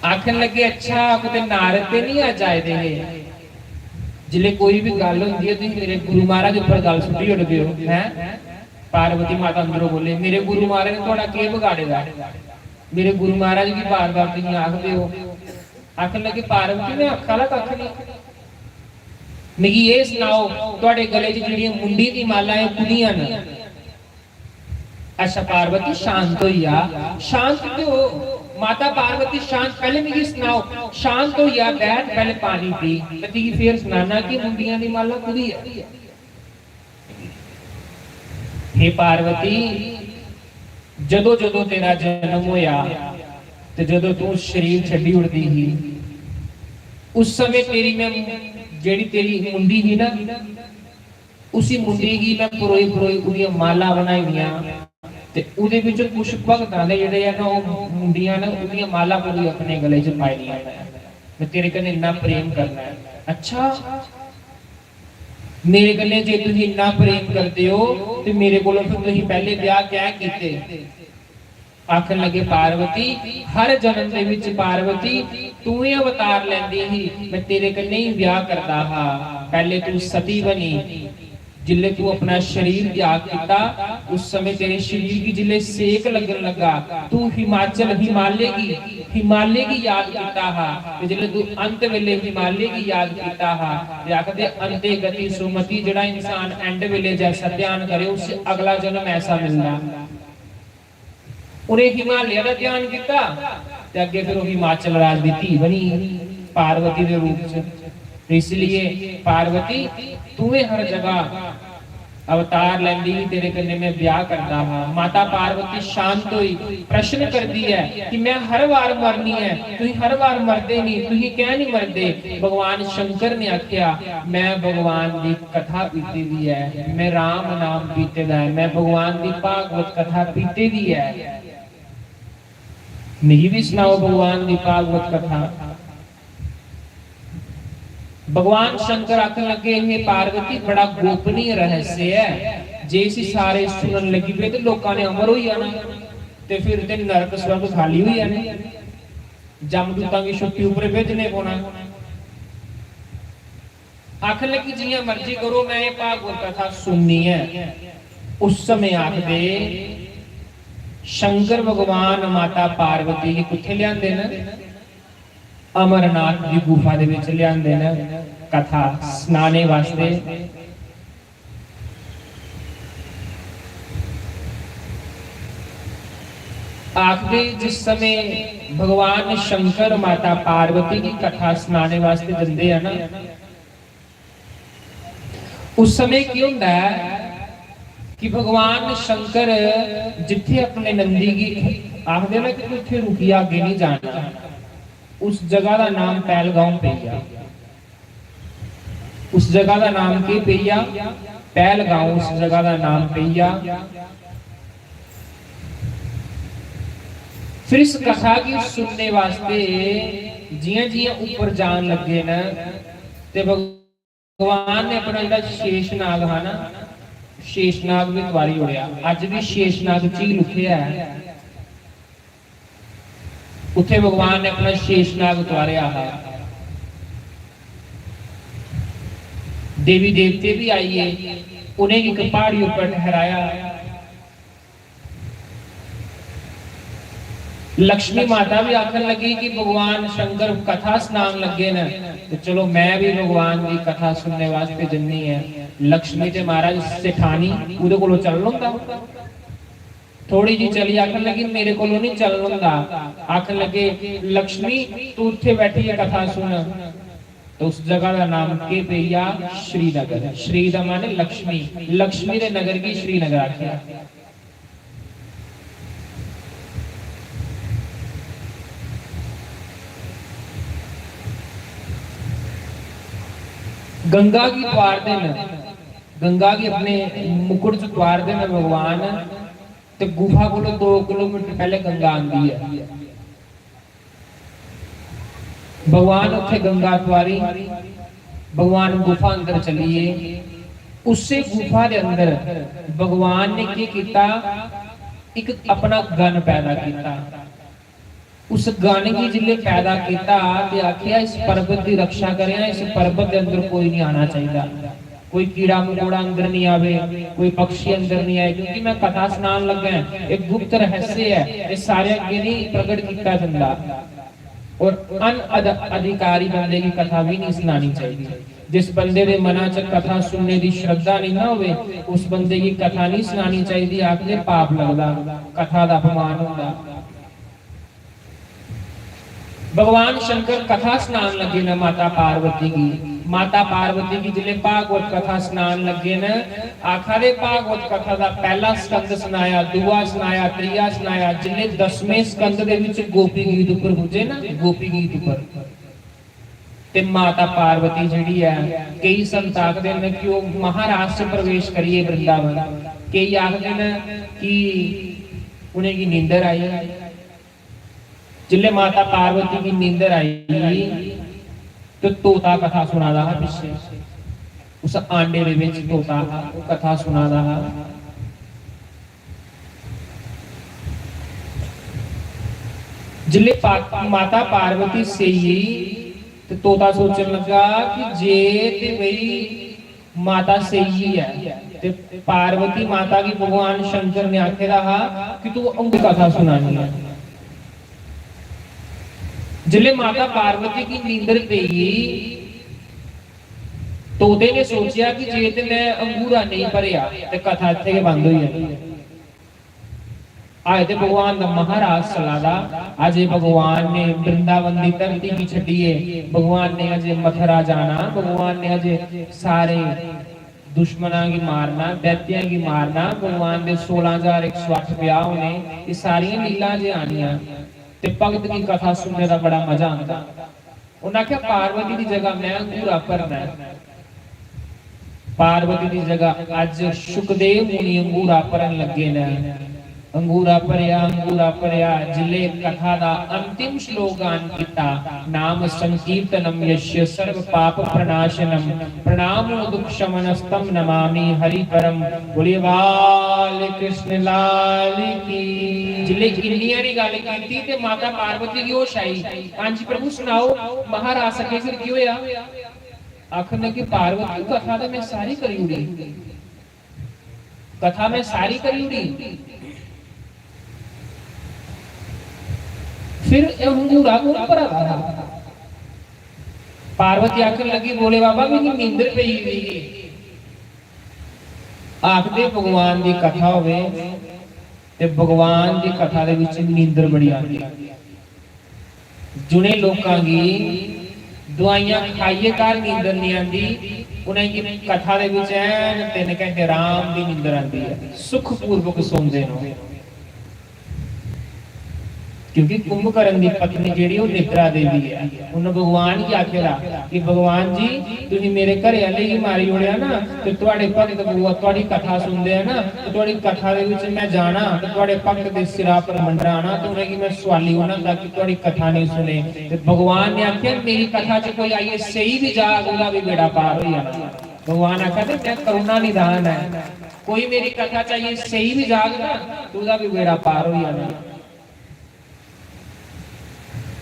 आखन लगे अच्छा कुते नारद ते नहीं अज आए दे। जिले कोई भी गल होंदी है तुसीं मेरे गुरु महाराज उपर गल सुट्टी उड़दे हो हैं। पार्वती माता अंदरों बोले मेरे गुरु महाराज ने थोड़ा के बिगाड़ेगा। मेरे गुरु महाराज की बार बार तुसीं आखदे हो। आखन लगे पार्वती ने आखा ला कख नहीं, मिगी ये सुनाओ तुहाडे गले च जिहड़ियां मुंडी दी मालां है कुदियां न। अच्छा पार्वती शांत होई आ, शांत क्यों माता पार्वती शांत, पहले मुझे सुनाओ शांत हो या बैठ पहले पानी पी ती फिर सुनाना कि मुंडियां दी माला कुदी है। हे पार्वती जदों जदों तेरा जन्म होया ते जदों तू शरीर छड्डी उड़दी ही उस समय तेरी मैं जेड़ी तेरी मुंडी ही ना उसी मुंडी की मैं पुरोई पुरोई उदी माला बनाई दियां ते उदे विच कुछ भगतां दे जेड़े है ना ओ मुंडियां ना उदी माला पूरी अपने गले च पाई दियां मैं तेरे कन्ने इन्ना प्रेम करना है। अच्छा मेरे कन्ने जे तुसीं इन्ना प्रेम करदे हो ते मेरे कोलों फिर तुसीं पहले ब्याह क्या कीते। आखन लगे पार्वती हर जन्म दे विच पार्वती तू ही अवतार लैंदी ही, मैं तेरे कन्ने ही ब्याह करदा हा। पहले तू सती बनी जिले तू अपना शरीर त्याग किया, उस समय तेरे शरीर की जिले सेक लगन लगा, तू हिमालय की याद किता हा, ते जिले तू अंत वेले हिमालय की याद किता हा, ते आखदे अंते गति सुमति, जिहड़ा इंसान एंड वेले जैसा ध्यान करे उससे अगला जन्म ऐसा मिलदा। उन्हें हिमालय का ध्यान किया ते अगे फिर हिमाचल राज की धी बनी पार्वती के रूप च। इसलिए पार्वती तू हर जगह अवतार लेंदी, तेरे कन्ने मैं ब्याह करता हाँ। माता पार्वती शांत हुई, प्रश्न करती है कि मैं हर बार मरनी है, तुही हर बार मरदे नहीं, तुही क्या नहीं मरदे। भगवान शंकर ने आख्या मैं भगवान की कथा पीती दी है, मैं राम नाम पीते दा है, मैं भगवान की भागवत कथा पीते दी है। नहीं भी सुनाओ भगवान की भागवत कथा। भगवान शंकर आखन लगे हे पार्वती बड़ा गोपनीय रहस्य है, जे इसी सारे सुनन लगी पे तो लोकां ने अमर हो जाना, ते फिर ते नरक स्वर्ग खाली हो जाने, जमदूतां की छुट्टी ऊपर भेजने पौना। आखन लगी जियां मर्जी करो, मैं ये भागवत कथा सुननी है। उस समय आखदे शंकर भगवान माता पार्वती की कुत्थे लियांदे न, अमरनाथ की गुफा दे विच लियांदे न कथा सुनाने वास्ते। आखदे जिस समय भगवान शंकर माता पार्वती की कथा सुनाने वास्ते जंदे हैं ना, उस समय की हुंदा है कि भगवान शंकर जिथे अपने नंदी की आखदे ना कि उथे रुकी आगे नहीं जाना, उस जगह का नाम पहलगाम पेया। उस जगह का नाम की पेया पहलगाम, उस जगह का नाम पेया। फिर इस कथा की सुनने वास्ते जियां जियां ऊपर जान लगे न, ते भगवान ने अपना जिहड़ा शेषनाग है ना, शेषनाग भी द्वारी उड़िया। अज भी शेषनाग च ही लुकिया है, उथे भगवान ने अपना शेषनाग उतारिया है। देवी देवते भी आइए, उन्हें एक पहाड़ी ऊपर ठहराया। लक्ष्मी माता भी आखन लगी कि भगवान शंकर कथा सुनान लगे न, तो चलो मैं भी भगवान की कथा सुनने वास्ते जन्नी है। लक्ष्मी ते महाराज सेठानी उहदे कोलों चल लूंगा, थोड़ी जी चली, आखन लगी मेरे को नहीं चल लूंगा। आखन लगे लक्ष्मी तू उठे बैठी है कथा सुन, तो उस जगह का नाम के पेया श्रीनगर। श्री दा माने लक्ष्मी, लक्ष्मी दे नगर की श्रीनगर आख्या। गंगा की द्वार देन, गंगा की अपने मुकुट च द्वार देन भगवान, ते गुफा को 2 किलोमीटर पहले गंगा आंदी है। भगवान उठे गंगा द्वारी, भगवान गुफा अंदर चलिए। उससे गुफा के अंदर भगवान ने क्या किया, एक अपना गन पैदा किया। उस गन की जिले पैदा किया ते आखिया इस पर्वत की रक्षा करें, इस पर्वत के अंदर कोई नहीं आना चाहिए, कोई कीड़ा मकोड़ा अंदर नहीं आवे, कोई पक्षी अंदर नहीं आए, क्योंकि मैं कथा सुनान लगा एक गुप्त रहस्य है, ये सारे अगे नहीं प्रकट किया जाता। और अनअधिकारी बंदे की कथा भी नहीं सुनानी चाहिए। जिस बंदे दे मना च कथा सुनने की श्रद्धा नहीं ना होवे, उस बंदे की कथा नहीं सुनानी चाहिए, आखदे पाप लगदा, कथा दा अपमान होंदा। भगवान शंकर कथा सुनान लगे न माता पार्वती की, माता पार्वती की जिले भागवत कथा सुनान लगे न। आखा दे भागवत कथा दा पहला स्कंद सुनाया, दूआ सुनाया, त्रीया सुनाया, जिले 10वें स्कंद दे विच गोपी गीत ऊपर पुजे ना, गोपी गीत ऊपर ते माता पार्वती जिहड़ी है, कई संत आखदे न कि वो महाराष्ट्र प्रवेश करिए वृंदावन, कई आखदे न कि उन्हें की नींदर आई। जिले माता पार्वती की नींदर आई तो तोता कथा सुना रहा पीछे, उस आंडे दे विच तोता कथा सुना रहा। जिले माता पार्वती से ही तो तोता सोचने लगा कि जे ते भाई माता सही ही है। ते पार्वती माता की भगवान शंकर ने आखे रहा कि तू उनकी कथा सुनानी है। जिले माता पार्वती की नींदर पेगी, तोते ने सोचा कि जे ते मैं अंगूरा नहीं भरिया ते कथा इत्थे के बंद हुई है। आए ते भगवान दा महाराज सलादा, अजे भगवान ने वृंदावन की धरती की छड़िए, भगवान ने अजे मथुरा जाना, भगवान ने अजे सारे दुश्मना की मारना, दैत्या की मारना, भगवान के 16,108 ब्याह होने, ये सारियां लीला जे आनियां ते भगत की कथा सुनने का बड़ा मजा आता। उन्हें आख्या पार्वती की जगह मैं अंगूरा भरना है। पार्वती की जगह अज सुखदेव मुनि अंगूरा भरन लगे ने। अंगूरा भरिया जिले कथा दा अंतिम श्लोकान किता, नाम संकीर्तनम यस्य सर्व पाप प्रणाशनम, प्रणामो दुख शमनस्तम नमामि हरि परम। बोलिए बाल कृष्ण लाल की। जिले किन्नियां दी गल कीती ते माता पार्वती की होश आई। हां जी प्रभु सुनाओ, महाराज सके फिर की होया? आखने की पार्वती कथा तो मैं सारी करी उड़ी, कथा मैं सारी करी उड़ी, फिर अंगूरा कौन भरा था? पार्वती आखन लगी, बोले बाबा मेरी नींदर पई हुई। आखदे भगवान की कथा होवे ते भगवान की कथा दे विच नींदर बड़ी आती। जुने लोकां दी दवाइयां खाइए घर नींदर नहीं आती, उन्हें की कथा दे विच ऐन 3 घंटे आराम दी नींदर आती है, सुखपूर्वक सौंदे ने। क्योंकि कुंभकर्ण की पत्नी जेड़ी वो निद्रा देवी है, उन्हें भगवान की आखेरा कि भगवान जी तुसीं मेरे घरे वाले ही मारी उड़िया ना, ते तुहाडे भगत तुहाडी कथा सुनदे हैं ना, ते तुहाडी कथा दे विच मैं जाना ते तुहाडे भगत दे सिरा पर मंडराना, ते उन्हें की मैं सवाली होना दा कि तुहाडी कथा नहीं सुने। ते भगवान ने आख्या मेरी कथा च कोई आइए सही भी जाग, उहदा भी बेड़ा पार हो जाना। भगवान आख्या ते मैं करुणा निधान है, कोई मेरी कथा चाहिए सही भी जाग ना, तो उहदा भी बेड़ा पार हो जाना।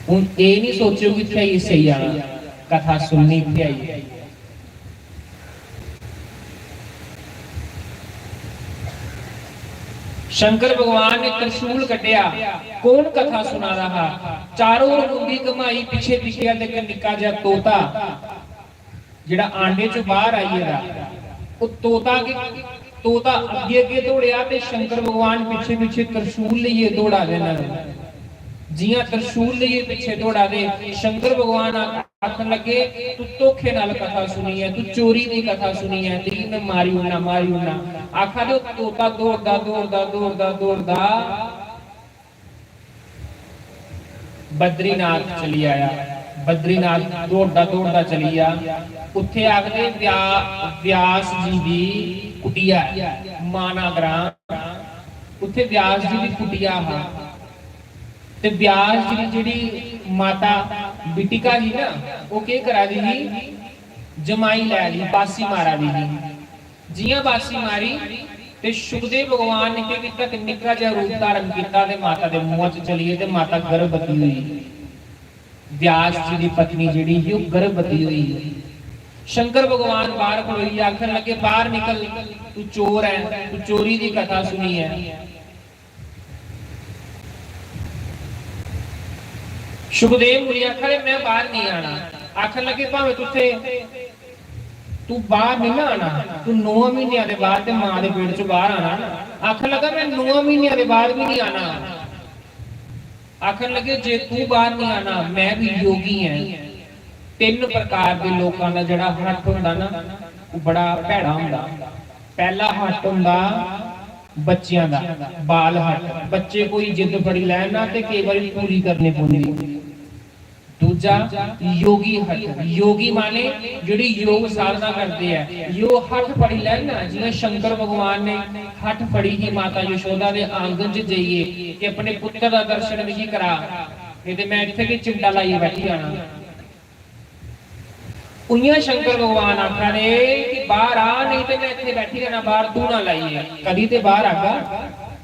उन ये नहीं सोचो कि थे सही आना, कथा सुननी थी आई। शंकर भगवान ने त्रिशूल कटिया, कौन कथा सुना रहा? चारों ओर मुंडी कमाई, पीछे पीछे एक निक्का जिहा तोता जिहड़ा आंडे चों बाहर आईएगा, वो तोता अगे अगे दौड़िया ते शंकर भगवान पीछे पीछे त्रिशूल लिए दौड़ा देना। जियां त्रिशूल लिए पीछे दौड़ा दे, शंकर भगवान आखन लगे तू धोखे नाल कथा सुनी है, तू चोरी की कथा सुनी है, तेरी मैं मारी उड़ना। आखा दे तोता दौड़दा बद्रीनाथ चली आया। बद्रीनाथ दौड़दा चली आ। उत्थे आखदे व्यास जी दी कुटिया, माना ग्राम, उत्थे व्यास जी दी कुटिया हा। ते व्यास जी जेड़ी माता बिटिका ही ना, वो के करा दी ही? जमाई लै ली, बासी मारा दी ही। जियां बासी मारी ते सुखदेव भगवान ने के कीता कि निक्का जिहा रूप धारण कीता ते माता दे मुंह च चलीए ते माता गर्भवती हुई। व्यास जी दी पत्नी जेड़ी ही वो गर्भवती हुई। शंकर भगवान बाहर खड़ोई आखन लगे बाहर निकल, तू चोर है, तू चोरी की कथा सुनी है। सुखदेव मुनि आखरे मैं बाहर नहीं आना। आखन लगे भावें तू बाहर नहीं ना आना, तू 9 महीनों के बाद मां के पेट चो बाहर आना। आखन लगा मैं 9 महीनों के बाद भी नहीं आना। आखन लगे जे तू बाहर नहीं आना, मैं भी योगी है। 3 प्रकार के लोगों का जिहड़ा हट हुंदा ना, वो बड़ा भैड़ा हुंदा। पहला हट हुंदा बच्चियां दा, बाल हट, बच्चे कोई जिद फड़ी लैन ना ते कई बार पूरी करनी पौंदी। दूजा योगी हट, योगी माने जिहड़ी योग साधना करते हैं, यो हट फड़ी लैन ना, जिवें शंकर भगवान ने हट फड़ी ही माता यशोदा दे आंगन च जाइए कि अपने पुत्र दा दर्शन भी करा, नहीं ते मैं इत्थे कि चिमटा लाइए बैठी आना। उइयां शंकर भगवान आखा ने कि बाहर आ, नहीं तो मैं इत्थे बैठी रहना, बाहर तू ना लाइए। कभी ते बाहर आगा,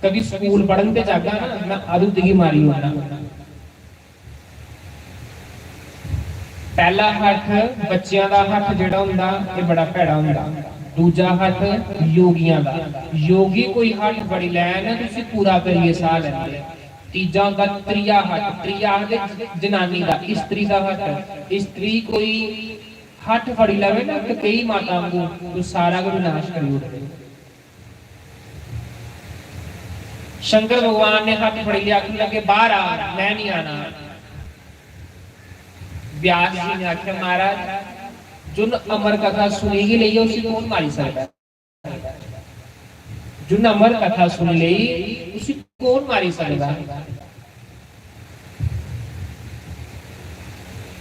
कभी स्कूल पढ़न ते जागा ना, मैं आदू दिगी मारी होना। पहला हट बच्चियां दा हट जिहड़ा हुंदा, ये बड़ा भैड़ा हुंदा। दूजा हट योगियां दा, योगी कोई हट बड़ी लैन तुसी पूरा करिए साह लैंदे। तीजा होंदा त्रिया हट, त्रिया आखदे जनानी दा, इस्त्री दा हट, इस्त्री कोई हट फड़ी लवे ना तो कई माता वांगू तो सारा को विनाश करी उठे। शंकर भगवान ने हट फड़ी लिया, आखने लगे बाहर आ, मैं नहीं आना। व्यास जी ने आख्या महाराज जुन अमर कथा सुनी ही ली उसी कौन मारी सकता है, जुन अमर कथा सुन ली उसी कौन मारी सकता,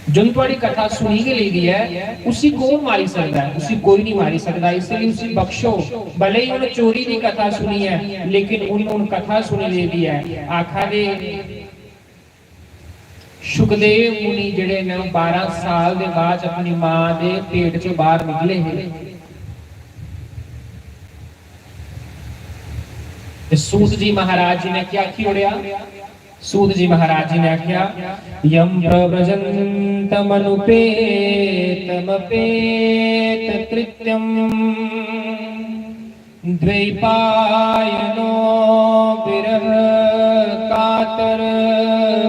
जुन तुम्हारी कथा सुनी ही ली गई है उसी कौन मारी सकता है, उसी कोई नहीं मारी सकता, इसलिए उसी बख्शो। भले ही उन्हें चोरी की कथा सुनी है लेकिन उन्होंने कथा सुनी ले दी है। आखा दे सुखदेव मुनि जिहड़े ने 12 साल के बाद अपनी मां के पेट चों बाहर निकले हैं। सूत जी महाराज जी ने क्या खियोड़िया, सूत जी महाराज जी ने आख्या यम प्रव्रजन्तमनुपेतमपेत कृत्यम द्वैपायनो विरह कातर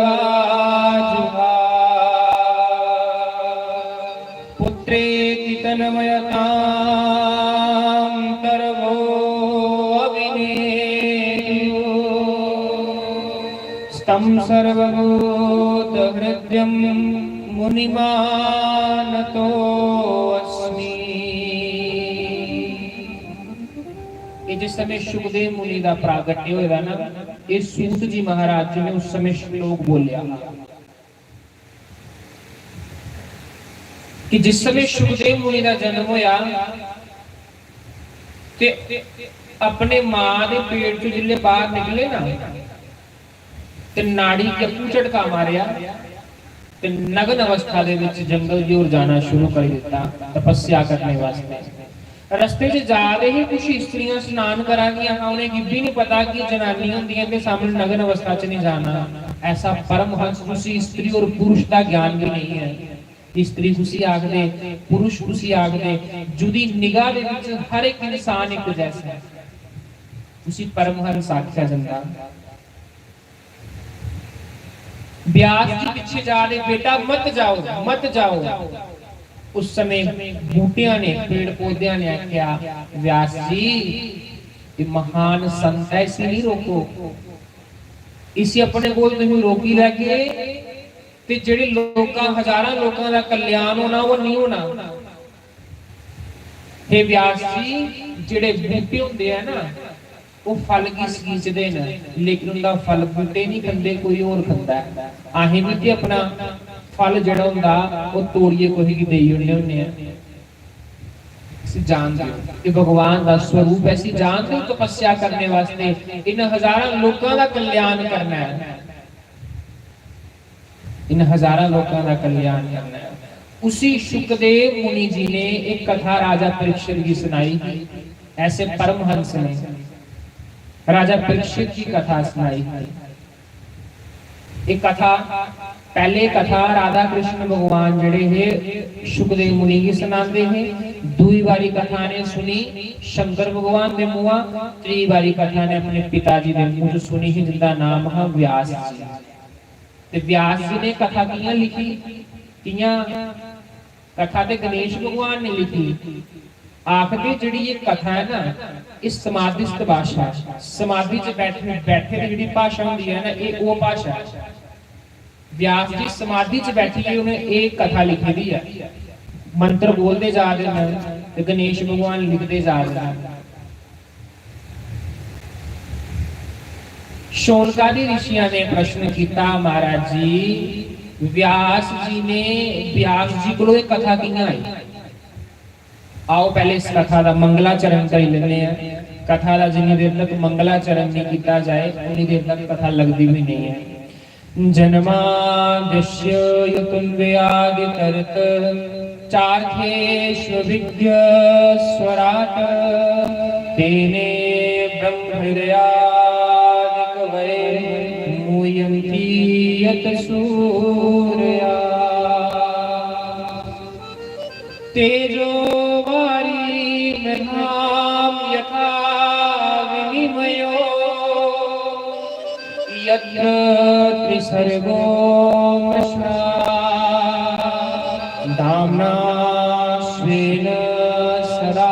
आजुहा पुत्रेति तन्मयतां तरवो तं सर्वभूत हृदयं मुनिमानतो अस्मि। ये जिस समय सुखदेव मुनि का प्रागट्य होएगा ना, ये सूत जी महाराज जी ने उस समय श्लोक बोलिया कि जिस समय सुखदेव मुनि का जन्म होया ते अपने मां के पेट चों जिल्ले बाहर निकले ना ते नाड़ी के अप्पू झटका मारिया ते नग्न अवस्था दे विच जंगल की ओर जाना शुरू कर दिता तपस्या करने वास्ते। रस्ते च जा रहे ही कुछ स्त्रियां स्नान करा गईं, उन्हें ये भी नहीं पता कि जनानी होंदियां ते सामने नग्न अवस्था च नहीं जाना। ऐसा परमहंस कुसी स्त्री और पुरुष का ज्ञान भी नहीं है। स्त्री कुसी आखदे, पुरुष कुसी आखदे, जुदी निगाह दे विच हर एक इंसान एक जैसा है। उसी परमहंस आख्या जांदा। व्यास जी पीछे जा रहे, बेटा मत जाओ मत जाओ। उस समय बूटियां ने, पेड़ पौधे ने आख्या व्यास जी ये महान संत है, इसे नहीं रोको, इसे अपने कोल तुम रोकी लैके ते जेड़े लोकां हजारां लोकां दा कल्याण होना वो नहीं होना। हे व्यास जी जेड़े बूटे हुंदे हैं ना वो फल की सींचते हैं लेकिन उनका फल बूटे नहीं खाते, कोई और खाता है। असीं भी अपना फल जिहड़ा हुंदा वो तोड़िए कोई की देई ओड़ने हुंदे हैं। असीं जानदे हो कि भगवान का स्वरूप है, असीं जानदे हो तपस्या करने वास्ते इन हजारां लोकां दा कल्याण करना है, इन हजारां लोकां दा कल्याण करना है। उसी सुखदेव मुनि जी ने एक कथा राजा परीक्षित की सुनाई। ऐसे परमहंस ने राजा परीक्षित की कथा सुनाई। एक कथा, पहले कथा राधा कृष्ण भगवान जड़े है सुखदेव मुनि की सुनाते हैं, दूसरी बारी कथा ने सुनी शंकर भगवान के मुआ, तीसरी बारी कथा ने अपने पिताजी के मुंह सुनी ही जिनका नाम है व्यास जी। ते व्यास जी ने कथा कियां लिखी, कियां कथा ते गणेश भगवान ने लिखी। आखदे जिहड़ी ये कथा है ना इस समाधिस्थ भाषा, समाधि च बैठे बैठे जिहड़ी भाषा हुंदी है ना ये वो भाषा है। व्यास जी समाधि च बैठिए उन्हें एक कथा लिखी दी है, मंत्र बोलते जा रहे हैं ते गणेश भगवान लिखते जा रहे हैं। शौनकादि ऋषियों ने प्रश्न किया महाराज जी व्यास जी ने व्यास जी को एक कथा कियां आई। आओ पहले इस कथा का मंगलाचरण कर लेने हैं। कथा का जिन्नी देर तक मंगलाचरण नहीं किया जाए उन्नी देर तक कथा लगती भी नहीं है। जन्माद्यस्य यतुल्व्यादितरत चार्थेष्वभिज्ञ स्वराट तेने ब्रह्महृदयादिकवये मूयन्ति यत सूर्या तेजो वारी यत्र त्रिसर्गो मृषा दाम्ना स्वेन सदा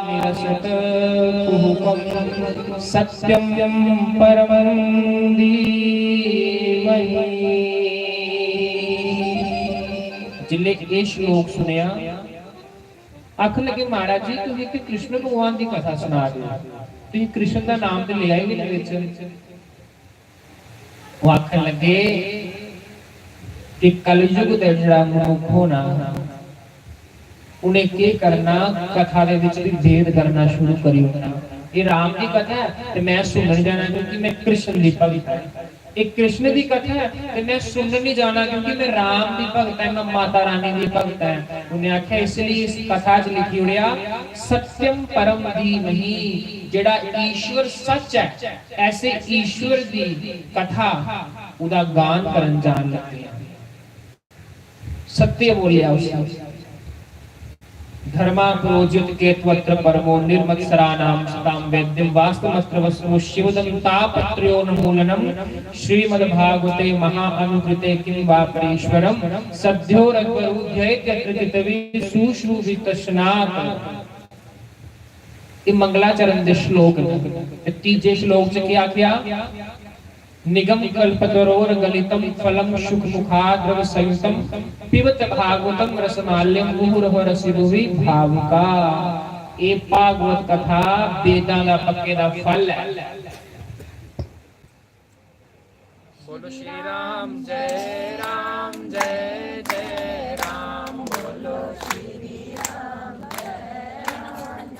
निरसत कुहुकं सत्यं परमं धीमहि। जिले ये श्लोक सुनिया आखन लगे महाराज जी तुसीं ते कृष्ण भगवान की कथा सुना रहे हो, तुसीं कृष्ण का नाम तो लिया ही नहीं विच। वो आखन लगे कि कलयुग दा जिहड़ा मनुख होना उन्हें के करना, कथा दे विच भी भेद करना शुरू करी होना। ये राम की कथा है ते मैं सुनन जाना क्योंकि मैं कृष्ण दी भगत है। एक कृष्ण की कथा है ते मैं सुनन नहीं जाना क्योंकि मैं राम की भगत है, मैं माता रानी की भगत है। उन्हें आख्या इसलिए इस कथा च लिखी उड़िया सत्यम परम धीमहि, जेड़ा ईश्वर सच है ऐसे ईश्वर की कथा उदा गान करन जान लगे। सत्य बोलिया उसने। धर्मा प्रोज्युत केत्वत्र परमो निर्मत्सराणाम सताम वेद्यम वास्तवमस्त्र वस्तु शिवदं तापत्र्यो नमूलनम श्रीमद्भागवते महाअनुकृते किं वा परेश्वरम सद्यो रघुरुध्यैत्यत्र चितवि सुश्रुवितस्नात्। ये मंगलाचरण दे श्लोक ने। तीजे श्लोक च क्या किया? निगम कल्पतरोर गलितम फलम सुख मुखाद्रव संयुतम पिबत भागवतम रसमाल्यम मुहुरह रसिभुवि भावुका। ये भागवत कथा वेदां दा पक्के दा फल है। बोलो श्री राम जय जय राम। बोलो श्री राम जय राम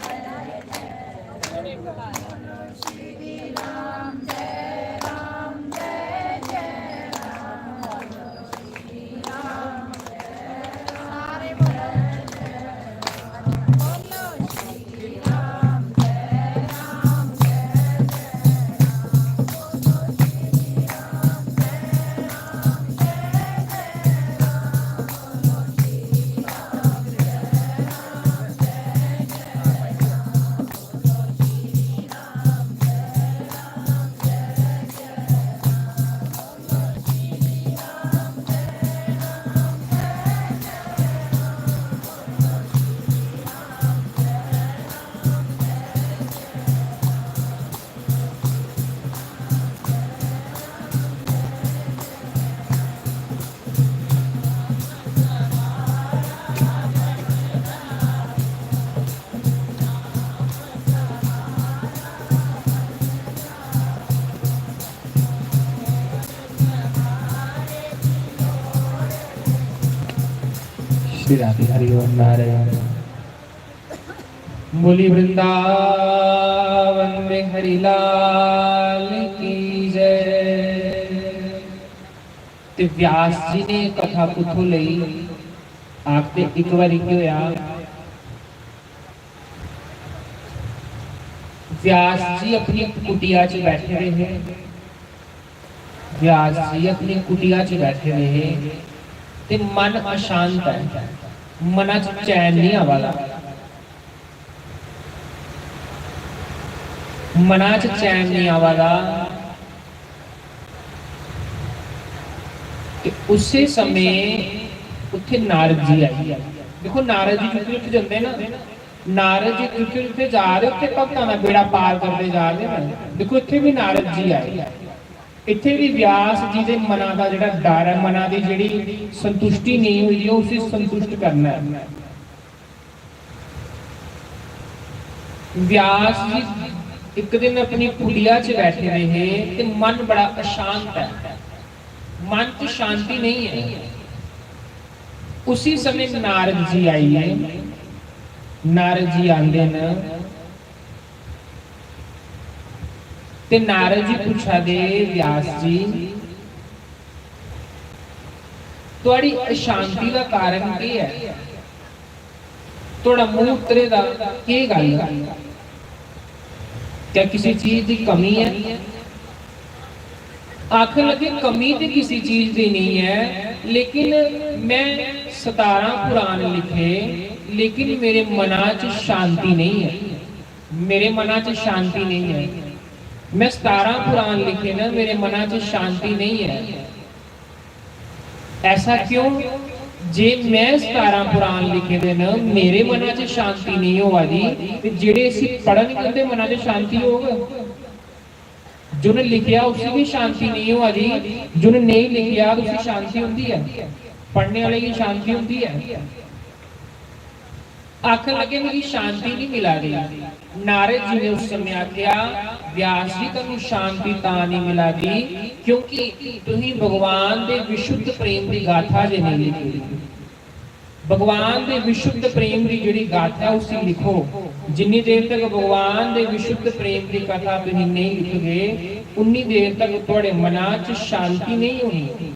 जय राधे हरि ओम नारायण। बोली वृंदावन में हरि लाल की जय। ते व्यास जी ने कथा कुथों लई आखते एक बार की होया व्यास जी अपनी कुटिया च बैठे रहे। व्यास जी अपनी कुटिया च बैठे रहे ते मन अशांत है, मना च चैन नहीं आवादा। मना च चैन नहीं आवादा। उसे समय उत्थे नारद जी आई। देखो नारद जी जिथे जिथे जाते ना, नारद जी जिथे जिथे जा रहे उत्थे भक्तां दा बेड़ा पार करते जा रहे हैं। देखो इत्थे भी नारद जी आए। इत्थे भी व्यास जी दे मना दा जिहड़ा डर है, मना दी जिहड़ी संतुष्टि नहीं हुई है उसे संतुष्ट करना है। व्यास जी एक दिन अपनी कुटिया च बैठे रहे ते मन बड़ा अशांत है, मन च शांति नहीं है। उसी समय नारद जी आई है। नारद जी आंदे न ते नारद जी पूछा दे व्यास जी तुहाड़ी अशांति का कारण क्या है? थोड़ा मुंह उतरे दा के गल है? क्या किसी चीज की कमी है? आखिर लगे कमी तो किसी चीज की नहीं है, लेकिन मैं 17 पुराण लिखे लेकिन मेरे मना च शांति नहीं है। मेरे मना च शांति नहीं है। मैं 17 पुराण लिखे ना, मेरे मना च शांति नहीं है। ऐसा क्यों? जे मैं 17 पुराण लिखे दे ना, मेरे मना च शांति नहीं होवा दी, ते जेड़े असीं पढ़न उनके मना च शांति होगा। जिन्हें लिखिया उसी की शांति नहीं होवा दी, जिन्हें नहीं लिखिया उसकी शांति होती है, पढ़ने वाले की शांति होती है। आखिर लगे मेरी शांति नहीं मिला रही। नारद जी ने उस समय आख्या, व्यास जी तैनूं शांति तां नहीं मिला दी क्योंकि तुसीं भगवान दे विशुद्ध प्रेम की गाथा जे नहीं लिखी। भगवान दे विशुद्ध प्रेम की जिहड़ी गाथा उसी लिखो। जिन्नी देर तक भगवान दे विशुद्ध प्रेम की कथा तुसीं नहीं लिखोगे, उन्नी देर तक तुहाडे मना च शांति नहीं होनी।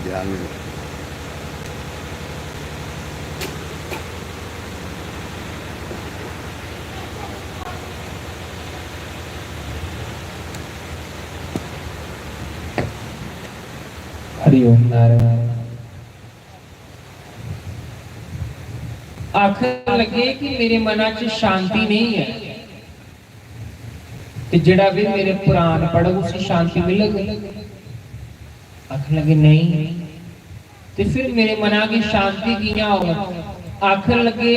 ध्यान में हरिओम नारायण। आखिर लगे कि मेरे मना च शांति नहीं है, ते जिहड़ा भी मेरे पुराण पढ़ो उसी शांति मिलेगी। आखिर लगे नहीं, तो फिर मेरे मना की शांति कियां हो? आखिर लगे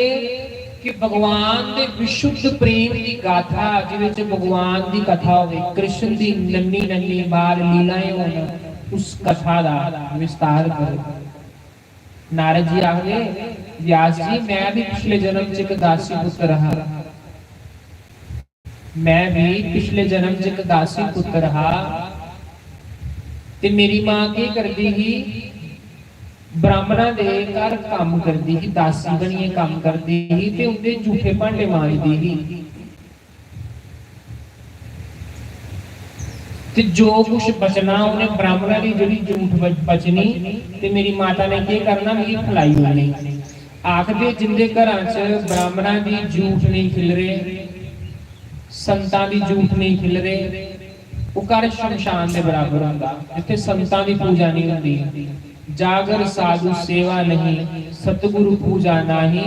कि भगवान दे विशुद्ध प्रेम की गाथा जिहदे भगवान की कथा हो, कृष्ण की नन्ही नन्ही बाल लीलाएं होन, उस कथा का विस्तार करो। नारद जी आखदे, व्यास जी मैं भी पिछले जन्म च एक दासी पुत्र रहा, मैं भी पिछले जन्म च एक दासी पुत्र रहा, ते मेरी मां की करदी ही ब्राह्मणा दे घर काम करदी ही, दासी बनिए काम करदी ही ते उनके झूठे भांडे मांजदी ही। ते जो कुछ बचना उन्हें ब्राह्मणा की जिहड़ी झूठ बचनी ते मेरी माता ने क्या करना, मेरी खलाई होनी। आखदे जिंदे घरां च ब्राह्मणा की झूठ नहीं खिल रहे, संतां दी झूठ नहीं खिल रहे, वो घर शमशान के बराबर होंदा जिथे संतां दी पूजा नहीं होंदी। जागर साधु सेवा नहीं, सतगुरु पूजा नाही,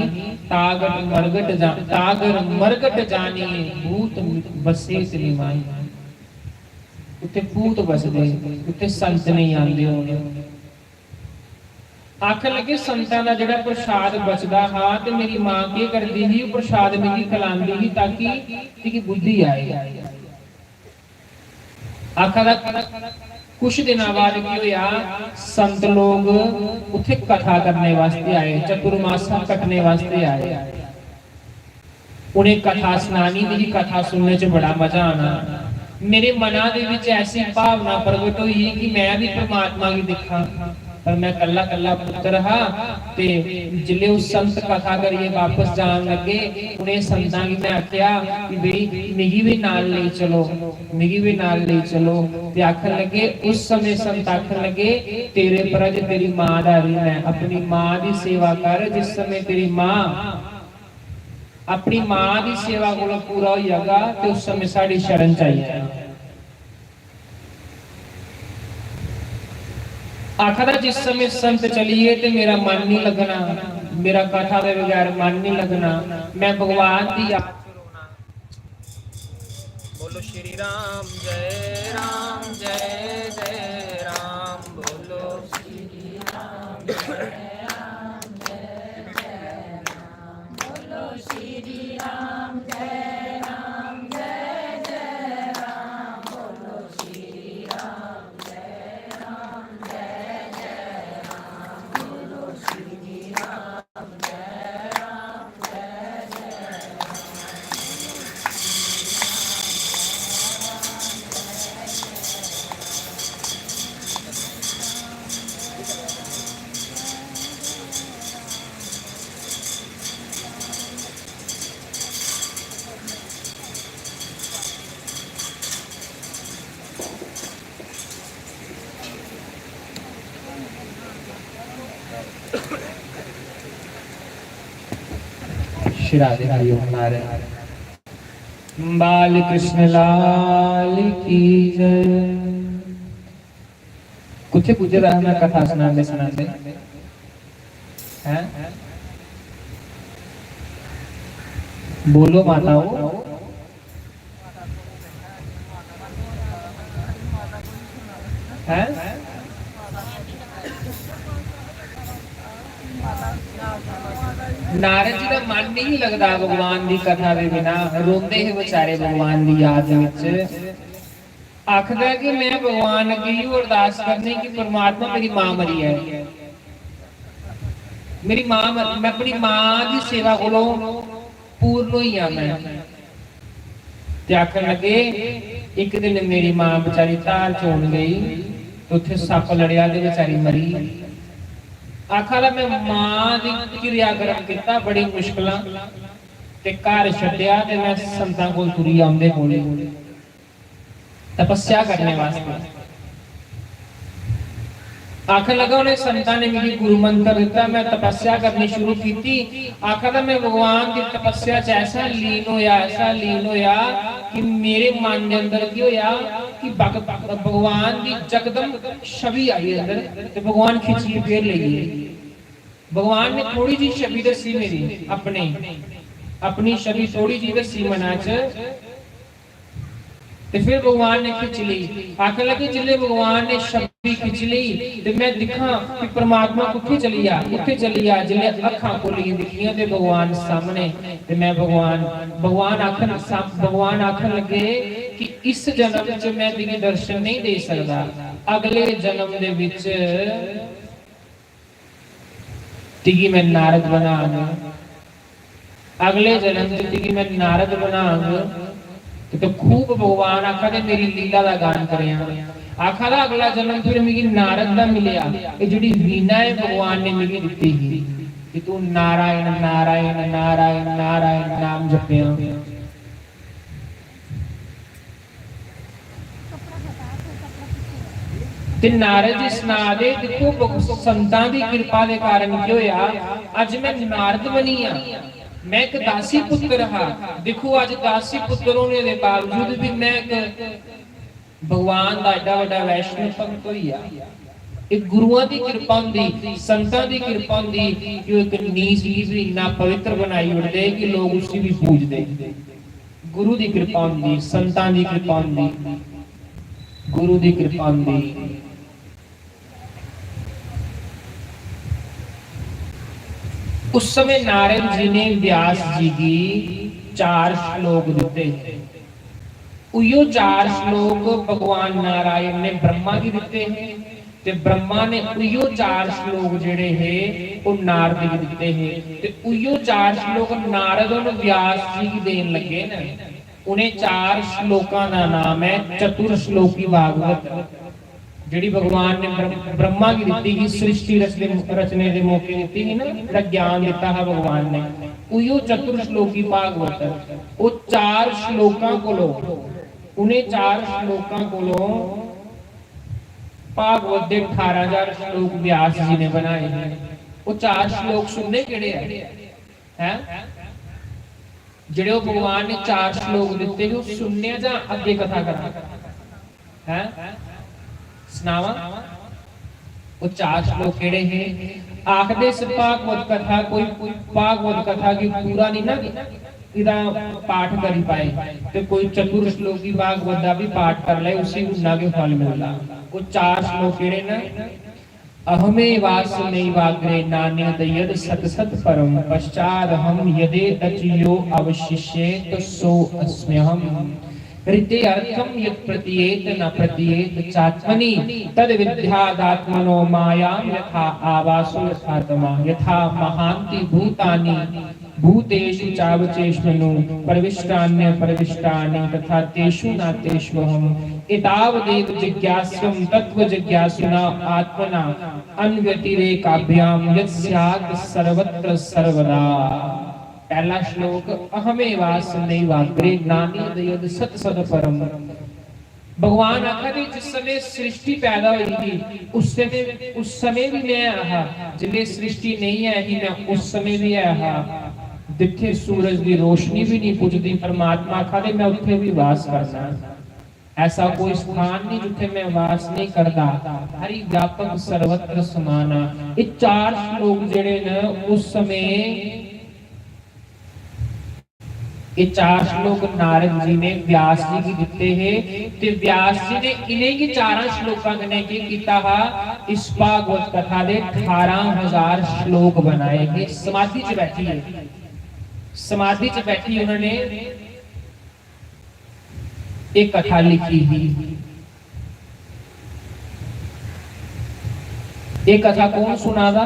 तागर मरगट जानी, भूत बसे ते निमाई। उत्थे भूत बसदे, उत्थे संत नहीं आंदे होणे। आखिर लगे संतां दा जिहड़ा प्रसाद बचदा हा ते मेरी मां की करदी ही, प्रसाद मेरी खिलांदी ही ताकि बुद्धि आए। आखिर कुछ दिन बाद की होया, संत लोग उथे कथा करने वास्ते आए, चतुर्मासा कटने वास्ते आए। उन्हें कथा सुनानी थी, कथा सुनने च बड़ा मजा आना। मेरे मना दे विच ऐसी भावना प्रगट हुई कि मैं भी परमात्मा की दिखा, पर मैं कल्ला कल्ला पुत्र हा। ते जिले उस संत कथा करिए वापस जान लगे, उन्हें संतां की मैं आख्या कि बई मिगी भी नाल ले चलो, मिगी भी नाल ले चलो। ते आखन लगे, उस समय संत आखन लगे, तेरे प्रज तेरी मां दा ऋण है, अपनी मां की सेवा कर। जिस समय तेरी मां अपनी मां की सेवा को पूरा हो जाएगा तो उस समय साड़ी शरण चाहिए। आखिर जिस समय संत चलिए तो मेरा मन नहीं लगना, मेरा कथा के बगैर मन नहीं लगना, मैं भगवान की याद च रोना। बोलो श्री राम जय राम जय जय राम, बोलो श्री राम जय राम जय जय राम, बोलो श्री राम जय राम जय जय राम, बोलो श्री राम जय राम जय जय राम, बोलो श्री राम जय राम जय जय श्री राधे हरिओम नारायण। बाल कृष्ण लाल की जय। कुछ पूछे रहा मैं कथा सुनाते सुनाते हैं? बोलो माताओं। हैं? नारद जी का मन नहीं लगता भगवान की कथा के बिना, रोंदे है बेचारे भगवान की याद विच। आखदा कि मैं भगवान अगे ही अरदास करनी कि परमात्मा मेरी मां मरी है, मेरी मां मैं अपनी मां की सेवा कोलों पूर्ण हुई हां मैं। ते आखन लगे एक दिन मेरी मां बेचारी धार चोन गई तो उत्थे सप लड़िया ते बेचारी मरी। आखा मैं मां दी क्रियाक्रम किया बड़ी मुश्किलां ते घर छड्डिया ते मैं संतां कोल तुरी आउंदे कोले तपस्या करने वास्ते। आखन लगा उन्हें संतां ने मुझे गुरु मंत्र दिता, मैं तपस्या करनी शुरू की। आखा मैं भगवान की तपस्या च ऐसा लीन होया, ऐसा लीन होया कि मेरे मन के अंदर की होया कि भगवान की जगदम छवि आई अंदर ते भगवान खिंच के फिर ले गए। भगवान ने थोड़ी जी छवि दसी मेरी, अपनी छवि थोड़ी जी दसी मना च ते फिर भगवान ने खिंच ली। आखन लगे जिले भगवान ने छवि खिंच ली ते मैं दिखा कि परमात्मा कुत्थे चली आ। जिले अखां खोलियां दिखियां ते भगवान सामने ते मैं भगवान आखन लगे कि इस जन्म च मैं तेरे दर्शन नहीं दे सकदा, अगले जन्म दे विच तिगी मैं नारद बनांगा, अगले जन्म च तिगी मैं नारद बनांगा। तो खूब भगवान आखा दे मेरी लीला का गान करिया। आखा दा अगला जन्म फिर मिगी नारद दा मिलिया। ये जिहड़ी वीणा है भगवान ने मिगी दित्ती ही कि तू नारायण नारायण नारायण नारायण नाम जपिया। ते नारद जी सुना दे देखो संतां दी कृपा दे कारण की होया अज मैं नारद बनी हां। मैं एक दासी पुत्र रहा, देखो आज दासी पुत्र होने के बावजूद भी मैं भगवान का एडा वड्डा वैष्णव भगत होइया। एक गुरुआं दी कृपा हुंदी, संतां दी कृपा हुंदी कि एक नीच भी इन्ना पवित्र बनाई उड़दे कि लोग उसी भी पूजदे। गुरु दी कृपा हुंदी, संतां दी कृपा हुंदी, गुरु दी कृपा हुंदी। उस समय नारद जी ने व्यास जी की 4 श्लोक दिते। उयो 4 श्लोक भगवान नारायण ने ब्रह्मा की दिते हैं ते ब्रह्मा ने उयो 4 श्लोक जेड़े है वो नारद की दिते हैं ते उयो 4 श्लोक नारद और व्यास जी की देन लगे ना। उन्हें 4 श्लोकां दा नाम है चतुर श्लोकी भागवत, जिहड़ी भगवान ने ब्रह्मा की दित्ती ही सृष्टि रचने के मौके दित्ती ही ना, जिहड़ा ज्ञान दिता है भगवान ने उयो चतुर श्लोकी भागवत। वो 4 श्लोकां कोलों उन्हें 4 श्लोकां कोलों भागवत के 18,000 श्लोक व्यास जी ने बनाए हैं। वो 4 श्लोक सुनने केड़े हैं जिहड़े वो भगवान ने 4 श्लोक दिते वो सुनने जां अगे कथा करा हैं सुनावा। वो 4 श्लोक केड़े हैं? आखदे से भागवत कथा कोई भागवत कथा की पूरा नहीं ना इदा पाठ करी पाए तो कोई चतुर श्लोकी भागवत दा भी पाठ कर ले उसी गुना के फल मिलता। वो 4 श्लोक केड़े ना? अहमे वासुनैवाग्रे नान्यद यद सत सत परम पश्चाद हम यदे अचियो अवशिष्येत सो अस्म्यहम् हृदय अर्थम यत् प्रतीयेत न प्रतीयेत चात्मनि तद विद्यादात्मनो मायां यथा आवासो यथात्मा यथा महान्ति भूतानि भूतेषु चावचेष्मनु प्रविष्टान्य प्रविष्टानि तथा तेषु न तेष्वहम् एतावदेव जिज्ञास्वं तत्व जिज्ञासुना आत्मना अन्व्यतिरेकाभ्यां यत् स्यात् सर्वत्र सर्वदा। पहला श्लोक अहमेवासुनैवाग्रे नान्यद सत सत परम। भगवान आखा जिस समय सृष्टि पैदा हुई थी उस समय भी मैं आहा, जिले सृष्टि नहीं है ही मैं उस समय भी आहा, जिथे सूरज की रोशनी भी नहीं पुजदी परमात्मा आखा मैं उत्थे भी वास करना। ऐसा कोई स्थान नहीं जिथे मैं वास नहीं करता, हरि व्यापक सर्वत्र समाना। ये 4 श्लोक जेड़े न उस समय ये 4 श्लोक नारद जी ने व्यास जी की दिते हैं ते व्यास जी ने इन्हें की 4 श्लोकां कने की कीता हा इस भागवत कथा दे 18,000 श्लोक बनाए गए। समाधि च बैठी है, समाधि च बैठी उन्होंने एक कथा लिखी ही। एक कथा कौन सुनादा?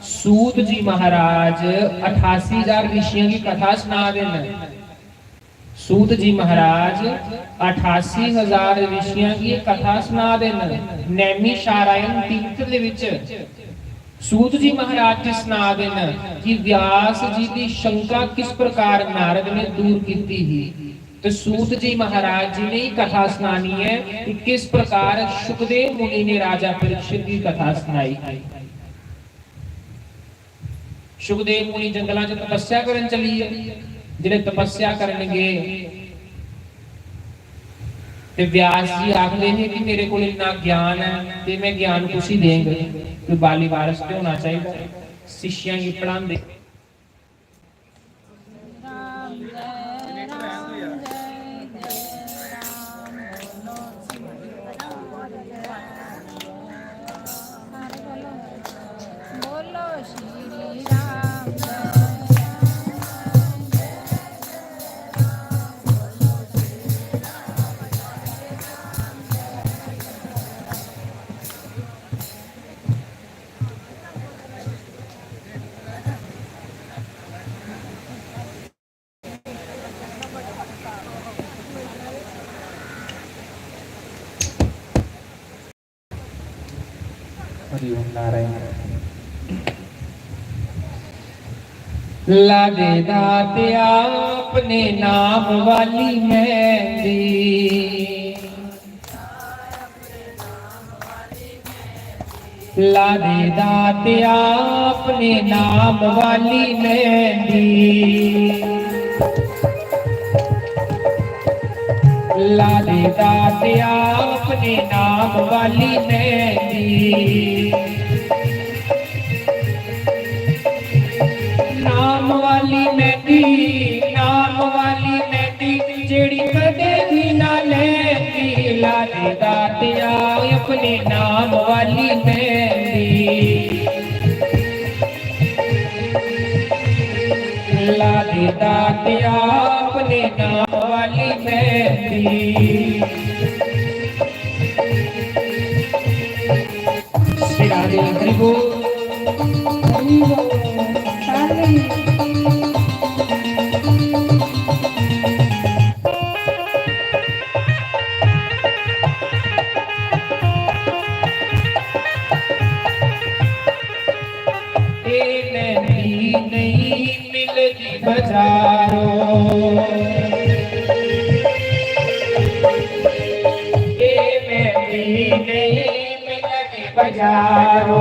सूत जी महाराज 88,000 ऋषियों की कथा सुना देना। सूत जी महाराज 88,000 ऋषियों की कथा सुना देना। नैमी शारायण तीर्थ दे विच सूत जी महाराज जी सुना देना कि व्यास जी की शंका किस प्रकार नारद ने दूर की थी। तो सूत जी महाराज जी ने ही कथा सुनानी है कि किस प्रकार सुखदेव मुनि ने राजा परीक्षित की कथा सुनाई। सुखदेव मुनि जंगलों च तपस्या करन चली है, जिन्हें तपस्या करनगे ते व्यास जी आखते हैं कि मेरे को इतना ज्ञान है ते मैं ज्ञान कुछ ही देंगे, कोई बाली वारस पे होना चाहिए, शिष्यां की पढ़ांदे। हरिओम नारायण। लादे दातिया अपने नाम वाली मेहंदी, लादे दातिया अपने नाम वाली मेहंदी, लादे दातिया अपने नाम वाली मेहंदी, नाम वाली मेहंदी, नाम वाली मेहंदी जेड़ी कदे भी ना लेंदी। लादे दातिया अपने नाम वाली मेहंदी, लादे दातिया अपने नाम वाली मेहंदी। श्री राधे हरि बोल। बजारो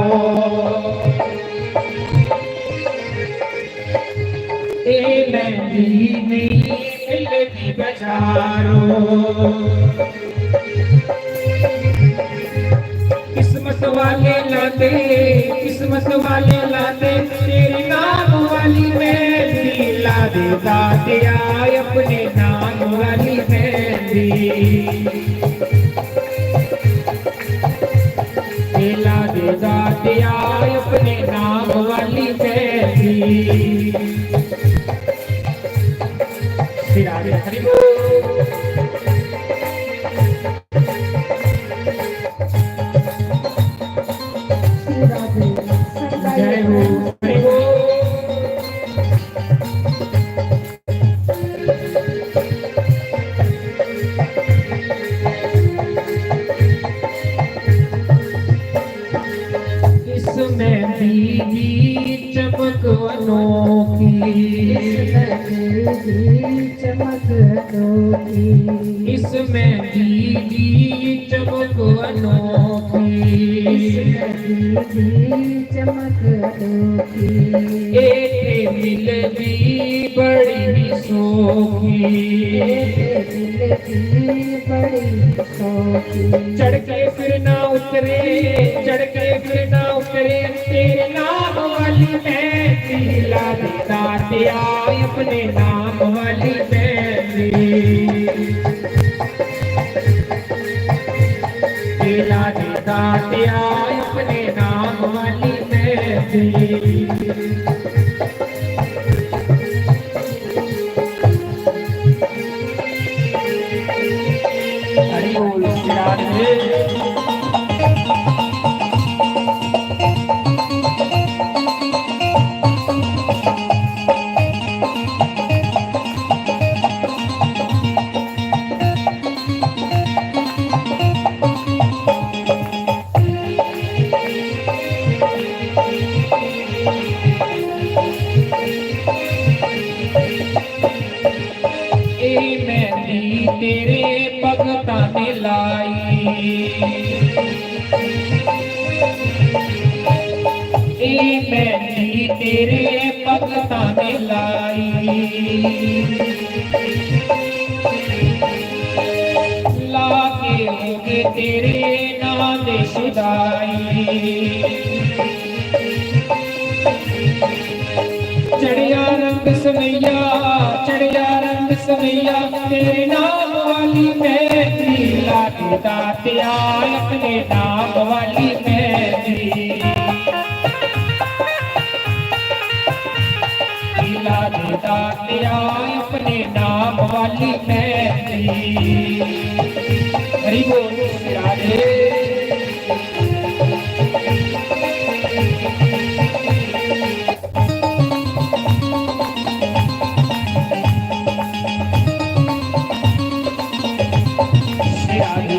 ए मेहंदी नहीं मिलती बजारो, किस्मत वाले लाते, किस्मत वाले लाते तेरे नाम वाली मेहंदी। लादे दातिया अपने नाम वाली मेहंदी, लादे दातिया अपने नाम वाली मेहंदी। श्री राधे हरि बोल। जय हो हरि बोल। इस इसमें दीदी चमक अनोखी, चमक अनोखी, इसमें दीदी चमक अनोखी, चमक अनोखी, एक मिल भी बड़ी सौखी, बड़ी सौखी, चढ़ के फिर ना उतरे, चढ़ के फिर ना उतरे तेरे नाम वाली मैं लाते आए अपने नाम वाली मैं लाते आए अपने नाम वाली मैं। हरि बोल श्री राधे। तेरे भगता ने लाई, मेहंदी तेरे भगता ने लाई, लाके होगे तेरे नाम दे शुदाई, चढ़िया रंग सवैया, चढ़िया रंग सवैया तेरे नाम वाली मेहंदी लाते आए अपने नाम वाली मेहंदी, लाते आए अपने नाम वाली मेहंदी। हरि बोल श्री राधे।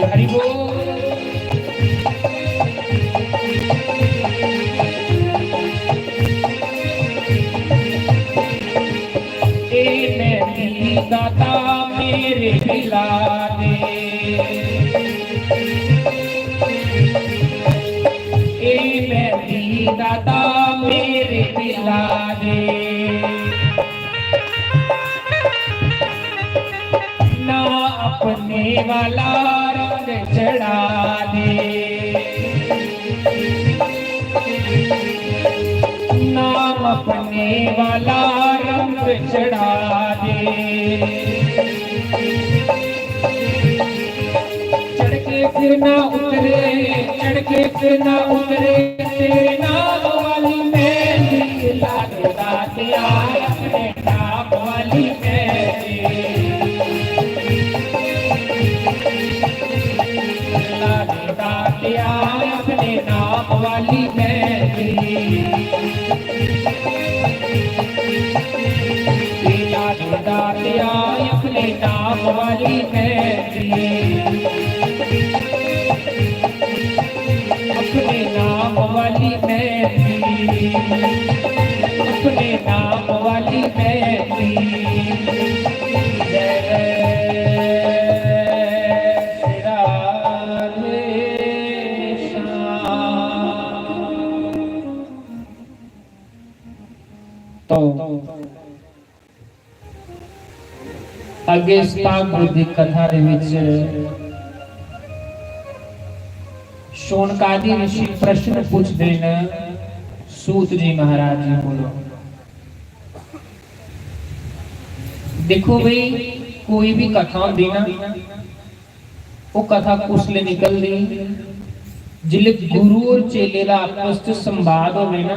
हरि बोल। मेरी दाता मेरे पिला दे, मेरी दाता मेरे पिला दे, ना अपने वाला रंग चढ़ा दे, नाम अपने वाला रंग चढ़ा दे, चढ़ के फिर ना उतरे, चढ़ के फिर ना उतरे तेरे नाम वाली मेहंदी लाते आए अपने नाम वाली मेहंदी, लाते आए अपने नाम वाली मेहंदी, लाते आए अपने नाम वाली मेहंदी, अपने नाम वाली मेहंदी, अपने नाम वाली मेहंदी। जय श्री राधे श्याम। तो ਅੱਗੇ ਸਤਾਗ ਗੁਰੂ ਦੀ ਕਥਾ ਦੇ ਵਿੱਚ ਸ਼ੌਨਕਾਦੀ ਰਿਸ਼ੀ ਪ੍ਰਸ਼ਨ ਪੁੱਛਦੇ ਨੇ सूत जी महाराज जी बोलो। देखो भाई कोई भी कथा होती ना वो कथा कुसले निकलती जिले गुरु और चेले का आपस च संवाद होवे ना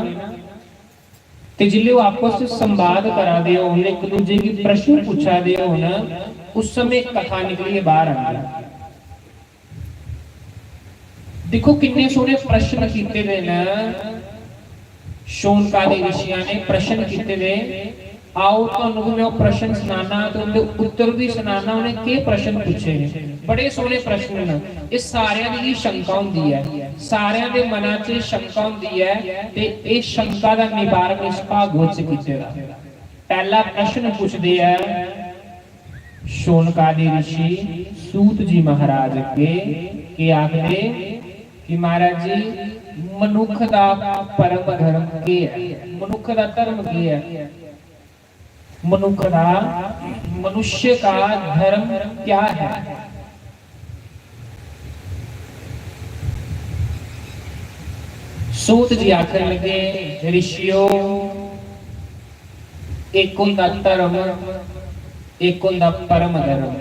ते जिले वो आपस च संवाद करा दे होन एक दूजे की प्रश्न पूछा दे होन उस समय कथा निकली बाहर आंदी। देखो कितने सोने प्रश्न कीते दे ना शौनकादी ऋषियां ने प्रश्न किए थे आओ तुहानू भी मैं वो प्रश्न सुनाना ते उनके उत्तर भी सुनाना। उन्हें के प्रश्न पूछे ने, बड़े सोहने प्रश्न ने। ये सारियां दी शंका हुंदी है, सारियां दे मनां च शंका हुंदी है ते इस शंका दा निवारण इस भागवत च कीते दा। पहला प्रश्न पूछदे है शौनकादि ऋषि सूत जी महाराज अगे कि आखदे कि महाराज जी मनुख दा परम धर्म के है, मनुख दा धर्म के है, मनुख का मनुष्य का धर्म क्या है। सूत जी आखिर लगे ऋषियों एक होंदा धर्म, एक होंदा परम धर्म,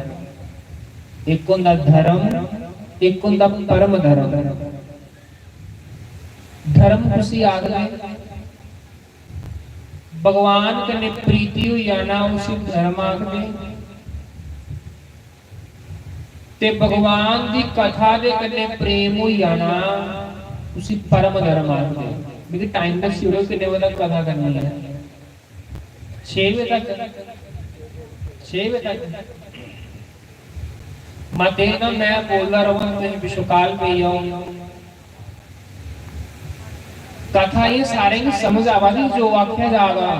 एक होंदा धर्म, एक होंदा परम धर्म। धर्म तुसी आखदे भगवान कन्ने प्रीति हुई जाना उसी धर्म आखदे ते भगवान दी कथा दे कन्ने प्रेम हुई जाना उसी परम धर्म आखदे। मेरी टाइम तक शुरू कितने बजे तक कथा करनी है? 6 बजे तक, 6 बजे तक मत ना मैं बोलता रहूं तुम विश्वकाल पे ही आओ। कथा ये सारे ही समझ आवा दी, जो आख्या जा रहा,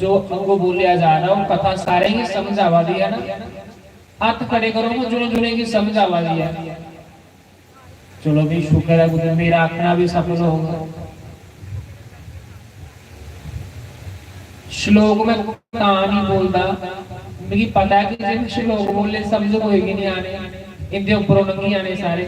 जो अंगो बोलिया जा रहा वो कथा सारे ही समझ आवा दी है ना। हाथ खड़े करो जुने जुने की समझ आवा दी है। चलो भी शुक्र है कुछ मेरा आखना भी सफल होगा। श्लोक में नहीं बोलता, मुझे पता है कि जिन श्लोक बोले समझ होएगी नहीं आने, इनके ऊपरों नहीं आने सारे।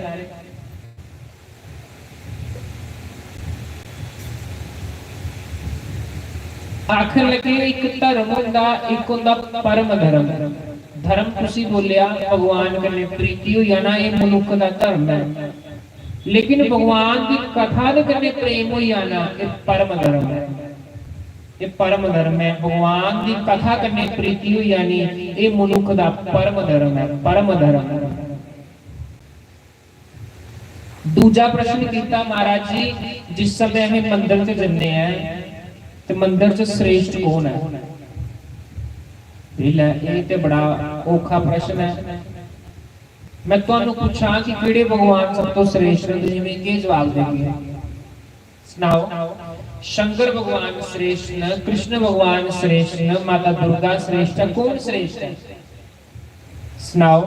आखिर लगे एक धर्म होंदा, एक होंदा परम धर्म। धर्म तुसी बोलिया भगवान कन्ने प्रीति हो जाना, ये मनुख दा धर्म है। लेकिन भगवान की कथा दे कन्ने प्रेम हो जाना ये परम धर्म है। ये परम धर्म है, भगवान की कथा कन्ने प्रीति हो जानी ये मनुख दा परम धर्म है, परम धर्म। दूजा प्रश्न कीता महाराज जी, जिस समय हम मंदिर से जन्ने हैं ते मंदिर च श्रेष्ठ कौन है? ये ते बड़ा औखा प्रश्न है। मैं तुहानू पूछा कि किहड़े भगवान सब तो श्रेष्ठ हैं, जिवें के जवाब देंगे? सुनाओ। शंकर भगवान श्रेष्ठ न, कृष्ण भगवान श्रेष्ठ न, माता दुर्गा श्रेष्ठ है, कौन श्रेष्ठ है? सुनाओ।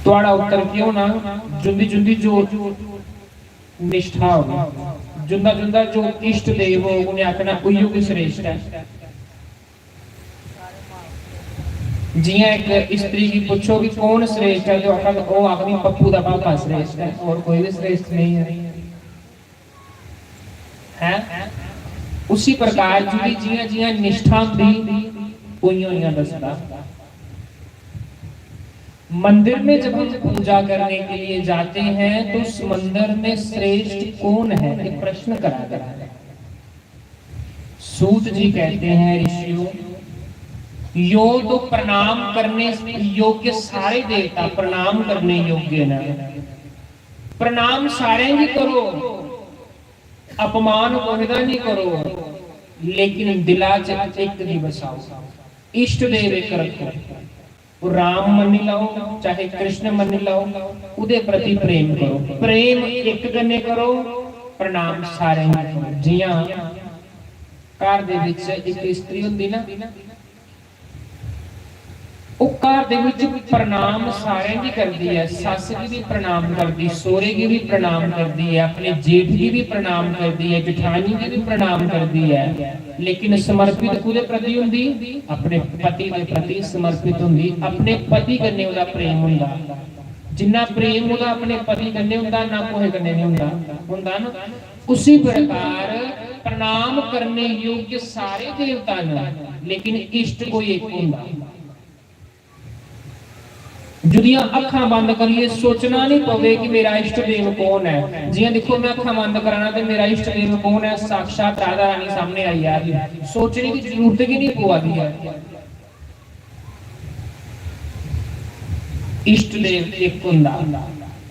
तुहाड़ा उत्तर क्यों ना जुंदी जुंदी जो निष्ठा होगी, जुंदा जुंदा जो इष्ट देव हो उन्हें आखना उइयो की श्रेष्ठ है। जिया एक स्त्री की पूछो कि कौन श्रेष्ठ है, जो आखा वो आखनी पप्पू दा पापा श्रेष्ठ है, और कोई भी श्रेष्ठ नहीं है। उसी प्रकार जी जिया जिया निष्ठा दी उइयो दसदा। मंदिर में जब हम पूजा करने के लिए जाते हैं तो उस मंदिर में श्रेष्ठ कौन है, ये प्रश्न करा गया है। सूत जी कहते हैं ऋषियों, यो तो प्रणाम करने योग्य सारे देवता प्रणाम करने योग्य न, प्रणाम सारे ही करो, अपमान कोहदा नहीं करो, लेकिन दिला च एक दी बसाओ, इष्ट देव एक रखो। राम मनी लाओ चाहे कृष्ण मनी लाओ, उदे प्रति प्रेम करो, प्रेम एक गने करो, प्रणाम सारे करो। जिया घर दे विच एक स्त्री हुंदी ना, ਉਹ ਘਰ ਦੇ ਵਿੱਚ ਪ੍ਰਣਾਮ ਸਾਰਿਆਂ ਦੀ ਕਰਦੀ ਹੈ, ਸੱਸ ਦੀ ਵੀ ਪ੍ਰਣਾਮ ਕਰਦੀ, ਸੋਹਰੇ ਦੀ ਵੀ ਪ੍ਰਣਾਮ ਕਰਦੀ ਹੈ, ਆਪਣੇ ਜੇਠ ਦੀ ਵੀ ਪ੍ਰਣਾਮ ਕਰਦੀ ਹੈ, ਜਠਾਣੀ ਦੀ ਵੀ ਪ੍ਰਣਾਮ ਕਰਦੀ ਹੈ, लेकिन समर्पित कुदे प्रति हुंदी, अपने पति के प्रति समर्पित हुंदी। अपने पति कन्ने उदा प्रेम हुंदा, जिन्ना प्रेम उदा अपने पति कन्ने हुंदा ना कोहे कन्ने नहीं हुंदा ना। उसी प्रकार प्रणाम करने योग्य सारे देवता ने, लेकिन इष्ट कोई एक हुंदा। जुदियां अखां बंद करिए सोचना नहीं पवे कि मेरा इष्ट देव कौन है। जियां देखो मैं अखां बंद कराना तो मेरा इष्ट देव कौन है, साक्षात राधा रानी सामने आई है, सोचने की जरूरत ही नहीं पवा दी है। इष्ट देव एक हुंदा,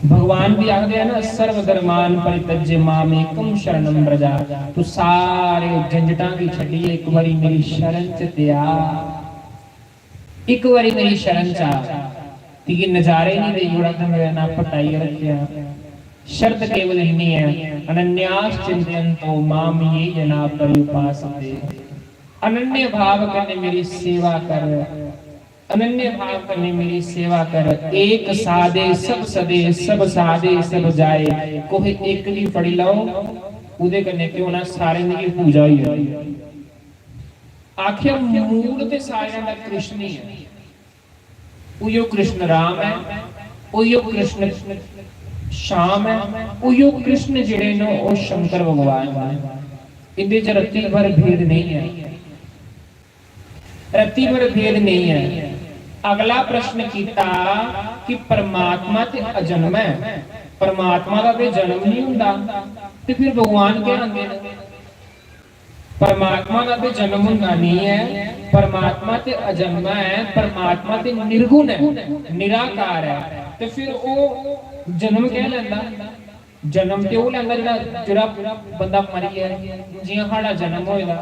भगवान भी आखते हैं ना, सर्वधर्मान परित्यज्य माम एकम शरणम व्रजा। तू सारे झंझटां की छड्डिए, एक बारी मेरी शरण च ते आ, एक बारी मेरी शरण च आ। ती नजारे नहीं दे जुड़ा तो मेरा ना पटाई रखिया। शर्त केवल इतनी है, अनन्यास चिंतयन्तो माम ये जना पर्युपासते। अनन्य भाव करने मेरी सेवा कर, अनन्य भाव करने मेरी सेवा कर। एक साधे सब सदे, सब साधे सब जाए। कोई एक दी फड़ी लाओ, उदे कन्ने क्यों ना सारे दी पूजा ही होती। आखिर मूल ते सारे दा कृष्ण ही है। उयो कृष्ण राम है, उयो कृष्ण श्याम है, उयो कृष्ण जिहड़े ने ओ शंकर भगवान है। इनदे च रत्ती भर भेद नहीं है, रत्ती भर भेद नहीं है। अगला प्रश्न कीता कि परमात्मा ते अजन्म है, परमात्मा दा ते जन्म नहीं हुंदा, ते फिर भगवान क्या आंदे ने? परमात्मा दा ते जन्म हुंदा नहीं है, परमात्मा ते अजन्म है, परमात्मा ते निर्गुण है, निराकार है। ते फिर ओ जन्म क्या लैंदा? जन्म ते ओ लैंदा जेड़ा बंदा मरी है। जियां साडा जन्म होएगा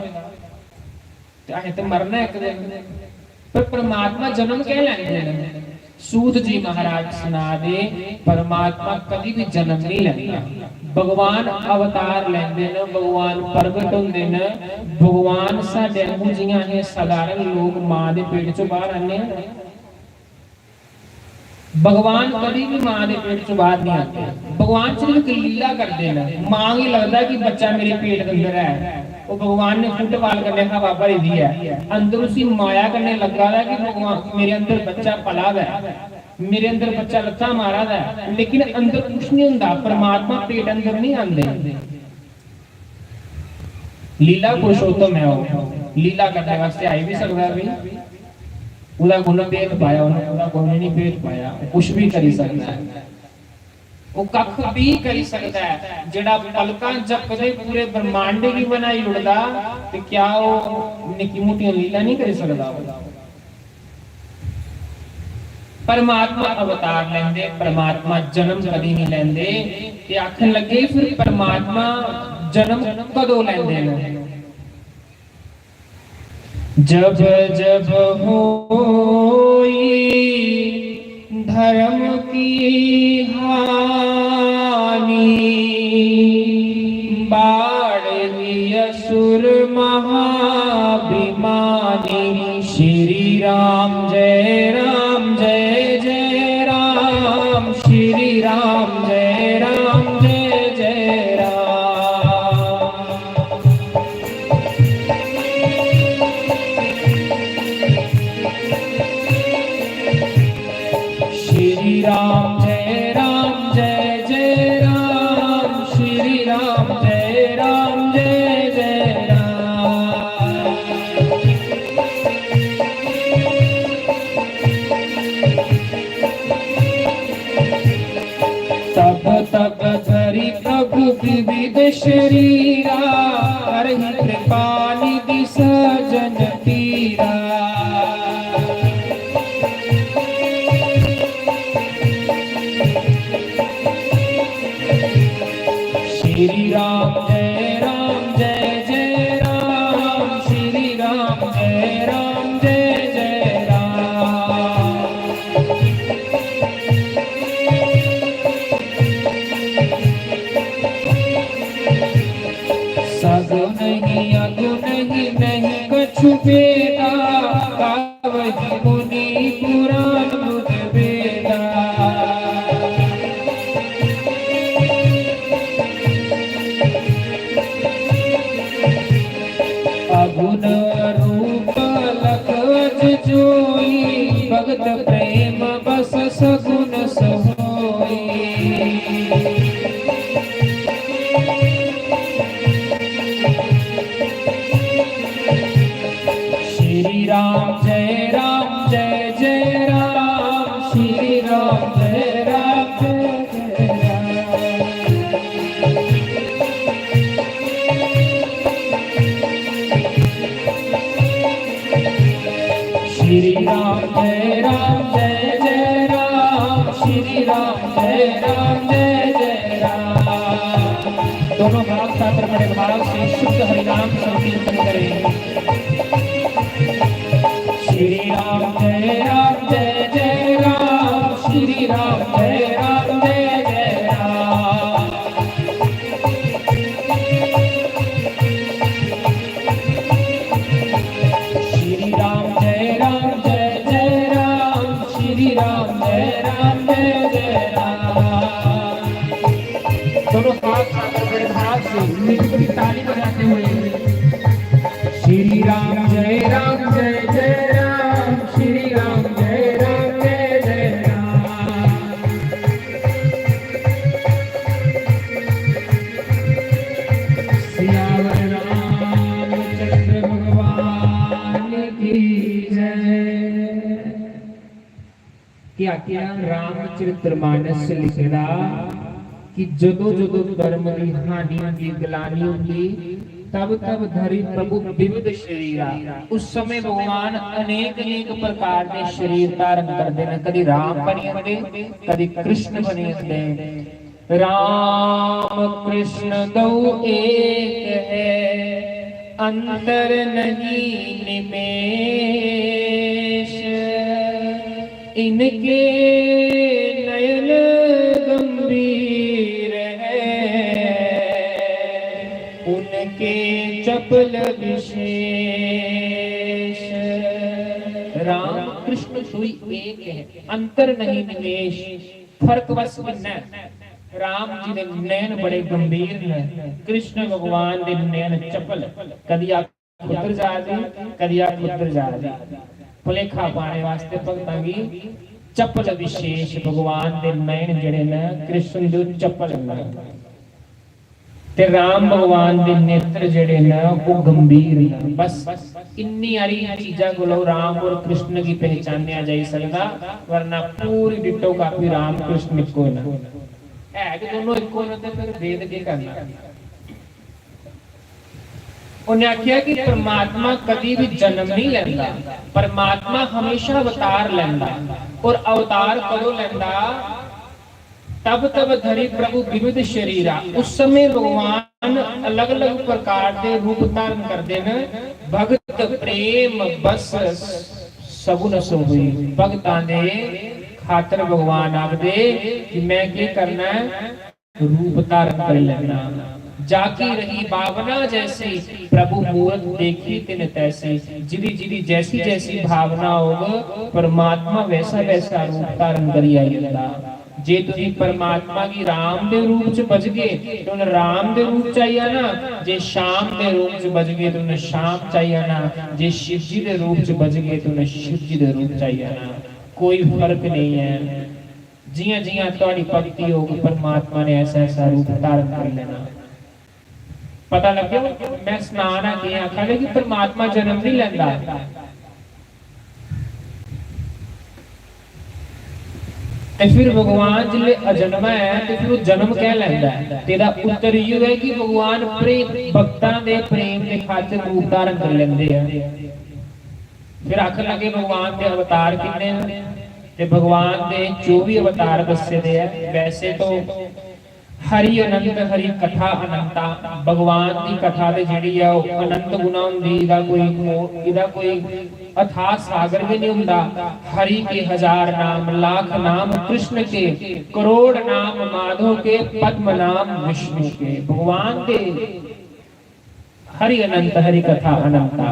ते अहें ते मरना एक दिन, पर परमात्मा जन्म क्या लैंदे ने? सूत जी महाराज सुना दे, परमात्मा कभी भी जन्म नहीं लेंदा। भगवान अवतार लेंदे ने, भगवान प्रगट होंदे ने। भगवान साडे वांगू जियां अहें साधारण लोग मां दे पेट चों बाहर आने हैं, भगवान कभी भी मां दे पेट चों बाहर नहीं आते। भगवान सिर्फ एक लीला करते हैं। मां को लगता कि बच्चा मेरे पेट के अंदर है, वो भगवान ने फुटबॉल करने का हवा भरी दी है, अंदर उसी माया करने लगा है कि भगवान मेरे अंदर बच्चा पला है, मेरे अंदर बच्चा लत्था मारा है, लेकिन अंदर कुछ नहीं होता। परमात्मा पेट अंदर नहीं आते। लीला पुरुषोत्तम है, वो लीला करने वास्ते आई भी सकता है भी, उदा गुण भेद पाया, उदा गुण नहीं भेद पाया, कुछ भी करी सकता है, वो कख भी करी सकता है। जेड़ा पलकां झपकदे पूरे ब्रह्मांड की बनाई उड़दा, ते क्या वो निक्की मोटी लीला नहीं कर सकदा? परमात्मा अवतार लेंदे, परमात्मा जन्म कदी नहीं लेंदे। ते आखन लगे फिर परमात्मा जन्म कदों लेंदे ने? जब जब होई धर्म की हानि, बाढ़ी असुर महाभिमानी। श्री राम जय राम जय जय राम, श्री राम जय राम जय जय राम। श्री राम जय राम जय जय राम, श्री राम जय राम जय जय राम। तब तब धरि प्रभु विविध शरीरा, हरि कृपा निधि सजन पीरा। श्री राम जय जय राम, श्री राम जय जय राम। सगुन नहीं अगुन नहीं, नहीं कछु भेदा, गावहि मुनि पुराण बुध वेदा। अगुण रूप लखज जोई, भगत प्रेम बस सगुन सोई। श्री राम जय जय राम, श्री राम जय जय राम। श्री राम जय जय राम, श्री राम जय राम दोनों हाथ साथ बड़े भाव से शुद्ध हरिनाम संकीर्तन करें। श्री राम जय जय राम, श्री राम जय जय राम। श्री राम जय जय राम, श्री राम जय जय राम। दोनों हाथ साथ बड़े भाव से मीठी ताली बजाते हुए श्री राम जय राम, श्री राम जय जय राम। सियावर रामचंद्र भगवान की जय। क्या रामचरितमानस लिखदा कि जदों जदों धर्म की हानि की गलानी होगी तब तब धरी प्रभु विविध शरीरा। उस समय भगवान अनेक अनेक प्रकार के शरीर धारण करते हैं। कभी राम बने होंगे, कभी कृष्ण बने होंगे। राम कृष्ण दो एक है, अंतर नहीं निमेष। इनके नयन गंभीर है, उनके चपल विशेष। राम कृष्ण सोई एक है, अंतर नहीं निमेश। फर्क बस कितना है, राम जी के नयन बड़े गंभीर ने, कृष्ण भगवान के नयन चपल। कदी आप उधर जा दी, कदी आप उधर जा दी। भुलेखा पाने वास्ते भगतां की चपल विशेष। भगवान के नयन जड़े ने कृष्ण जो चपल ने, ते राम भगवान के नेत्र जड़े ने वो गंभीर ने। बस इन्नी सारी चीज़ां को राम और कृष्ण की पहचानिया जा सकता, वरना पूरी ditto copy Ram Krishna echo है। दोनों इको ने तो फिर भेद के करना। उन्हें आख्या कि परमात्मा कभी भी जन्म नहीं लेंदा, परमात्मा हमेशा अवतार लेंदा। और अवतार कदों लेंदा, तब तब धरी प्रभु विविध शरीरा। उस समय भगवान अलग अलग प्रकार के रूप धारण करते हैं। भगत प्रेम बस सगुन सोई। भगतां दे खातर भगवान आखदे कि मैं क्या करना है, रूप धारण कर लेना। जाकी रही भावना जैसी, प्रभु मूरत देखी तिन तैसी। जिदी जिदी जैसी जैसी भावना होगा, परमात्मा वैसा वैसा रूप धारण करी आएगा। जे तुसी परमात्मा की राम दे रूप च बज गए तो उन्हें राम दे रूप चाहिए ना, जे श्याम दे रूप च बज गए तो उन्हें श्याम चाहिए ना, जे शिव जी दे रूप च बज गए तो उन्हें शिव जी दे रूप चाहिए ना। कोई फर्क नहीं है। जियां जियां तुम्हारी भक्ति होगी, परमात्मा ने ऐसा ऐसा रूप धारण कर लेना। पता लग गया मैं स्नान आके आखा कि परमात्मा जन्म नहीं लेंदा। ते फिर भगवान जिले अजन्मा है तो फिर जन्म कह लेंदा है। तेरा उत्तर ये है कि भगवान प्रेम भक्तां दे प्रेम के खातिर रूप धारण कर लेंदे हैं। फिर आखर लगे भगवान के अवतार कितने हैं, ते भगवान दे 24 अवतार दसे दे हैं। वैसे तो हरि अनंत हरि कथा अनंता, भगवान की कथा दे जिहड़ी है वो अनंत गुना हुंदी। इदा कोई अथाह सागर भी नहीं हुंदा। हरि के 1000 नाम, लाख नाम कृष्ण के, करोड़ नाम माधव के, पद्म नाम विष्णु के। भगवान के हरि अनंत हरि कथा अनंता।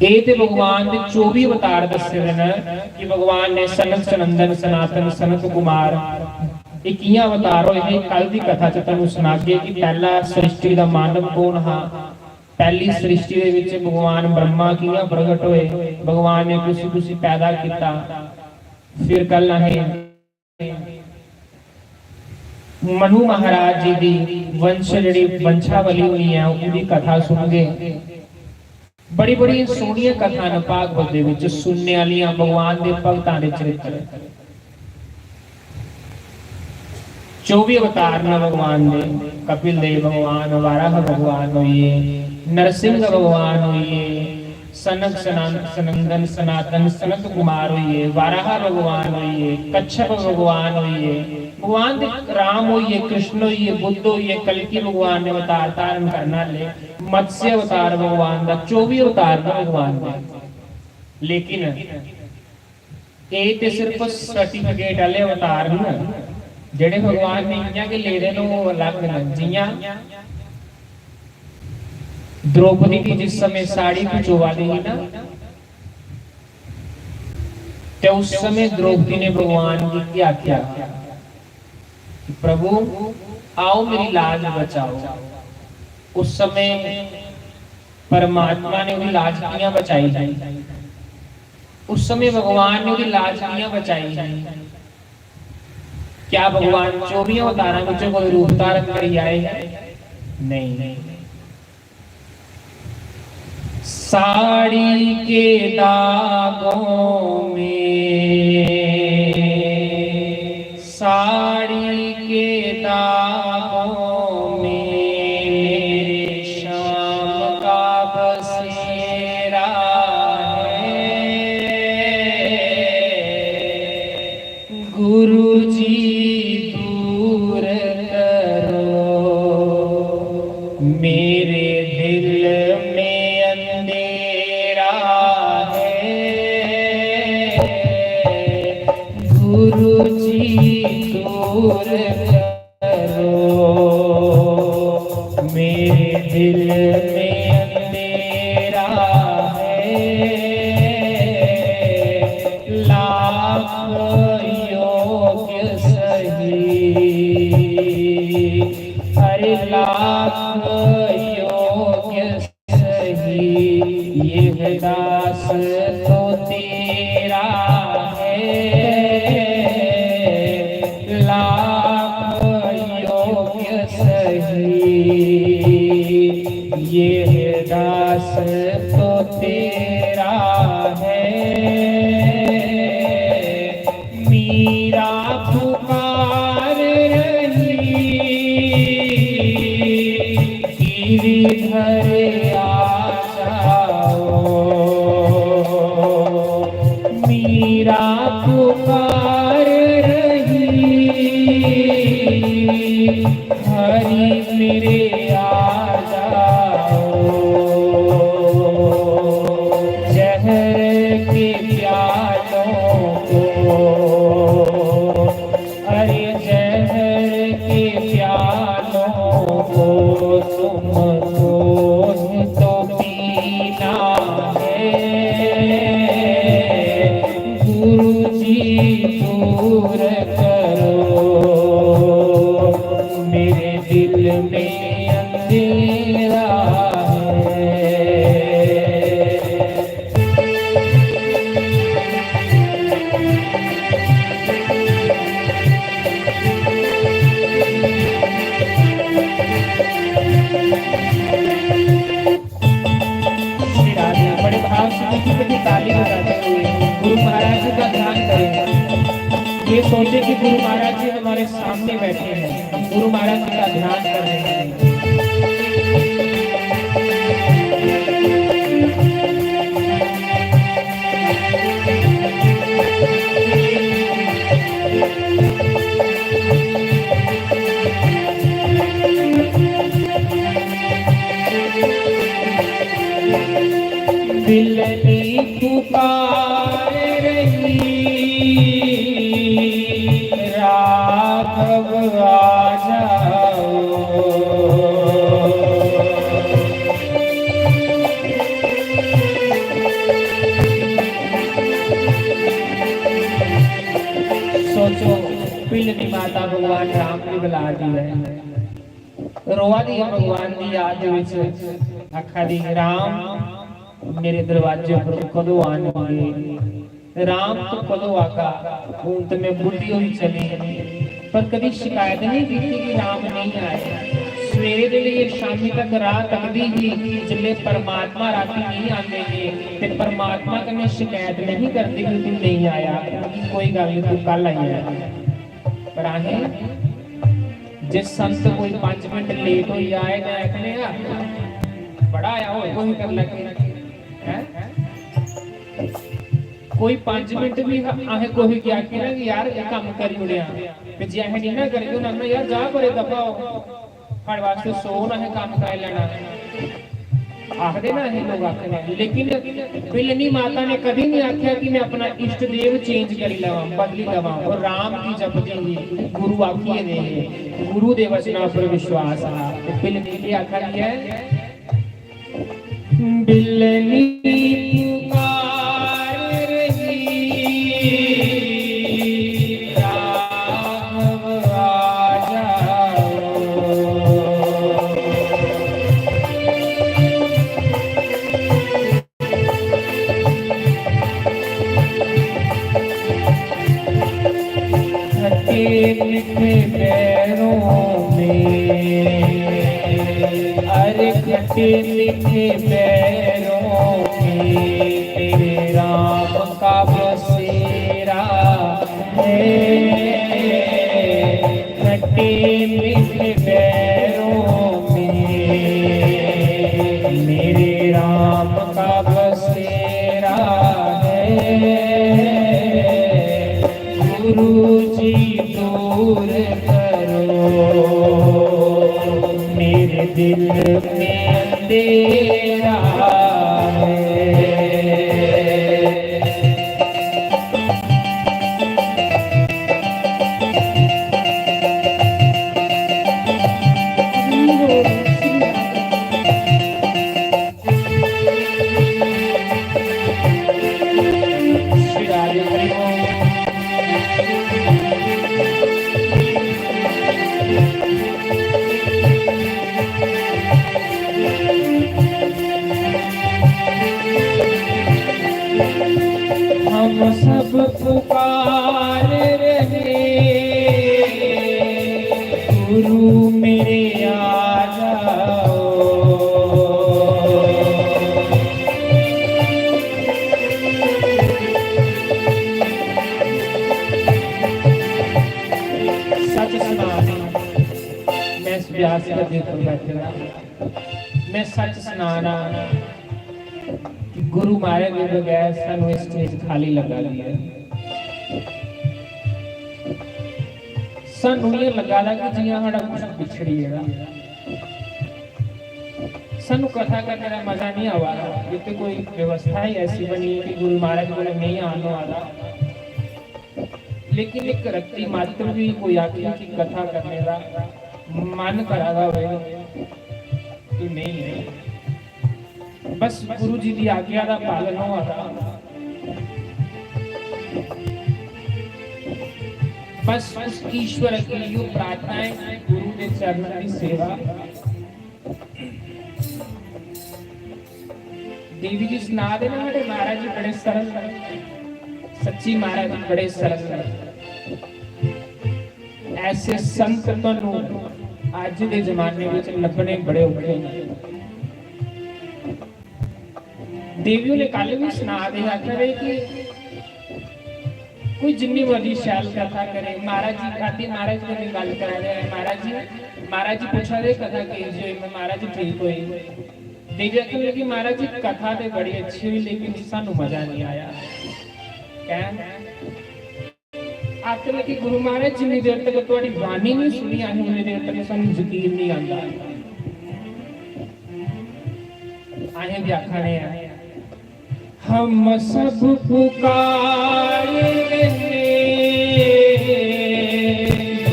ये भगवान ने 24 अवतार दसे हैं कि भगवान ने सनत सनंदन सनातन सनत कुमार इक्कीस अवतार होए। कल की कथा च तुहानू सुनागे कि पहला सृष्टि का मानव कौन हा। पहली सृष्टि दे विच भगवान ब्रह्मा कियां प्रगट होए, भगवान ने कुछ पैदा किया। फिर कल है मनु महाराज जी की वंश जी वंशावली हुई है, उनकी कथा सुनगे। बड़ी बड़ी सोहनिया कथा ने भागवत दे विच सुनने वाली भगवान के भगतां दे चरित्र। 24 अवतार ने भगवान ने, कपिल देव भगवान, वाराह भगवान होइए, नरसिंह भगवान होइए, सनक सनंदन सनातन सनत कुमार होइए, वाराह भगवान होइए, कच्छप भगवान होइए, भगवान दे राम होइए, कृष्ण होइए, बुद्ध होइए, कलकी भगवान ने अवतार धारण करना ले, मत्स्य अवतार भगवान दा 24 अवतार ने भगवान दे। लेकिन ये ते सिर्फ सर्टिफिकेट वाले अवतार न, जेड़े भगवान ने इयां के लेदे न वो अलग न। जियां द्रौपदी की जिस समय साड़ी खिंचवा दी ना, तो उस समय द्रौपदी ने भगवान की क्या किया कि प्रभु आओ मेरी लाज बचाओ। उस समय परमात्मा ने उनकी लाज कियां बचाई, उस समय भगवान ने उनकी लाज कियां बचाई। क्या भगवान 24 अवतारों में कोई रूप धारण कर आए? नहीं। साड़ी के दागों में, साड़ी के दागों में शाम का बसेरा है। गुरुजी दूर करो मेरे दिल में अंधेरा है। गुरुजी दूर करो मेरे दिल में अंधेरा है। लाख योग्य सही, हरे लाख योग्य सही, ये दास तो तेरा है। लाख योग्य सही, ये दास तो तेरा है। मीरा पुकार रही गिरिधर आ जाओ। मीरा पुकार रही हरि मेरे आ जाओ। जहर के प्यालों को, अरे जहर के प्यालों को तुमको तो पीना है। गुरुजी दूर करो मेरे दिल में अंधेरा है। बड़े भाव से की ताली बजाते हुए गुरु महाराज जी का ध्यान करें। ये सोचे कि गुरु महाराज जी हमारे सामने बैठे हैं, हम गुरु महाराज जी का ध्यान कर रहे हैं। दिलनी पुकार रही राघव आ जाओ। सोचो पिलनी माता भगवान राम ने बुला दी है, रोआ दी भगवान की याद विच आखा दी राम मेरे दरवाजे पर कदों आने, राम तो कदों आगा। हूं तो मैं बुढ़ी हुई चली पर कभी शिकायत नहीं की कि राम नहीं आए। सवेरे दे लिए शामी तक राह तकदी ही जिले परमात्मा राती नहीं आते हैं ते परमात्मा कने शिकायत नहीं करती कि तू नहीं आया, कोई गल नहीं तू कल आया। पर आहे जिस संत कोई 5 मिनट लेट हो जाए मैं कहने बड़ा आया हो कोई कर लगे है। कोई 5 मिनट भी आहे कोई क्या कि ना कि यार ये काम करी उड़िया ते जे है नहीं ना करके ना यार जा परे दफा हर वास्ते सो ना है काम कर लेना आखदे ना ये लोग आखदे लेकिन बिलनी माता ने कभी नहीं आख्या कि मैं अपना इष्ट देव चेंज कर लवा बदली लवा और राम की जपती हुई गुरु आखिए दे गुरु दे वचना पर विश्वास आ बिलनी की आखा है बिलनी लिखे पैरों में तेरे राम का बसेरा है खट्टे मीठे पैरों में मेरे राम का बसेरा है गुरु जी दूर करो मेरे दिल में अंधेरा है हम सब पुकार रहे गुरु मेरे आ जाओ सच सुनाने मैं इस व्यास का देख बैठा मैं सच सुनाना गुरु मारे के बगैर सानू स्टेज खाली लगा लिया सानू ये लगा कि जियां साडा कुछ पिछड़ी है सानू कथा करने का मजा नहीं आवा क्योंकि कोई व्यवस्था ही ऐसी बनी है कि गुरु महाराज को नहीं आने वाला लेकिन एक रत्ती मात्र भी कोई आखिर की कथा करने का मन करागा तो नहीं बस गुरु जी की आज्ञा का पालन होगा बस उस ईश्वर की यो प्रार्थनाएं गुरु के चरणों की सेवा देवी जी सुना देना हमारे महाराज जी बड़े सरल सच्ची महाराज जी बड़े सरल ऐसे संत तो आज के जमाने में लभने बड़े औखे हैं देवियों ने कल भी सुना दिया करे कि कोई जिन्नी मर्जी शैल कथा करे महाराज जी आदि महाराज जी ने गल कर रहे हैं महाराज जी पूछा दे कथा की जो महाराज जी ठीक हुई देवी आखिर कि महाराज जी कथा तो बड़ी अच्छी हुई लेकिन सानू मजा नहीं आया आखिर लगी गुरु महाराज जिन्नी देर तक तुम्हारी बानी नहीं सुनी आई उन्नी देर तक सानू यकीन नहीं आता आए भी आखने हैं हम सब पुकार रहे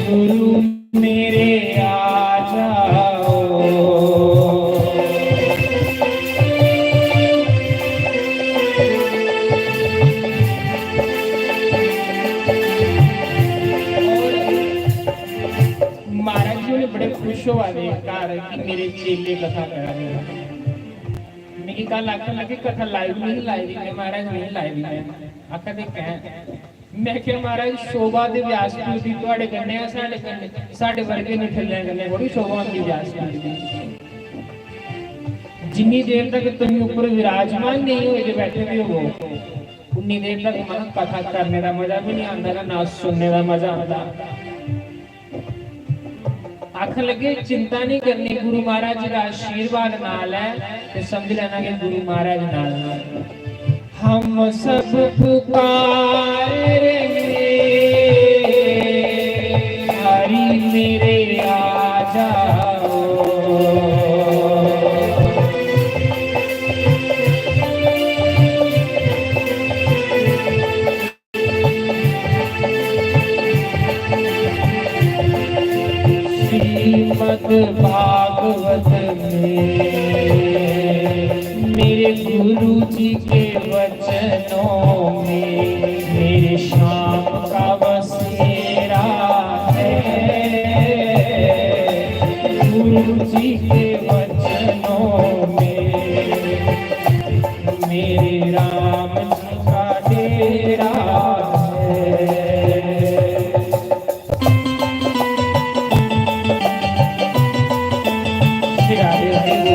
गुरु मेरे आ जाओ महाराज जी ने बड़े खुश हुआ कि मेरे चेले कथा करा रहे कल आखन लगे कथा लाइव नहीं लाई दी महाराज नहीं लाई दी आखा दे कह मैं क्या महाराज शोभा दे व्यासपीठ दी ਤੁਹਾਡੇ ਕੰਨੇ ਆ ਸਾਡੇ ਵਰਗੇ ਨਹੀਂ ਥੱਲੇ ਕੰਨੇ ਬੜੀ ਸ਼ੋਭਾ ਦੀ व्यासपीठ दी जिन्नी देर तक तुम ऊपर विराजमान नहीं हो जो बैठे भी हो उन्नी देर तक मन कथा करने का मजा भी नहीं आता ना सुनने का मजा आता आख लगे चिंता नहीं करनी गुरु महाराज जी का आशीर्वाद नाल है ते समझ लेना कि गुरु महाराज नाल हम सब पुकार रहे हरि मेरे आ जाओ। श्रीमद् भागवत में मेरे गुरु जी के वचनों में मेरे श्याम का बसेरा है। गुरु जी के वचनों में मेरे राम जी का डेरा है। श्री राधे राधे।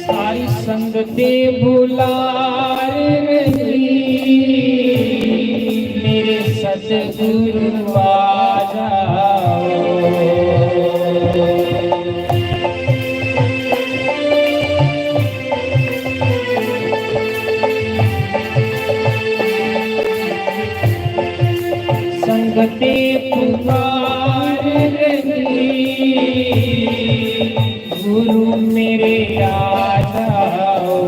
सारी संगतें भुला रही मेरे सतगुरु आ जाओ। संगतें पुकार रही गुरु मेरे आ जाओ।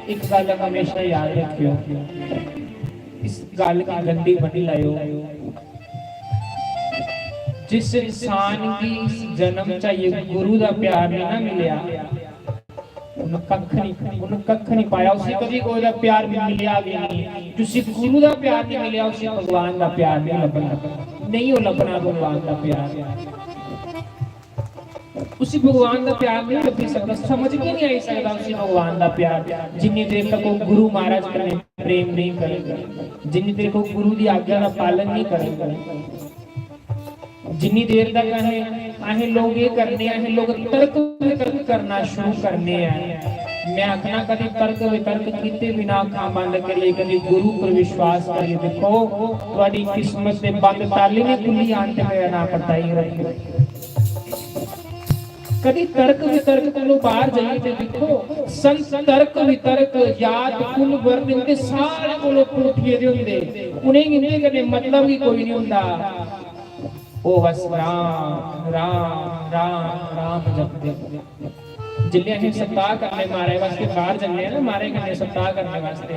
एक गल हमेशा याद रखियो, इस गल की गंदी बनी लायो। जिस इंसान की जन्म चाहिए गुरु का प्यार नहीं ना मिलिया, कख नहीं पाया, उसे कभी कोई दा प्यार मिलिया भी नहीं। जिसे गुरु का प्यार नहीं मिलिया उसे भगवान का प्यार नहीं लभना, नहीं हो लभना भगवान का प्यार। उसी भगवान का प्यार नहीं लभी सकता, समझ के नहीं आई सकता उसी भगवान का प्यार जिन्नी देर तक वो गुरु महाराज कने प्रेम नहीं करेगा, जिन्नी देर को गुरु की आज्ञा का पालन नहीं करेगा, जिन्नी देर तक अहे लोग ये करने अहे लोग तर्क वितर्क करना शुरू करने हैं। मैं आखना कभी तर्क वितर्क किते बिना काम बंद करिए, कभी गुरु पर विश्वास करिए। देखो तुम्हारी किस्मत से बंद ताली में खुली आंटे में ना पता ही रखियो। कभी तर्क वितर्क को बाहर जाइए तो देखो संत तर्क वितर्क याद कुल वर्ण इनके सारे को लोग उठिए दे होंदे, उन्हें इन्हें कने मतलब ही कोई नहीं हुंदा। ओ बस राम राम राम राम जपते जिले असीं सप्ताह करने मारे वास्ते बाहर जन्ने ना, मारे कन्ने सप्ताह करने वास्ते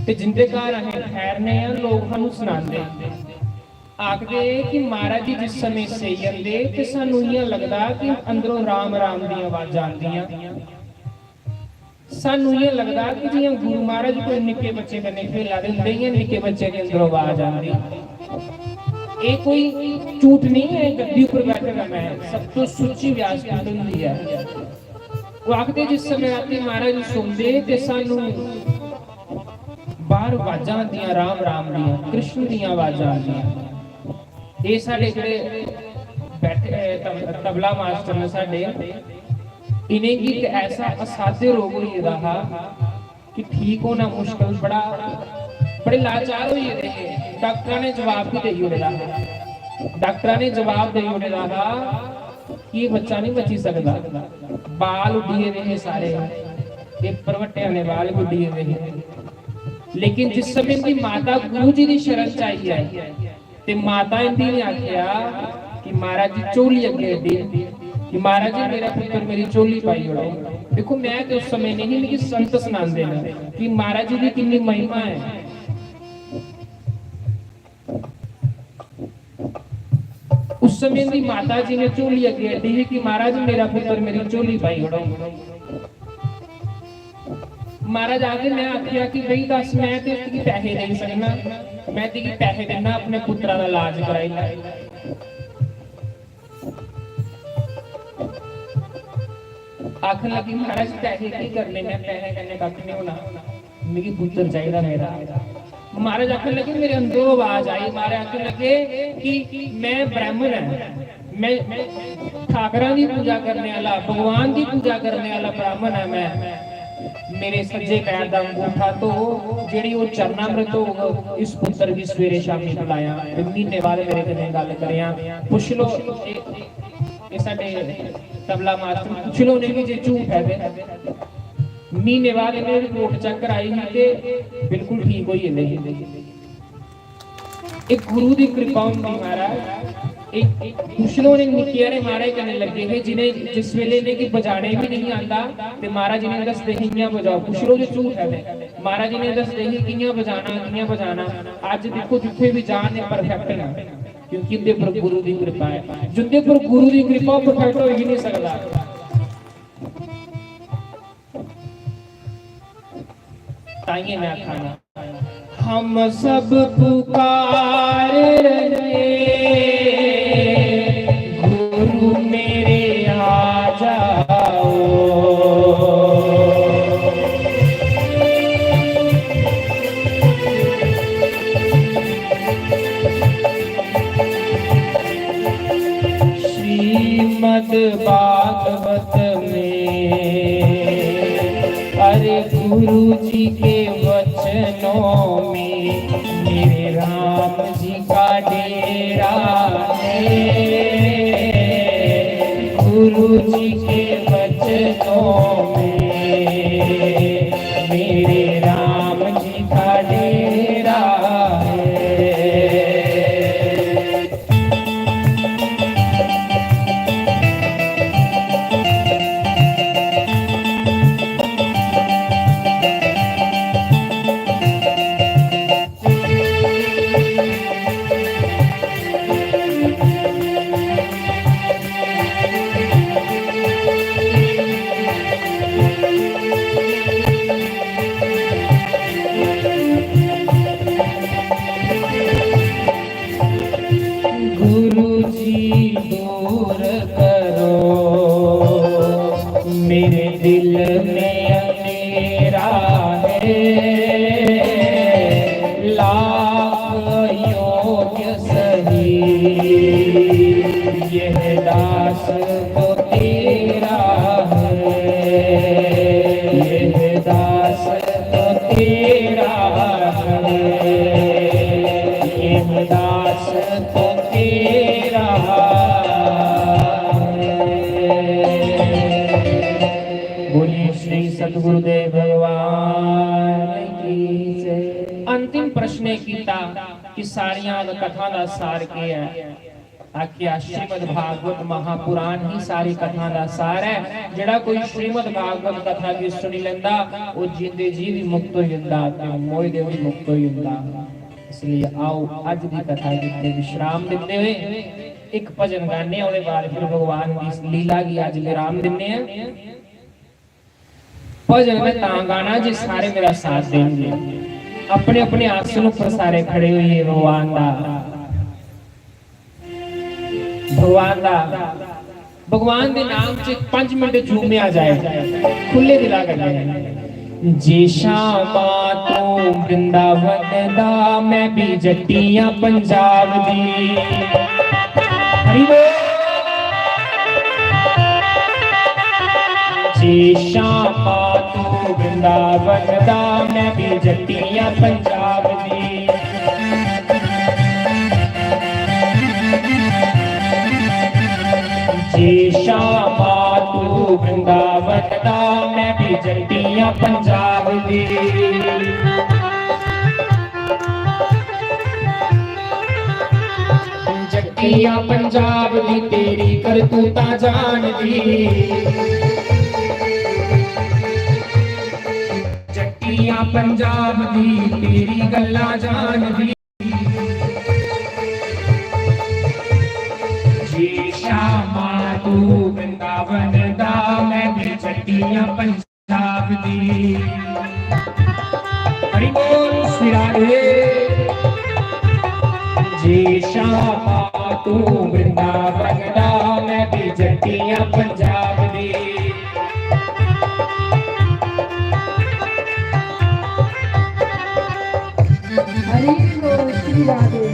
ते जिंदे घर असीं ठहरने आ लोग सानू सुनांदे आखदे कि महाराज जी जिस समय सही जंदे ते सानू इयां लगदा कि अंदरों राम राम दी आवाज़ां आंदियां। सानू इयां लगदा कि जियां गुरु महाराज कोई निक्के बच्चे कन्ने खेला दे हुंदे इयां निक्के बच्चे के अंदरों आवाज़ आंदी। ये कोई झूठ नहीं है, गद्दी पर बैठेगा मैं सब तो सच्ची व्यास होंदी है। वो आखदे जिस समय आते महाराज सुनदे ते सानू बाहर आवाज़ां आंदियां राम राम दियां, कृष्ण दियां आवाज़ां आंदियां। ये साडे जेहड़े बैठे तबला मास्टर ने साडे इन्हें की एक ऐसा असाध्य रोग होई रहा कि ठीक होना मुश्किल, बड़े लाचार होई रहे। डॉक्टर ने जवाब भी दई उड़े रहा, डॉक्टर ने जवाब दई उड़े रहा कि ये बच्चा नहीं बची सकता। बाल उड़िए रहे सारे, ये परवट्टे ने बाल उड़िए रहे। लेकिन जिस समय की माता गुरु जी की शरण चाहिए ते माता इंदी ने आख्या कि महाराज जी चोली अगे अड्डी कि महाराज जी मेरा पुत्र मेरी चोली पाई उड़ो। देखो मैं तो उस समय नहीं, लेकिन संत सुनांदे ने कि महाराज जी की कितनी महिमा है। उस समय की माता जी ने चोली अगे अड्डी कि महाराज मेरा पुत्र मेरी चोली पाई उड़ो। महाराज आगे मैं आख्या कि भाई दस मैं ते इसकी पैसे दे सकना, मैं तेरी पैसे देना अपने पुत्रा का इलाज कराई लै। आखन लगी महाराज पैसे की करने, मैं पैसे कन्ने कख नहीं होना, मेरी पुत्र चाहिए मेरा। महाराज आखन लगे, मेरे अंदरों आवाज आई, महाराज आखन लगे कि मैं ब्राह्मण है, मैं ठाकरां की पूजा करने वाला, भगवान की पूजा करने वाला ब्राह्मण है मैं। मेरे सज्जे पैर का अंगूठा तो जेड़ी वो चरणामृत हो इस पुत्र की सवेरे शामी खिलाया, महीने बाद मेरे कन्ने गल करिया, पुछ लो ये साडे तबला मास्टर, पुछ लो ने भी जे झूठ है ते महीने बाद इन्हें रिपोर्ट चेक कराई ते बिल्कुल ठीक होई नहीं। एक गुरु की कृपा होंदी महाराज। एक पुछलो ने निकियारे महाराज कहने लगे थे जिन्हें जिस वेले ने कि बजाने भी नहीं आता ते महाराज जी ने दसदे ही कियां बजाओ, पुछलो जो झूठ है महाराज जी ने दसदे ही कियां बजाना। आज देखो जिथे भी जान ने परफेक्ट है क्योंकि उनके पर गुरु की कृपा है, जिनके पर गुरु की कृपा परफेक्ट हो ही नहीं सकता। ताइए मैं खाना हम सब पुकार रहे गुरु मेरे आ जाओ, श्रीमद् भागवत में अरे गुरु जी के वचनों में मेरे राम जी का डेरा है, गुरु जी के वचनों में मेरे राम जी का डेरा है। मेरे दिल में अंधेरा है, लाख योग्य सही यह दास तो तेरा है, यह दास तो तेरा है, यह दास तो तेरा है। सतगुरुदेव भगवान की जय। अंतिम प्रश्न कीता कि सारियां कथा दा सार की है, आख्या श्रीमद् भागवत महापुराण ही सारी कथा दा सार है। जेड़ा कोई श्रीमद् भागवत कथा की सुनी लेंदा वो जिंदे जी भी मुक्त हो जांदा ते मोह दे भी मुक्त हो जांदा। इसलिए आओ अज दी कथा जिते विश्राम देते हुए एक भजन गाने, उसके बाद फिर भगवान की लीला की अज विराम दिने हैं। भजन में ता गाना जी सारे मेरा साथ देंगे, अपने अपने आसन पर सारे खड़े हुए भगवान दे नाम से 5 मिनट झूमे आ जाए, खुले दिला कर जे शामा तो वृंदावन दा मैं भी जट्टियां पंजाब दी। हरि बोल। जे शामा तू वृंदावन दा मैं भी जट्टियां पंजाब दी। जे शामा तू वृंदावन दा मैं भी जट्टियां पंजाब दी। जट्टियां पंजाब दी तेरी करतूता जान दी। पंजाब दी तेरी गल्ला जान दी। जे शामा तू वृंदावन दा मैं भी जट्टियां पंजाब दी। हरि बोल श्री राधे। जे शामा तू वृंदावन दा मैं भी जट्टियां पंजाब दी। हरि बोल श्री राधे।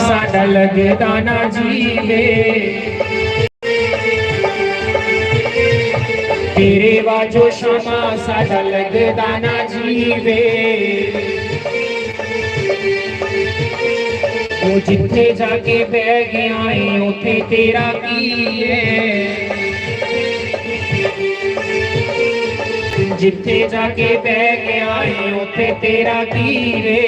साडा लगदा ना जीवे तेरे वाजो शामा साडा लगदा ना जीवे वो जिथे जाके बह गया है उथे तेरा की है जिथे जाके बह गया है उथे तेरा की रे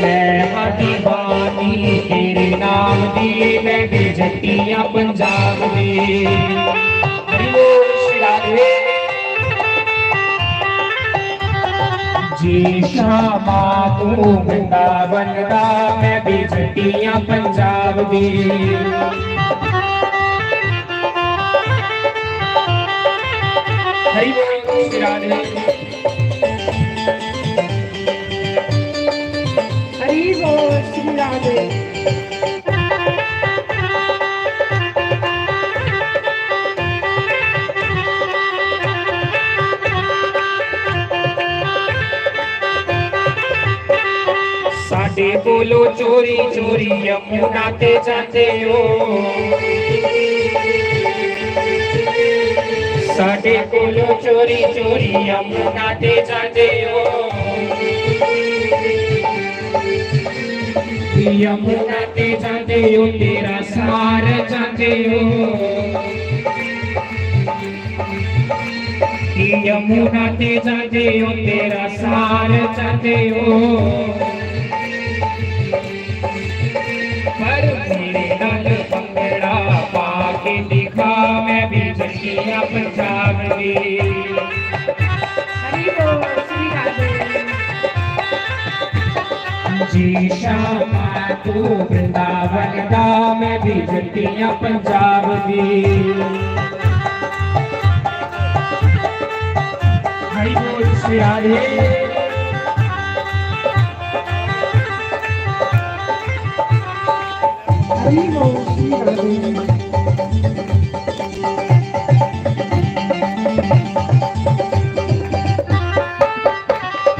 मैं हाँ दीवानी तेरे नाम दी मैं भी जट्टियां पंजाब दी। हरि बोल श्री राधे। जी शामा तू वृंदावन दा मैं भी जट्टियां पंजाब दी। हरि बोल श्री राधे। हरि बोल श्री राधे। साडे बोलो चोरी चोरी यमुना ते जाते हो साडे बोलो चोरी चोरी यमुना ते जाते हो यमुना ते जाते हो तेरा सार जाते हो यमुना ते जाते हो तेरा सार जाते हो पर मेरे नाल भंगड़ा पाके दिखा मैं भी जट्टियां पंजाब दी। हरि बोल श्री राधे। जी शामा तू वृंदावन दा मैं भी जट्टियां पंजाब दी। हरि बोल श्री राधे। हरि बोल श्री राधे।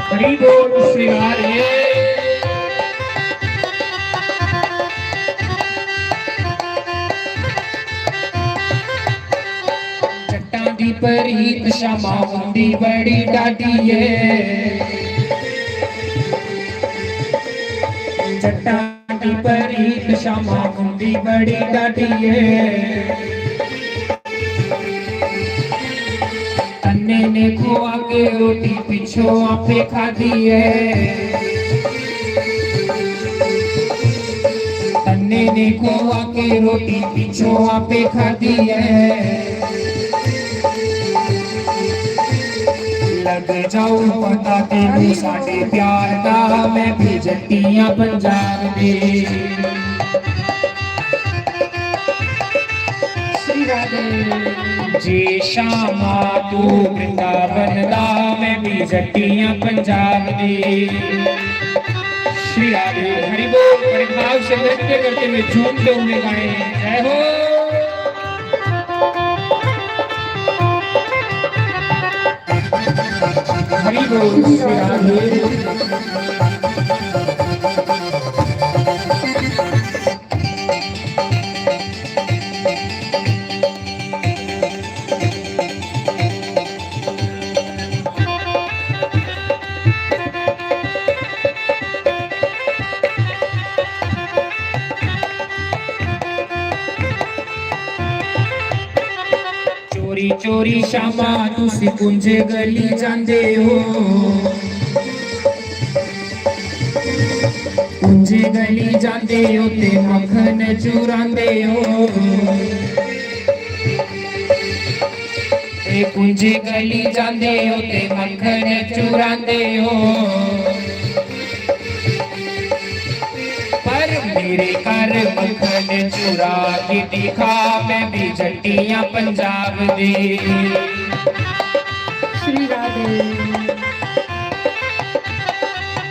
हरि बोल श्री राधे। जट्टां दी परीत शामा हुंदी बड़ी डाटी है जट्टां दी परीत शामा हुंदी बड़ी डाटी है तन्ने ने खोआ के रोटी पिछो आपे खाधी है तन्ने ने खोआ के रोटी पिछो आपे खाधी है लग जाऊं पता तेनू साडे प्यार दा मैं भी जट्टियां पंजाब दी। श्री राधे। जी शामा तू वृंदावन दा मैं भी जट्टियां पंजाब दी। श्री राधे। हरि बोल। बड़े भाव से नृत्य करते हुए झूमते हुए गाए जय हो। हरि बोल श्री राधे। चोरी चोरी शामा तुसी कुंजे गली जांदे हो कुंजे गली जांदे हो ते मक्खन चुरांदे हो ते कुंजे गली जांदे हो ते मक्खन चुरांदे हो पर मेरे घर मक्खन चुरा के दिखा मैं भी जट्टियां पंजाब दी। श्री राधे।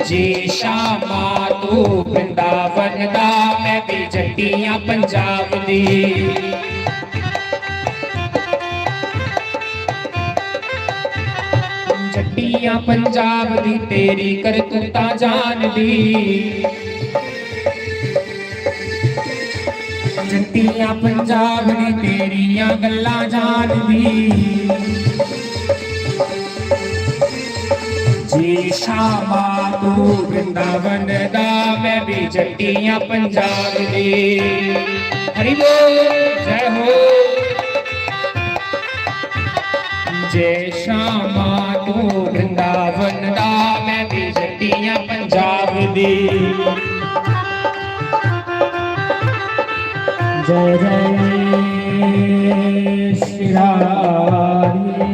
जे शामा तू वृंदावन दा मैं भी जट्टियां पंजाब दी जट्टियां पंजाब दी तेरी करतूता जान दी जट्टियां पंजाब दी तेरियां गल्लां जान दी जी शामा तू वृंदावन दा मैं भी जट्टियां पंजाब दी हरि बोल जय हो जय शामा तू वृंदावन दा मैं भी जट्टियां पंजाब दी जय जय श्री राधे।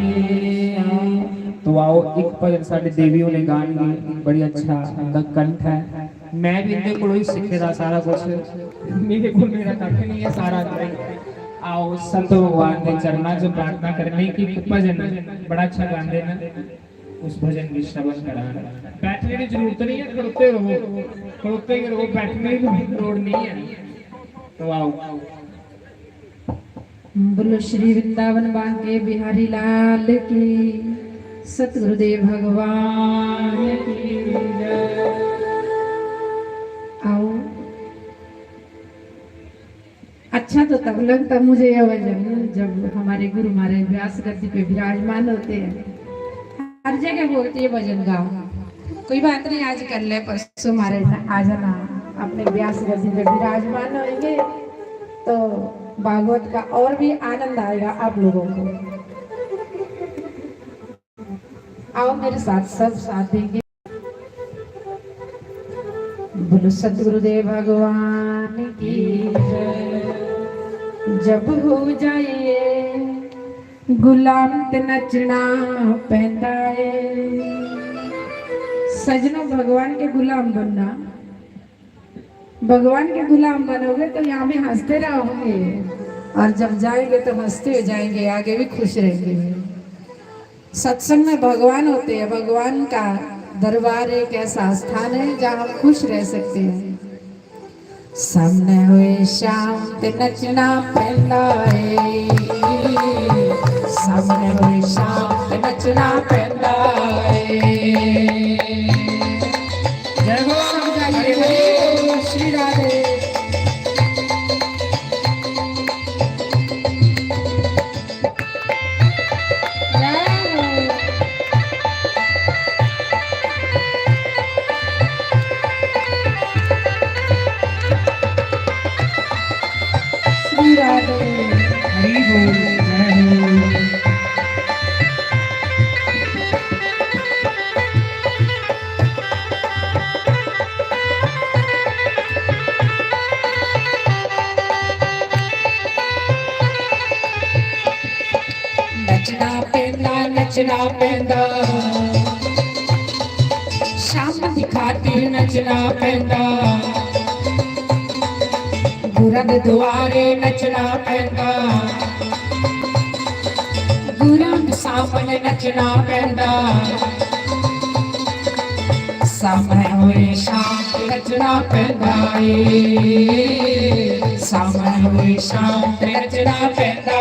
तो आओ एक भजन साडे देवियों ने गान गी बड़ी अच्छा उनका कंठ है मैं भी इनके कोलों ही सीखे दा सारा कुछ मेरे को मेरा कख नहीं है सारा आओ संत भगवान के चरणों च प्रार्थना करने की भजन बड़ा अच्छा गाते हैं उस भजन की श्रवण कराना बैठने की जरूरत नहीं है खड़ोते ही रहो बैठने की लोड़ नहीं है तो आओ बोलो श्री वृंदावन बांके बिहारी लाल की सतगुरुदेव भगवान की जय। आओ अच्छा तो तब लगता मुझे यह भजन जब हमारे गुरु महाराज व्यास गद्दी पे विराजमान होते हैं हर जगह बोलते हैं भजन गाओ कोई बात नहीं आज कर ले परसों महाराज आ जाना अपने व्यास गद्दी पे विराजमान होंगे तो भागवत का और भी आनंद आएगा आप लोगों को आओ मेरे साथ सब साथ देंगे बोलो सतगुरुदेव भगवान की जय। जब हो जाइए गुलाम ते नचना पैंदा है सजनों भगवान के गुलाम बनना भगवान के गुलाम बनोगे तो यहाँ में हंसते रहोगे और जब जाएंगे तो हंसते हो जाएंगे आगे भी खुश रहेंगे सत्संग में भगवान होते हैं भगवान का दरबार एक ऐसा स्थान है जहाँ हम खुश रह सकते हैं सामने हुए शाम ते नचना पैंदा है सामने हुए शाम ते नचना पैंदा है जय हो श्री राधे। श्री राधे हरि बोल जय हो। नचना पैंदा शाम दिखाती नचना पैंदा गुरु दे दुआरे नचना पैंदा गुरु दे सामने नचना पैंदा सामने होए शाम नचना पैंदा सामने होए शाम नचना पैंदा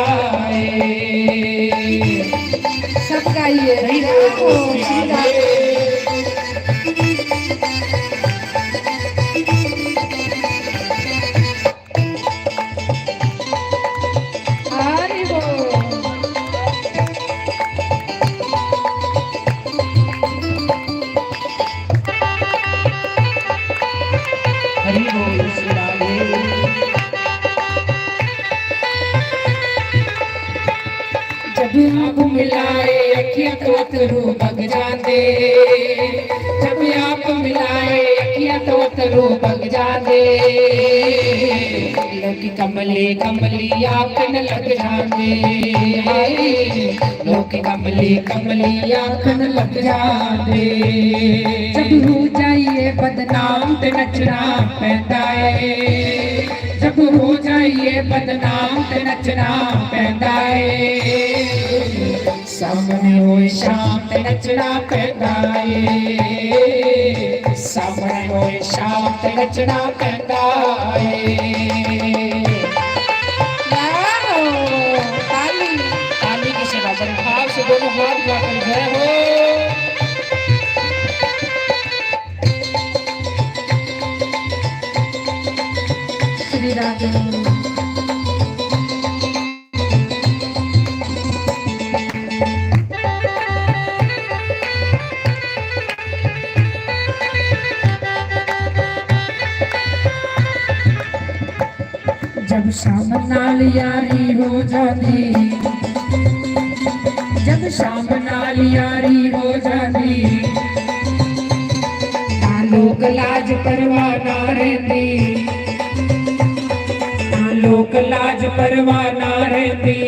सब गाइए जब आप मिलाए अखियां तो अथरू बग जाते जब आप मिलाए अखियां तो अथरू बग जाते लोकी कमली कमली आंखन लग जाते लोकी कमली कमली आंखन लग जाते जब हो जाइए बदनाम ते नचना पैंदा है जब हो जाइए बदनाम ते नचना पैंदा है सामने होए शाम ते नचना पैंदा है होए शाम ते नचना पैंदा ए। ताली ताली की सेवा बड़े भाव से दोनों हाथ उठाकर जय हो। श्री राधे। जब शाम नाल यारी हो जाती, जब शाम नाल यारी हो जाती, ना लोक लाज परवाह ना रहती, ना लोक लाज परवाह ना रहती।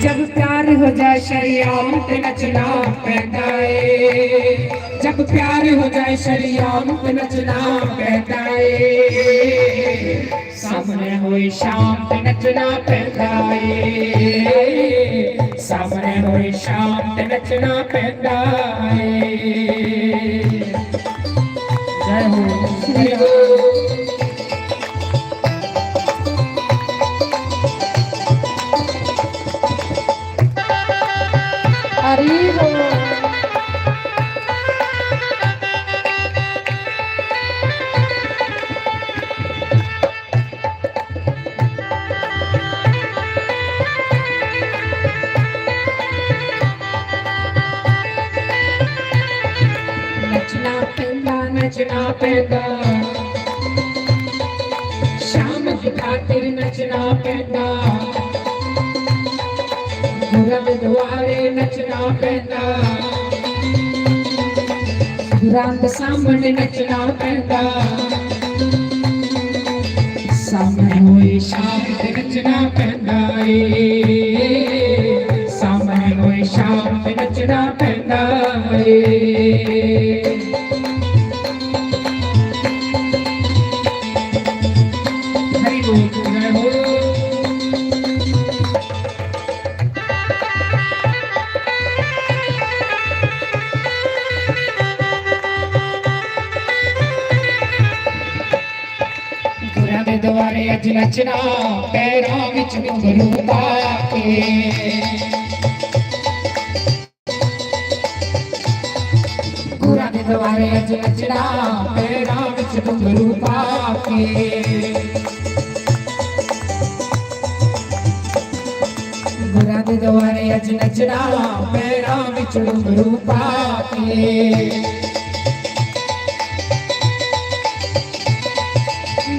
जब प्यार हो जाए शरियाम ते नचना पैंदा ए, जब प्यार हो जाए शरियाम ते नचना पैंदा ए। सामने होए शाम ते नचना पैंदा ए, सामने होए शाम ते नचना पैंदा ए। जय हो श्री हो। हरि बोल। नचना पैंदा नचना पैंदा, शाम की खातिर नचना पैंदा, गुरब द्वारे नचना पैंदा, गुरांद सामने नचना पैंदा। सामने होए शाम ते नचना पैंदा ए, सामने होए शाम ते नचना पैंदा ए। हरि बोल जय हो। गुरां दे द्वारे अज नचना पैरां विच घुंघरू पा के, गुरां दे द्वारे अज नचना पैरां विच घुंघरू पा के। गुरां दे द्वारे अज नचना पैरां विच घुंघरू पा के।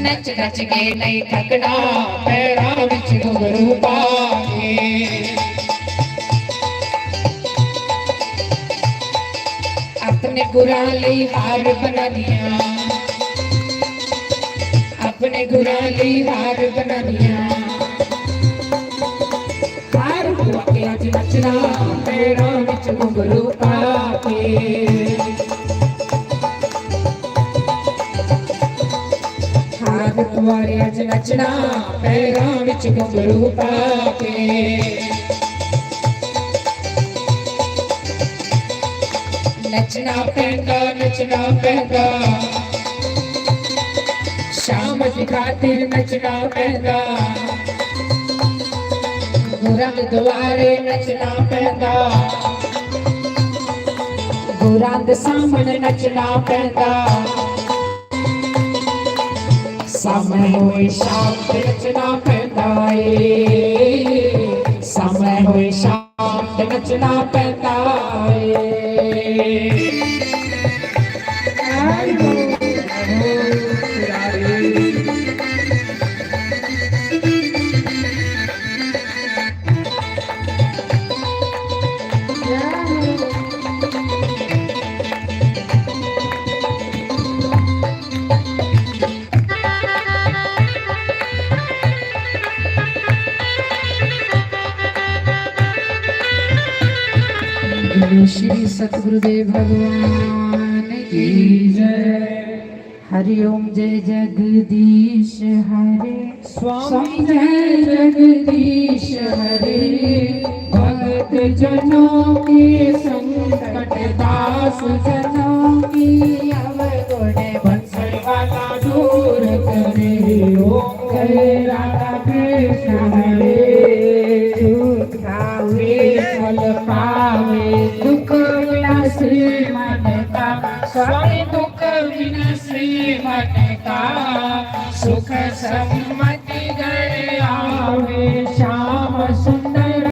नच नच के नहीं थकना पैरां विच घुंघरू पा के। अपने गुरां लई हार बना दिया, अपने गुरां लई हार बना दिया। हार हुआ के अज नचना पैरां विच घुंघरू पा के। हार कुंवारे अज नचना पैरां विच घुंघरू पा के। नचना पैंदा, शाम की खातिर नचना पैंदा, गुरां दे द्वारे नचना पैंदा, गुरां दे सामने नचना पैंदा। सामने होए शाम ते नचना पैंदा ए, सामने होए शाम ते नचना पैंदा ए। हरि बोल श्री सतगुरुदेव भगवान की जय। हरिओम जय जगदीश हरे, स्वामी जय जगदीश हरे, भगवान भगत जनों की संकट दास जनों की अवगुण बंसल वाला दूर करे ओम जय राधा कृष्ण हरे खावे फल पावे दुख विनाशी मन का स्वामी दुख विनाशी मन का सुख सम्मति गए आवे